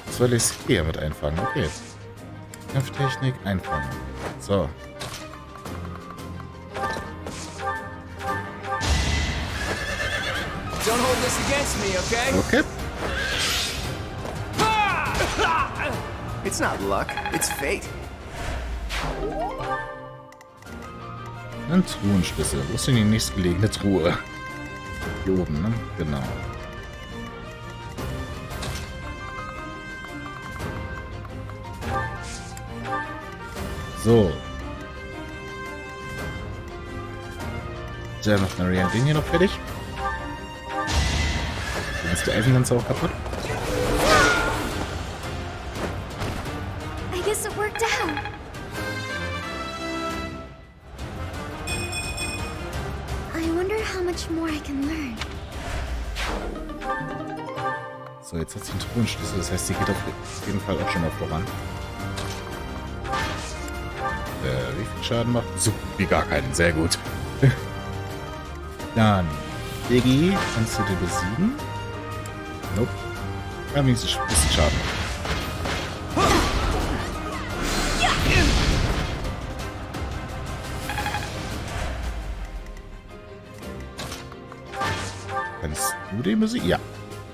Das soll ich hier mit einfangen. Okay. Kampftechnik einfangen. So. Don't hold this against me, okay? Okay. It's not luck, it's fate. Ein Truhenschlüssel. Wo ist denn die nächstgelegene Truhe? Hier oben, ne? Genau. So. Dann macht Marianne den hier noch fertig. Dann ist der Eisenlanze auch kaputt. I guess it worked out. I wonder how much more I can learn. So, jetzt hat sie einen Truhenschlüssel. Das heißt, sie geht auf jeden Fall auch schon mal voran. Wie viel Schaden macht? So wie gar keinen. Sehr gut. Dann, Iggy, kannst du den besiegen? Nope. Ja, wenigstens ein bisschen Schaden. Kannst du den besiegen? Ja.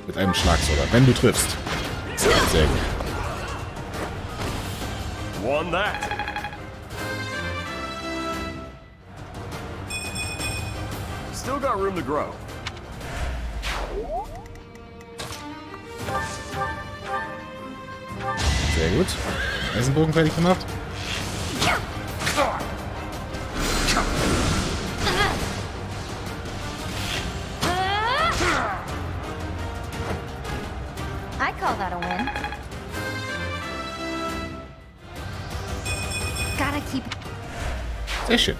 Mit einem Schlag sogar, wenn du triffst. Sehr gut. Won that. Still got room to grow. Sehr gut. Eisenbogen fertig gemacht. I call that a win. Gotta keep... Sehr schön.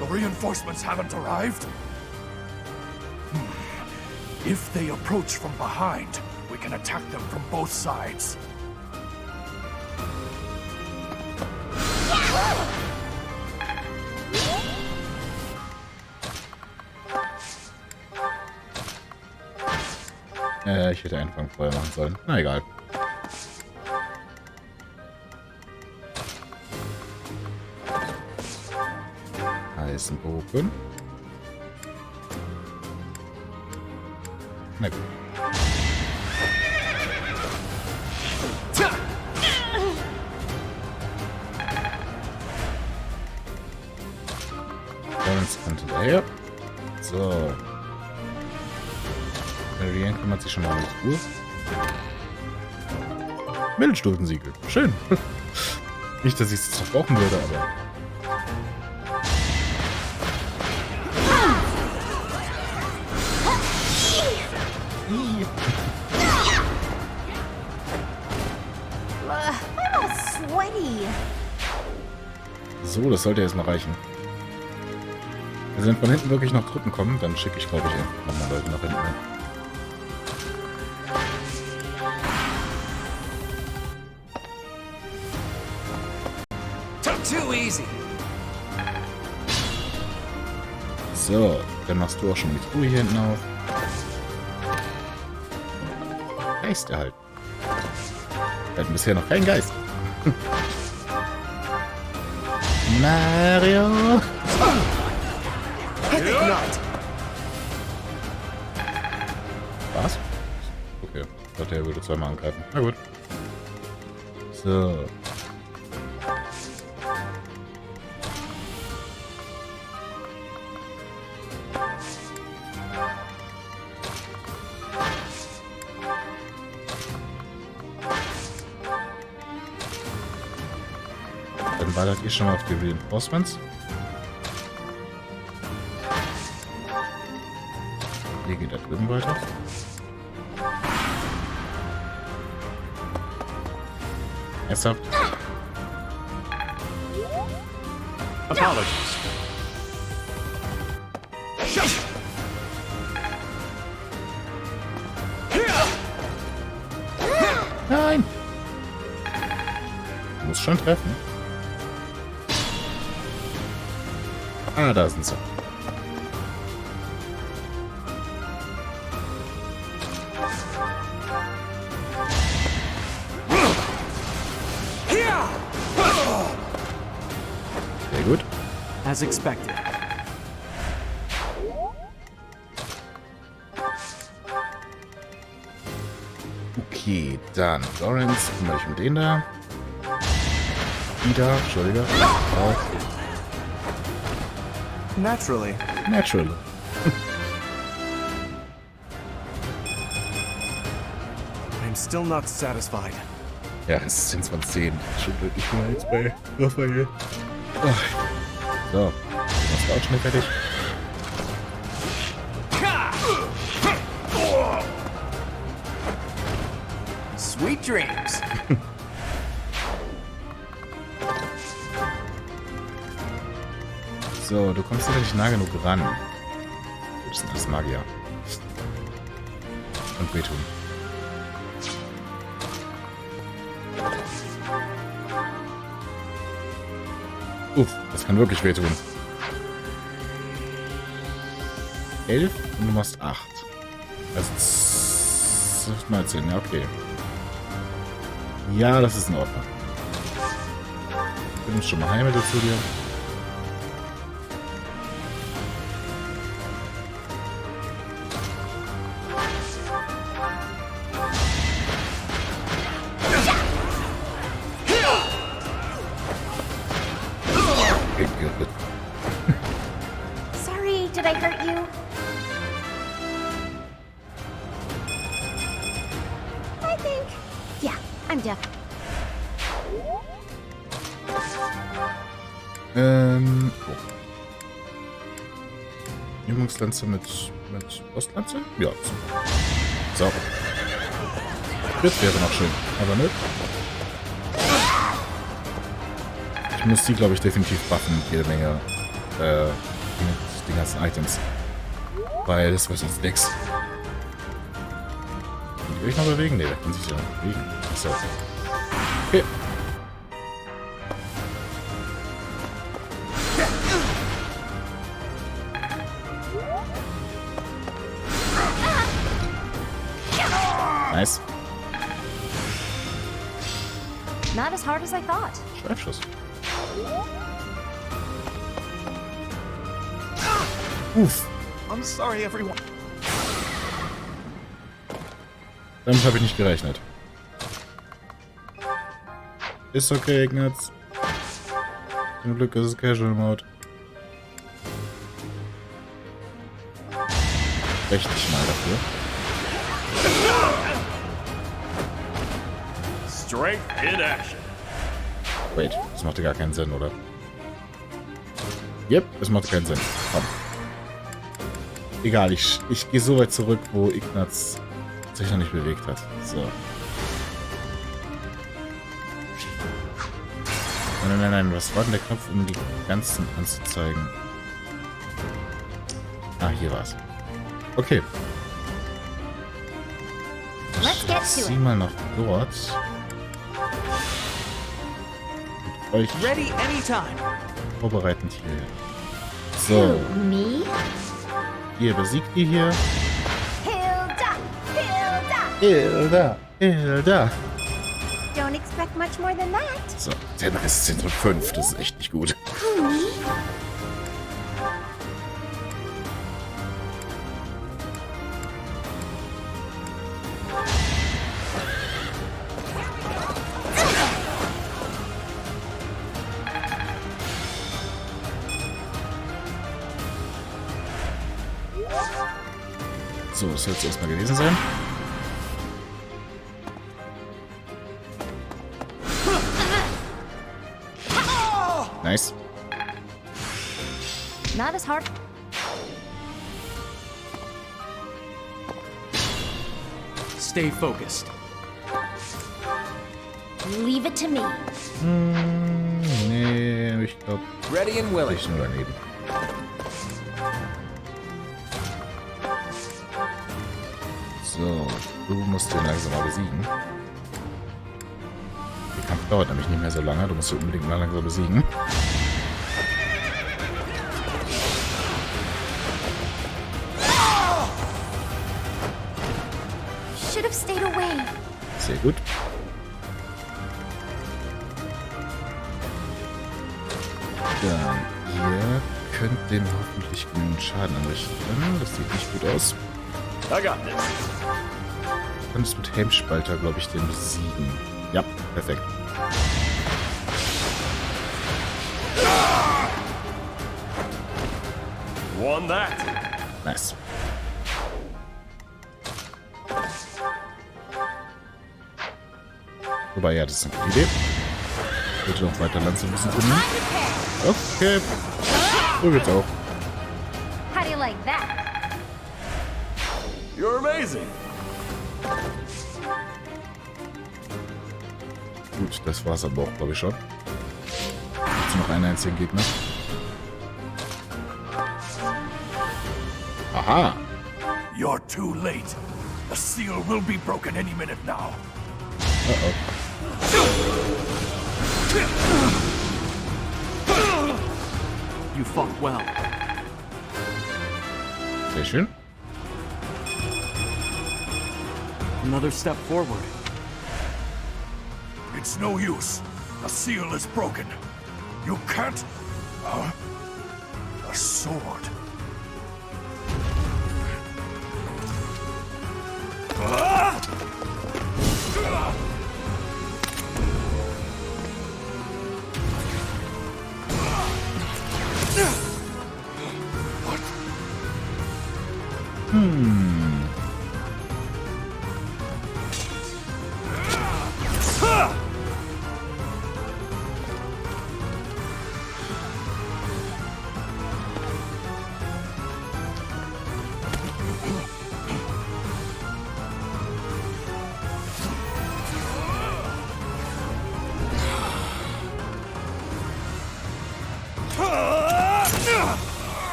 The reinforcements haven't arrived? If they approach from behind, we can attack them from both sides. Ich hätte Einfang vorher machen sollen. Na egal. Eisenbogen. Na gut. Lawrence kommt hinterher. So. Marianne kümmert sich schon mal um die Uhr. Mittelstufensiegel. Schön. Nicht, dass ich es jetzt noch brauchen würde, aber... I'm all sweaty. So, das sollte jetzt mal reichen. Also wenn von hinten wirklich noch Truppen kommen, dann schicke ich, glaube ich, nochmal Leute nach hinten. Too easy. So, dann machst du auch schon die Truhe hier hinten auf. Geist erhalten. Wir hatten bisher noch keinen Geist. Mario! Was? Okay, ich dachte, er würde zweimal angreifen. Na gut. So. Dann ballert ihr schon mal auf die Reinforcements. Hier geht da drüben weiter. Ernsthaft? Apologies. Nein! Muss schon treffen. Ah, da sind sie. Sehr gut. As expected. Okay, dann Lawrence, kümmere ich um den da. Ida, Entschuldige. Okay. Naturally. Naturally. I'm still not satisfied. Ja, Assistenz von 10. Schon wirklich mal jetzt bei Raphael. Ach. So, das war auch schnell fertig. Sweet dreams. So, du kommst ja nicht nah genug ran. Das ist das Magier. Und wehtun. Das kann wirklich wehtun. 11 und du machst 8. Also mal 10, ja, okay. Ja, das ist in Ordnung. Du nimmst schon mal Heilmittel zu dir. Sorry, did I hurt you? I think. Yeah, I'm deaf. Oh. Übungslanze mit Ostlanze? Ja. So. Das wäre noch schön. Aber nicht. Ich muss die, glaube ich, definitiv buffen mit jede Menge mit den ganzen Items. Weil das wird sonst nix. Kann ich euch noch bewegen? Ne, der kann sich ja noch bewegen. Achso. Okay. Nice. Not as hard as I thought. Schreibschuss. Uff. I'm sorry, everyone. Damit habe ich nicht gerechnet. Ist okay, Ignaz. Zum Glück ist es Casual Mode. Richtig mal dafür. Strength in action. Wait, das machte gar keinen Sinn, oder? Yep, es macht keinen Sinn. Komm. Egal, ich gehe so weit zurück, wo Ignaz sich noch nicht bewegt hat. So. Nein, was war denn der Knopf, um die ganzen anzuzeigen? Ah, hier war's. Okay. Ich zieh mal nach dort. Mit euch Ready anytime. vorbereitend hier. So. Me? Ihr besiegt die hier. Hilda! Hilda! Don't expect much more than that. So, 10 Resistance und 5. Das ist echt nicht gut. Who, me? So, das soll es erstmal gewesen sein. Nice. Not as hard. Stay focused. Leave it to me. Nee, ich glaube. Ready and willing. Ich nur daneben. So, du musst den langsam mal besiegen. Der Kampf dauert nämlich nicht mehr so lange. Du musst ihn unbedingt mal langsam besiegen. Should have stayed away. Sehr gut. Dann, ihr könnt dem hoffentlich genügend Schaden anrichten. Das sieht nicht gut aus. Du kannst mit Helmspalter, glaube ich, den besiegen. Ja, perfekt. Won that. Nice. Wobei, ja, das ist eine gute Idee. Ich würde noch weiter Lanze ein bisschen drin. Okay. So geht's auch. How do you like that? You're amazing. Gut, das war's aber auch, glaube ich, schon. Jetzt noch einen einzigen Gegner. Aha. You're too late. The seal will be broken any minute now. Uh-oh. You fought well. Sehr schön. Another step forward. It's no use. The seal is broken. You can't... A sword.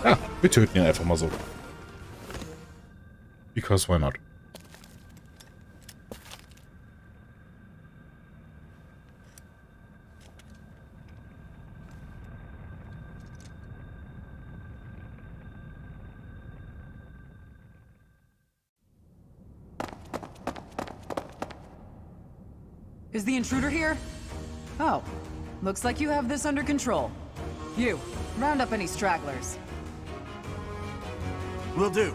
Ja, wir töten ihn einfach mal so. Because why not? Is the intruder here? Oh, looks like you have this under control. You, round up any stragglers. Will do.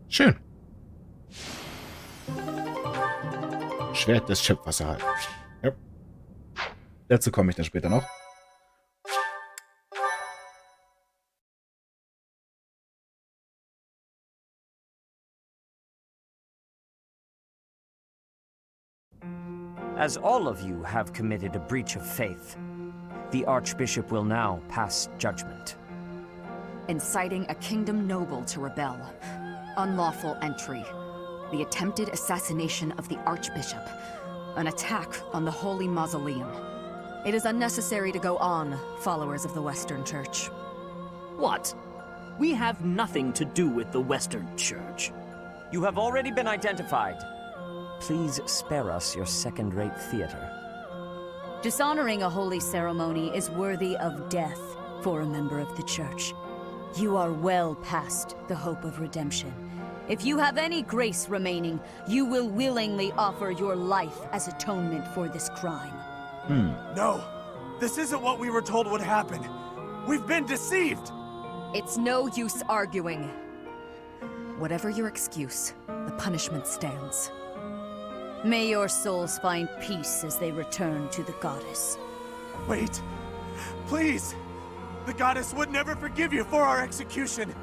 Schön. Schwert des Schöpfers. Ja. Dazu komme ich dann später noch. As all of you have committed a breach of faith, the Archbishop will now pass judgment. Inciting a kingdom noble to rebel. Unlawful entry. The attempted assassination of the Archbishop. An attack on the Holy Mausoleum. It is unnecessary to go on, followers of the Western Church. What? We have nothing to do with the Western Church. You have already been identified. Please spare us your second-rate theater. Dishonoring a holy ceremony is worthy of death for a member of the Church. You are well past the hope of redemption. If you have any grace remaining, you will willingly offer your life as atonement for this crime. No, this isn't what we were told would happen. We've been deceived! It's no use arguing. Whatever your excuse, the punishment stands. May your souls find peace as they return to the goddess. Wait, please! The goddess would never forgive you for our execution!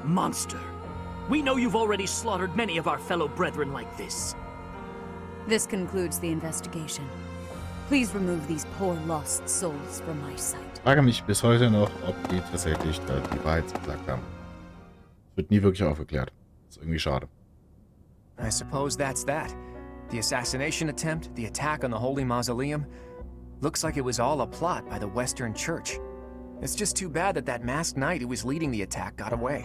Monster. We know you've already slaughtered many of our fellow brethren like this. This concludes the investigation. Please remove these poor lost souls from my sight. Ich frage mich bis heute noch, ob die tatsächlich die Wahrheit gesagt haben. Wird nie wirklich aufgeklärt. Ist irgendwie schade. I suppose that's that. The assassination attempt, the attack on the Holy Mausoleum. Looks like it was all a plot by the Western Church. It's just too bad that masked knight who was leading the attack got away.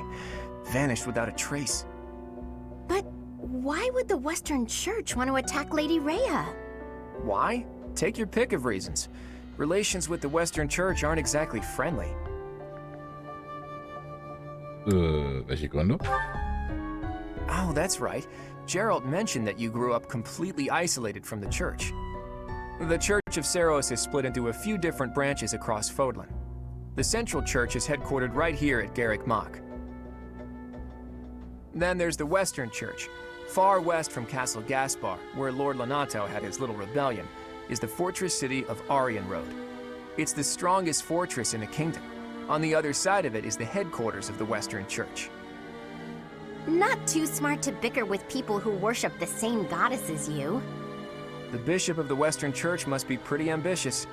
Vanished without a trace. But why would the Western Church want to attack Lady Rhea? Why? Take your pick of reasons. Relations with the Western Church aren't exactly friendly. Welche Gründe? Oh, that's right. Gerald mentioned that you grew up completely isolated from the church. The Church of Cerros is split into a few different branches across Fodlan. The Central Church is headquartered right here at Garrick Mach. Then there's the Western Church. Far west from Castle Gaspar, where Lord Lonato had his little rebellion, is the fortress city of Aryan Road. It's the strongest fortress in the kingdom. On the other side of it is the headquarters of the Western Church. Not too smart to bicker with people who worship the same goddess as you. The bishop of the Western Church must be pretty ambitious.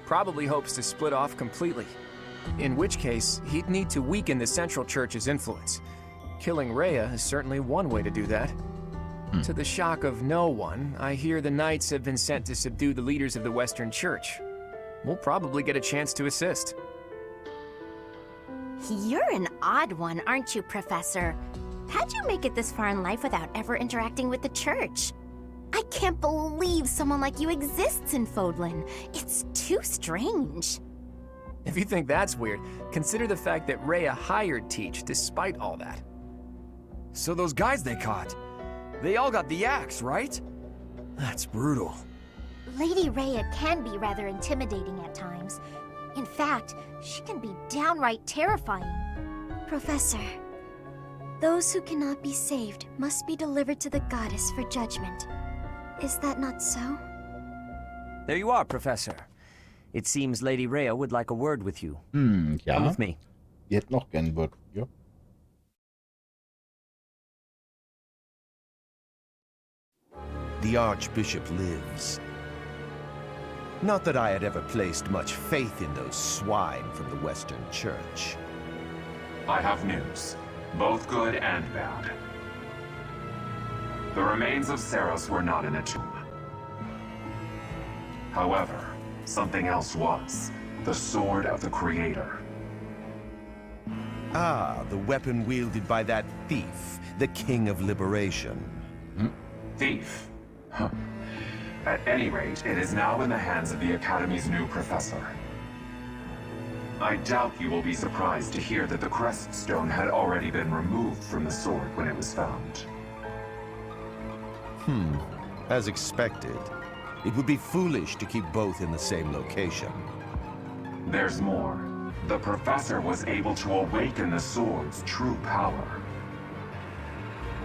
Probably hopes to split off completely. In which case, he'd need to weaken the Central Church's influence. Killing Rhea is certainly one way to do that. To the shock of no one, I hear the knights have been sent to subdue the leaders of the Western Church. We'll probably get a chance to assist. You're an odd one, aren't you, Professor? How'd you make it this far in life without ever interacting with the church? I can't believe someone like you exists in Fodlan. It's too strange. If you think that's weird, consider the fact that Rhea hired Teach despite all that. So those guys they caught, they all got the axe, right? That's brutal. Lady Rhea can be rather intimidating at times. In fact, she can be downright terrifying. Professor, those who cannot be saved must be delivered to the goddess for judgment. Is that not so? There you are, Professor. It seems Lady Rhea would like a word with you. Ja. Come with me. Die hätten noch gern ein Wort. Ja. The Archbishop lives. Not that I had ever placed much faith in those swine from the Western Church. I have news, both good and bad. The remains of Cerros were not in a tomb. However, something else was. The Sword of the Creator. Ah, the weapon wielded by that thief, the King of Liberation. Thief? Huh. At any rate, it is now in the hands of the Academy's new professor. I doubt you will be surprised to hear that the Crest Stone had already been removed from the sword when it was found. As expected. It would be foolish to keep both in the same location. There's more. The Professor was able to awaken the sword's true power.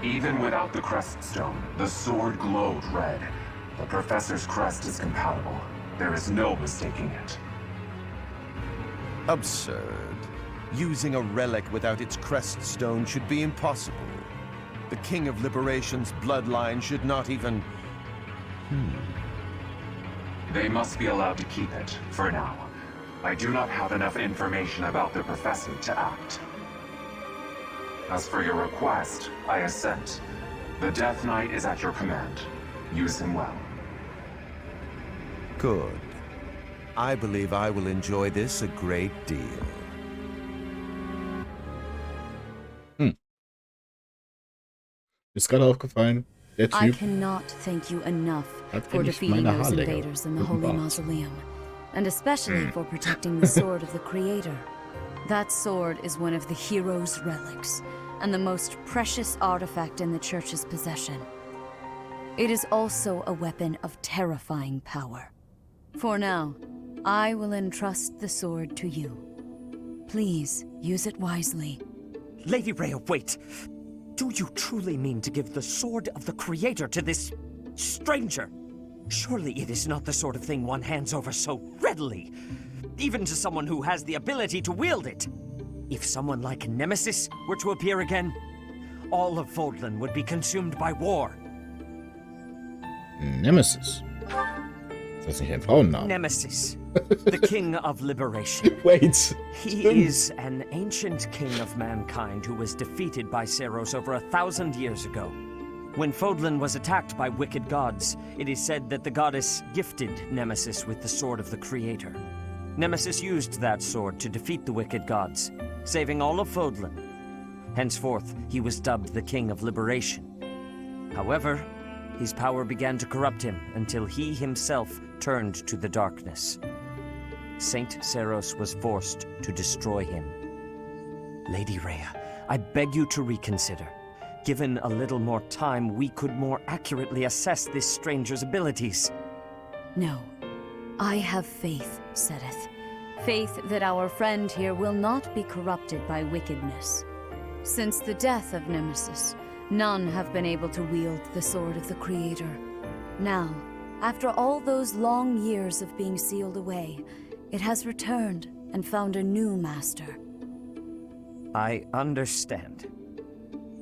Even without the crest stone, the sword glowed red. The Professor's crest is compatible. There is no mistaking it. Absurd. Using a relic without its crest stone should be impossible. The King of Liberation's bloodline should not even... They must be allowed to keep it, for now. I do not have enough information about the Professor to act. As for your request, I assent. The Death Knight is at your command. Use him well. Good. I believe I will enjoy this a great deal. Ist gerade aufgefallen, der I Typ cannot thank you enough hat for endlich defeating meine those Haarlänge invaders in the mit dem Holy Bart. Mausoleum, and especially for protecting the sword of the Creator. That sword is one of the hero's relics, and the most precious artifact in the Church's possession. It is also a weapon of terrifying power. For now, I will entrust the sword to you. Please, use it wisely. Lady Rhea, wait! Do you truly mean to give the sword of the Creator to this stranger? Surely it is not the sort of thing one hands over so readily, even to someone who has the ability to wield it. If someone like Nemesis were to appear again, all of Vodland would be consumed by war. Nemesis. Ist das nicht ein Frauenname? Nemesis, the King of Liberation. Wait. He is an ancient king of mankind who was defeated by Cerros over 1,000 years ago. When Fodlan was attacked by wicked gods, it is said that the goddess gifted Nemesis with the sword of the Creator. Nemesis used that sword to defeat the wicked gods, saving all of Fodlan. Henceforth, he was dubbed the King of Liberation. However, his power began to corrupt him until he himself turned to the darkness. Saint Cerros was forced to destroy him. Lady Rhea, I beg you to reconsider. Given a little more time, we could more accurately assess this stranger's abilities. No. I have faith, Seteth. Faith that our friend here will not be corrupted by wickedness. Since the death of Nemesis, none have been able to wield the sword of the Creator. Now, after all those long years of being sealed away, it has returned and found a new master. I understand.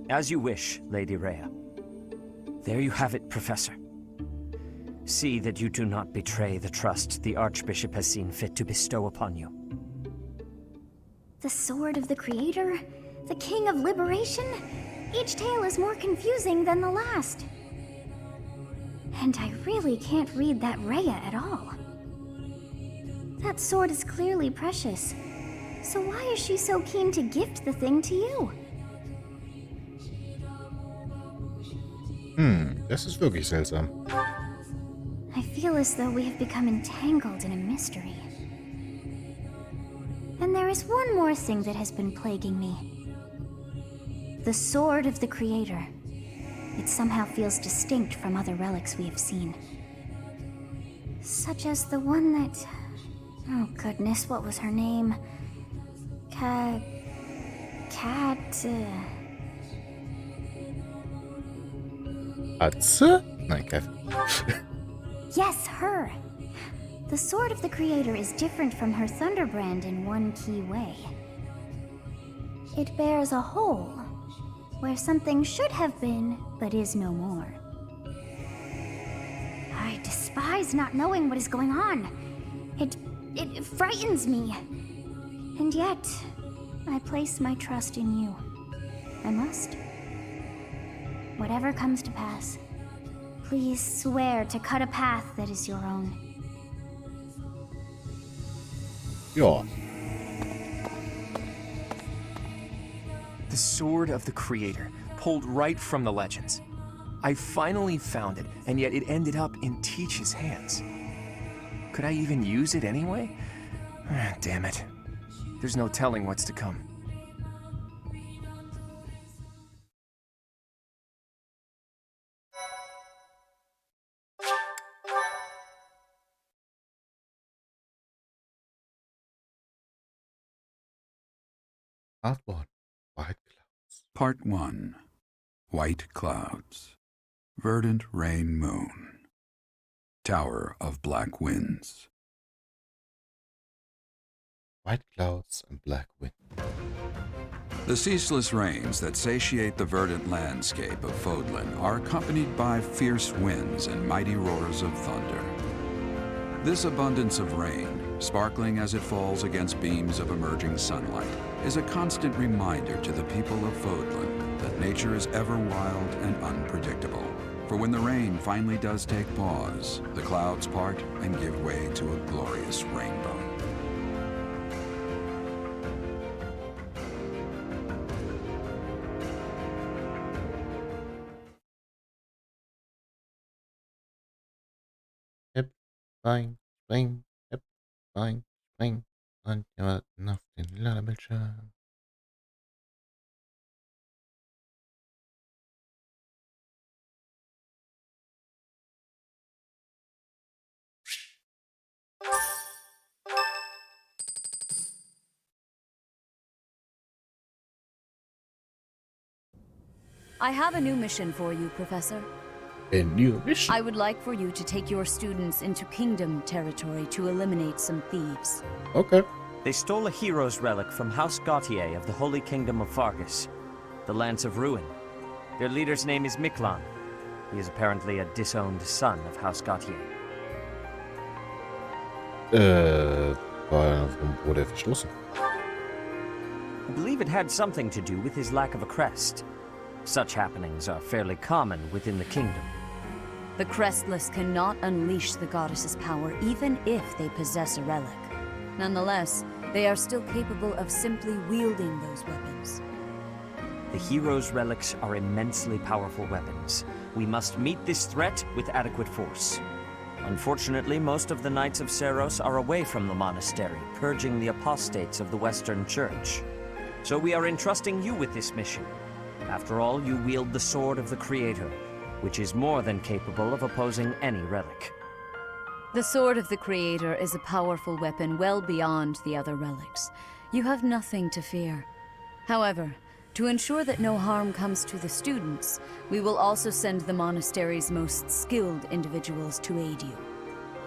As you wish, Lady Rhea. There you have it, Professor. See that you do not betray the trust the Archbishop has seen fit to bestow upon you. The sword of the Creator? The King of Liberation? Each tale is more confusing than the last. And I really can't read that Rhea at all. That sword is clearly precious. So why is she so keen to gift the thing to you? Das ist wirklich seltsam. I feel as though we have become entangled in a mystery. And there is one more thing that has been plaguing me. The sword of the Creator. It somehow feels distinct from other relics we have seen. Such as the one that... Oh goodness, what was her name? Atze? Nein, Kevin. Yes, her! The sword of the Creator is different from her Thunderbrand in one key way. It bears a hole, where something should have been, but is no more. I despise not knowing what is going on. It frightens me. And yet, I place my trust in you. I must. Whatever comes to pass, please swear to cut a path that is your own. Ja. The Sword of the Creator, pulled right from the legends. I finally found it, and yet it ended up in Teach's hands. Could I even use it anyway? Damn it. There's no telling what's to come. Part 1. White Clouds. Part 1. White Clouds. Verdant Rain Moon. Tower of Black Winds. White clouds and black wind. The ceaseless rains that satiate the verdant landscape of Fodlan are accompanied by fierce winds and mighty roars of thunder. This abundance of rain, sparkling as it falls against beams of emerging sunlight, is a constant reminder to the people of Fodlan that nature is ever wild and unpredictable. For when the rain finally does take pause, the clouds part and give way to a glorious rainbow. Spring, spring, hip, spring, spring. Und wir warten auf den Ladebildschirm. I have a new mission for you, Professor. A new mission? I would like for you to take your students into Kingdom territory to eliminate some thieves. Okay. They stole a hero's relic from House Gautier of the Holy Kingdom of Fargus, the Lance of Ruin. Their leader's name is Miklan. He is apparently a disowned son of House Gautier. Warum wurde er verstoßen? I believe it had something to do with his lack of a crest. Such happenings are fairly common within the kingdom. The Crestless cannot unleash the goddess's power even if they possess a relic. Nonetheless, they are still capable of simply wielding those weapons. The hero's relics are immensely powerful weapons. We must meet this threat with adequate force. Unfortunately, most of the Knights of Cerros are away from the monastery, purging the apostates of the Western Church. So we are entrusting you with this mission. After all, you wield the Sword of the Creator, which is more than capable of opposing any relic. The Sword of the Creator is a powerful weapon well beyond the other relics. You have nothing to fear. However, to ensure that no harm comes to the students, we will also send the monastery's most skilled individuals to aid you.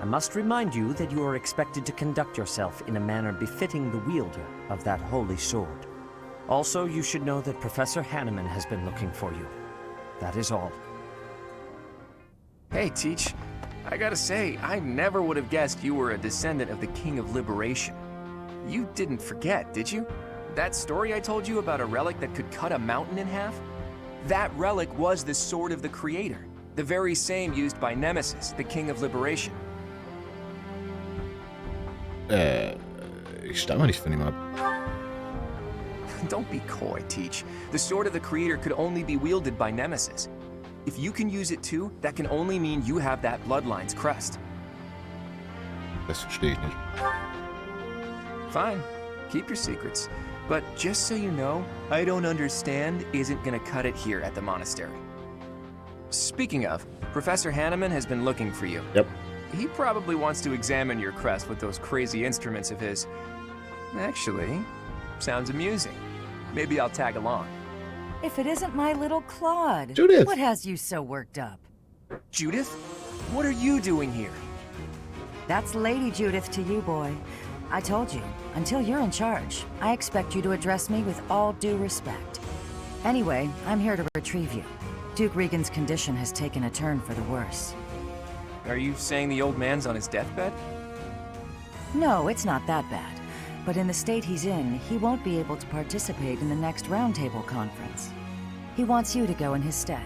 I must remind you that you are expected to conduct yourself in a manner befitting the wielder of that holy sword. Also, you should know that Professor Hanneman has been looking for you. That is all. Hey, Teach. I gotta say, I never would have guessed you were a descendant of the King of Liberation. You didn't forget, did you? That story I told you about a relic that could cut a mountain in half? That relic was the Sword of the Creator, the very same used by Nemesis, the King of Liberation. Ich stamme nicht von ihm ab. Don't be coy, Teach. The Sword of the Creator could only be wielded by Nemesis. If you can use it too, that can only mean you have that Bloodline's crest. Das verstehe ich nicht. Fine. Keep your secrets. But just so you know, I don't understand isn't gonna cut it here at the monastery. Speaking of, Professor Hanneman has been looking for you. Yep. He probably wants to examine your crest with those crazy instruments of his. Actually, sounds amusing. Maybe I'll tag along. If it isn't my little Claude. Judith! What has you so worked up? Judith? What are you doing here? That's Lady Judith to you, boy. I told you, until you're in charge, I expect you to address me with all due respect. Anyway, I'm here to retrieve you. Duke Regan's condition has taken a turn for the worse. Are you saying the old man's on his deathbed? No, it's not that bad. But in the state he's in, he won't be able to participate in the next Roundtable conference. He wants you to go in his stead.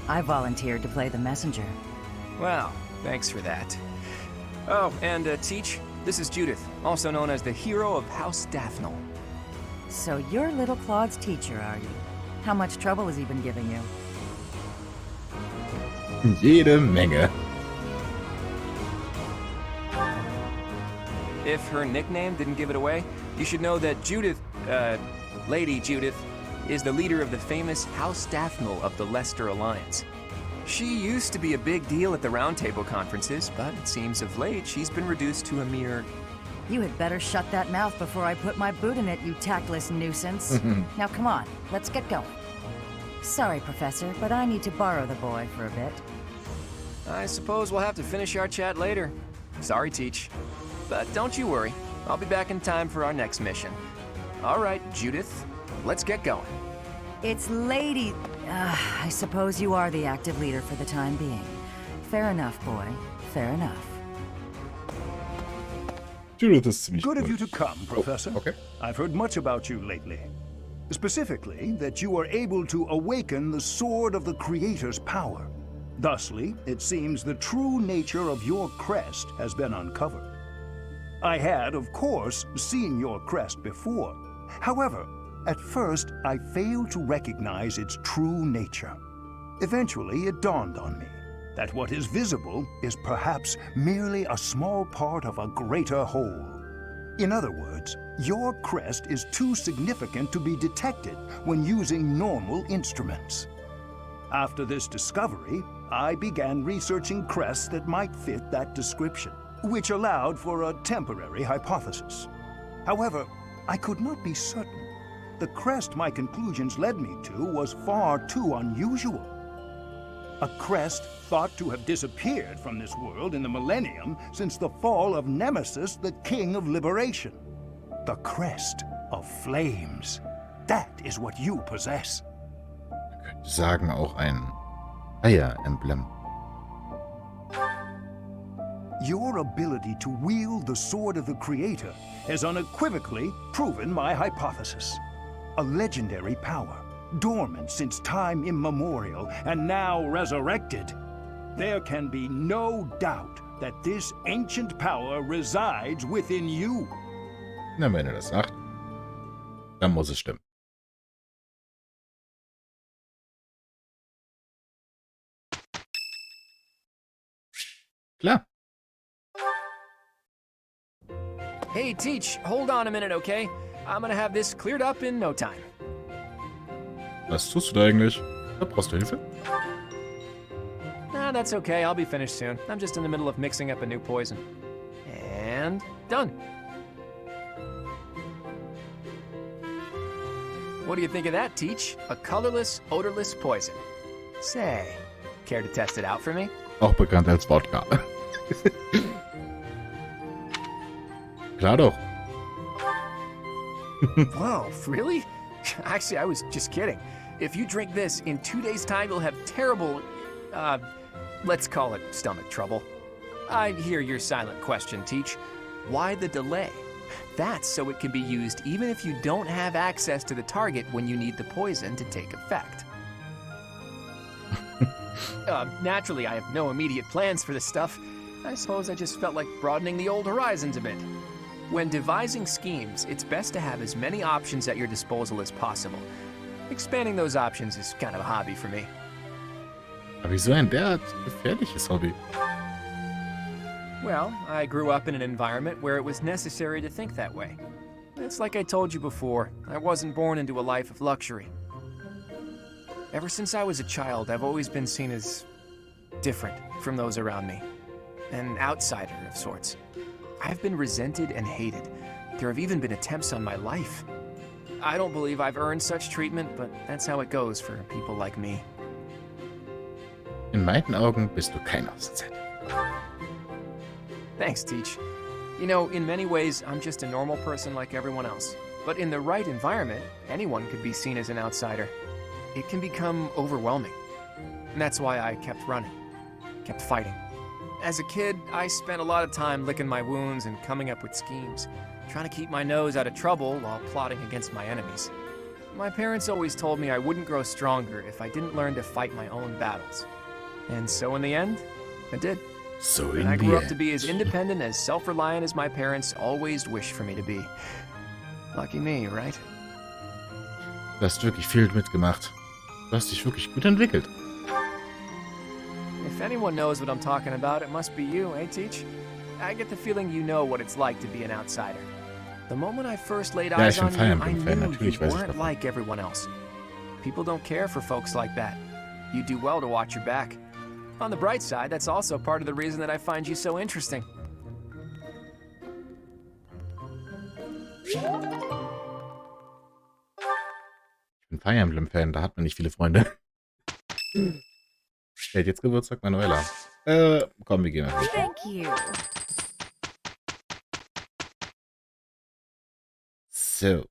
I volunteered to play the messenger. Well, thanks for that. Oh, and Teach, this is Judith, also known as the hero of House Daphnel. So you're little Claude's teacher, are you? How much trouble has he been giving you? Jede Menge. If her nickname didn't give it away, you should know that Judith, Lady Judith, is the leader of the famous House Daphnel of the Leicester Alliance. She used to be a big deal at the Roundtable conferences, but it seems of late she's been reduced to a mere You had better shut that mouth before I put my boot in it, you tactless nuisance. Now come on, let's get going. Sorry, Professor, but I need to borrow the boy for a bit. I suppose we'll have to finish our chat later. Sorry, Teach. But don't you worry. I'll be back in time for our next mission. All right, Judith, let's get going. It's Lady... I suppose you are the active leader for the time being. Fair enough, boy. Fair enough. Judith ist ziemlich Good of cool. you to come, Professor. Okay. I've heard much about you lately. Specifically, that you are able to awaken the sword of the Creator's power. Thusly, it seems the true nature of your crest has been uncovered. I had, of course, seen your crest before. However, at first, I failed to recognize its true nature. Eventually, it dawned on me that what is visible is perhaps merely a small part of a greater whole. In other words, your crest is too significant to be detected when using normal instruments. After this discovery, I began researching crests that might fit that description, which allowed for a temporary hypothesis. However, I could not be certain. The crest my conclusions led me to was far too unusual. A crest thought to have disappeared from this world in the millennium since the fall of Nemesis, the King of Liberation. The Crest of Flames. That is what you possess. Man könnte sagen, auch ein Fire-Emblem. Your ability to wield the Sword of the Creator has unequivocally proven my hypothesis. A legendary power, dormant since time immemorial and now resurrected. There can be no doubt that this ancient power resides within you. Na, wenn er das sagt, dann muss es stimmen. Klar. Hey, Teach, hold on a minute, okay? I'm gonna have this cleared up in no time. Was tust du da eigentlich? Da brauchst du Hilfe? Nah, that's okay. I'll be finished soon. I'm just in the middle of mixing up a new poison. And done. What do you think of that, Teach? A colorless, odorless poison. Say, care to test it out for me? Auch bekannt als Wodka. Klar doch. Whoa, really? Actually, I was just kidding. If you drink this, in 2 days' time, you'll have terrible, let's call it stomach trouble. I hear your silent question, Teach. Why the delay? That's so it can be used even if you don't have access to the target when you need the poison to take effect. Naturally, I have no immediate plans for this stuff. I suppose I just felt like broadening the old horizons a bit. When devising schemes, it's best to have as many options at your disposal as possible. Expanding those options is kind of a hobby for me. Aber wieso ein derart gefährliches Hobby? Well, I grew up in an environment where it was necessary to think that way. It's like I told you before, I wasn't born into a life of luxury. Ever since I was a child, I've always been seen as different from those around me. An outsider of sorts. I've been resented and hated. There have even been attempts on my life. I don't believe I've earned such treatment, but that's how it goes for people like me. In meinen Augen bist du kein Außenseiter. Thanks, Teach. You know, in many ways, I'm just a normal person like everyone else. But in the right environment, anyone could be seen as an outsider. It can become overwhelming. And that's why I kept running, kept fighting. As a kid, I spent a lot of time licking my wounds and coming up with schemes, trying to keep my nose out of trouble while plotting against my enemies. My parents always told me I wouldn't grow stronger if I didn't learn to fight my own battles. And so in the end, I did. So and I grew up to be as independent, as self-reliant as my parents always wished for me to be. Lucky me, right? Du hast wirklich viel mitgemacht. Du hast dich wirklich gut entwickelt. If anyone knows what I'm talking about, it must be you, eh, Teach? I get the feeling you know what it's like to be an outsider. The moment I first laid eyes on you, I knew you weren't like everyone else. People don't care for folks like that. You do well to watch your back. On the bright side, that's also part of the reason that I find you so interesting. Ich bin Fire Emblem-Fan, da hat man nicht viele Freunde. Wer hat jetzt Geburtstag? Manuela. Komm, wir gehen einfach. Thank you. So.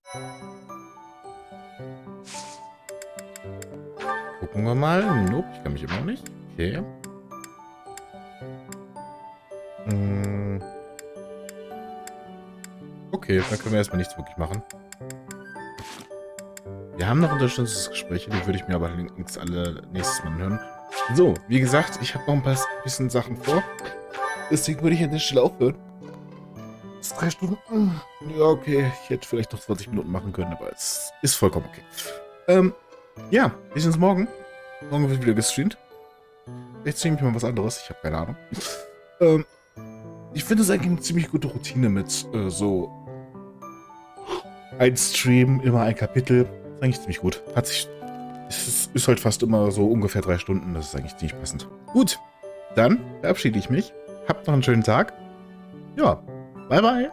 Gucken wir mal. Nope, ich kann mich immer noch nicht. Okay. Okay, da können wir erstmal nichts wirklich machen. Wir haben noch Unterstützungsgespräche, die würde ich mir aber links alle nächstes Mal hören. So, wie gesagt, ich habe noch ein bisschen Sachen vor. Deswegen würde ich an der Stelle aufhören. Das ist 3 Stunden. Ja, okay. Ich hätte vielleicht noch 20 Minuten machen können, aber es ist vollkommen okay. Ja, wir sehen uns morgen. Morgen wird wieder gestreamt. Jetzt streame ich mal was anderes. Ich habe keine Ahnung. Ich finde es eigentlich eine ziemlich gute Routine mit so ein Stream, immer ein Kapitel. Ist eigentlich ziemlich gut. Es ist halt fast immer so ungefähr 3 Stunden. Das ist eigentlich ziemlich passend. Gut, dann verabschiede ich mich. Habt noch einen schönen Tag. Ja, bye bye.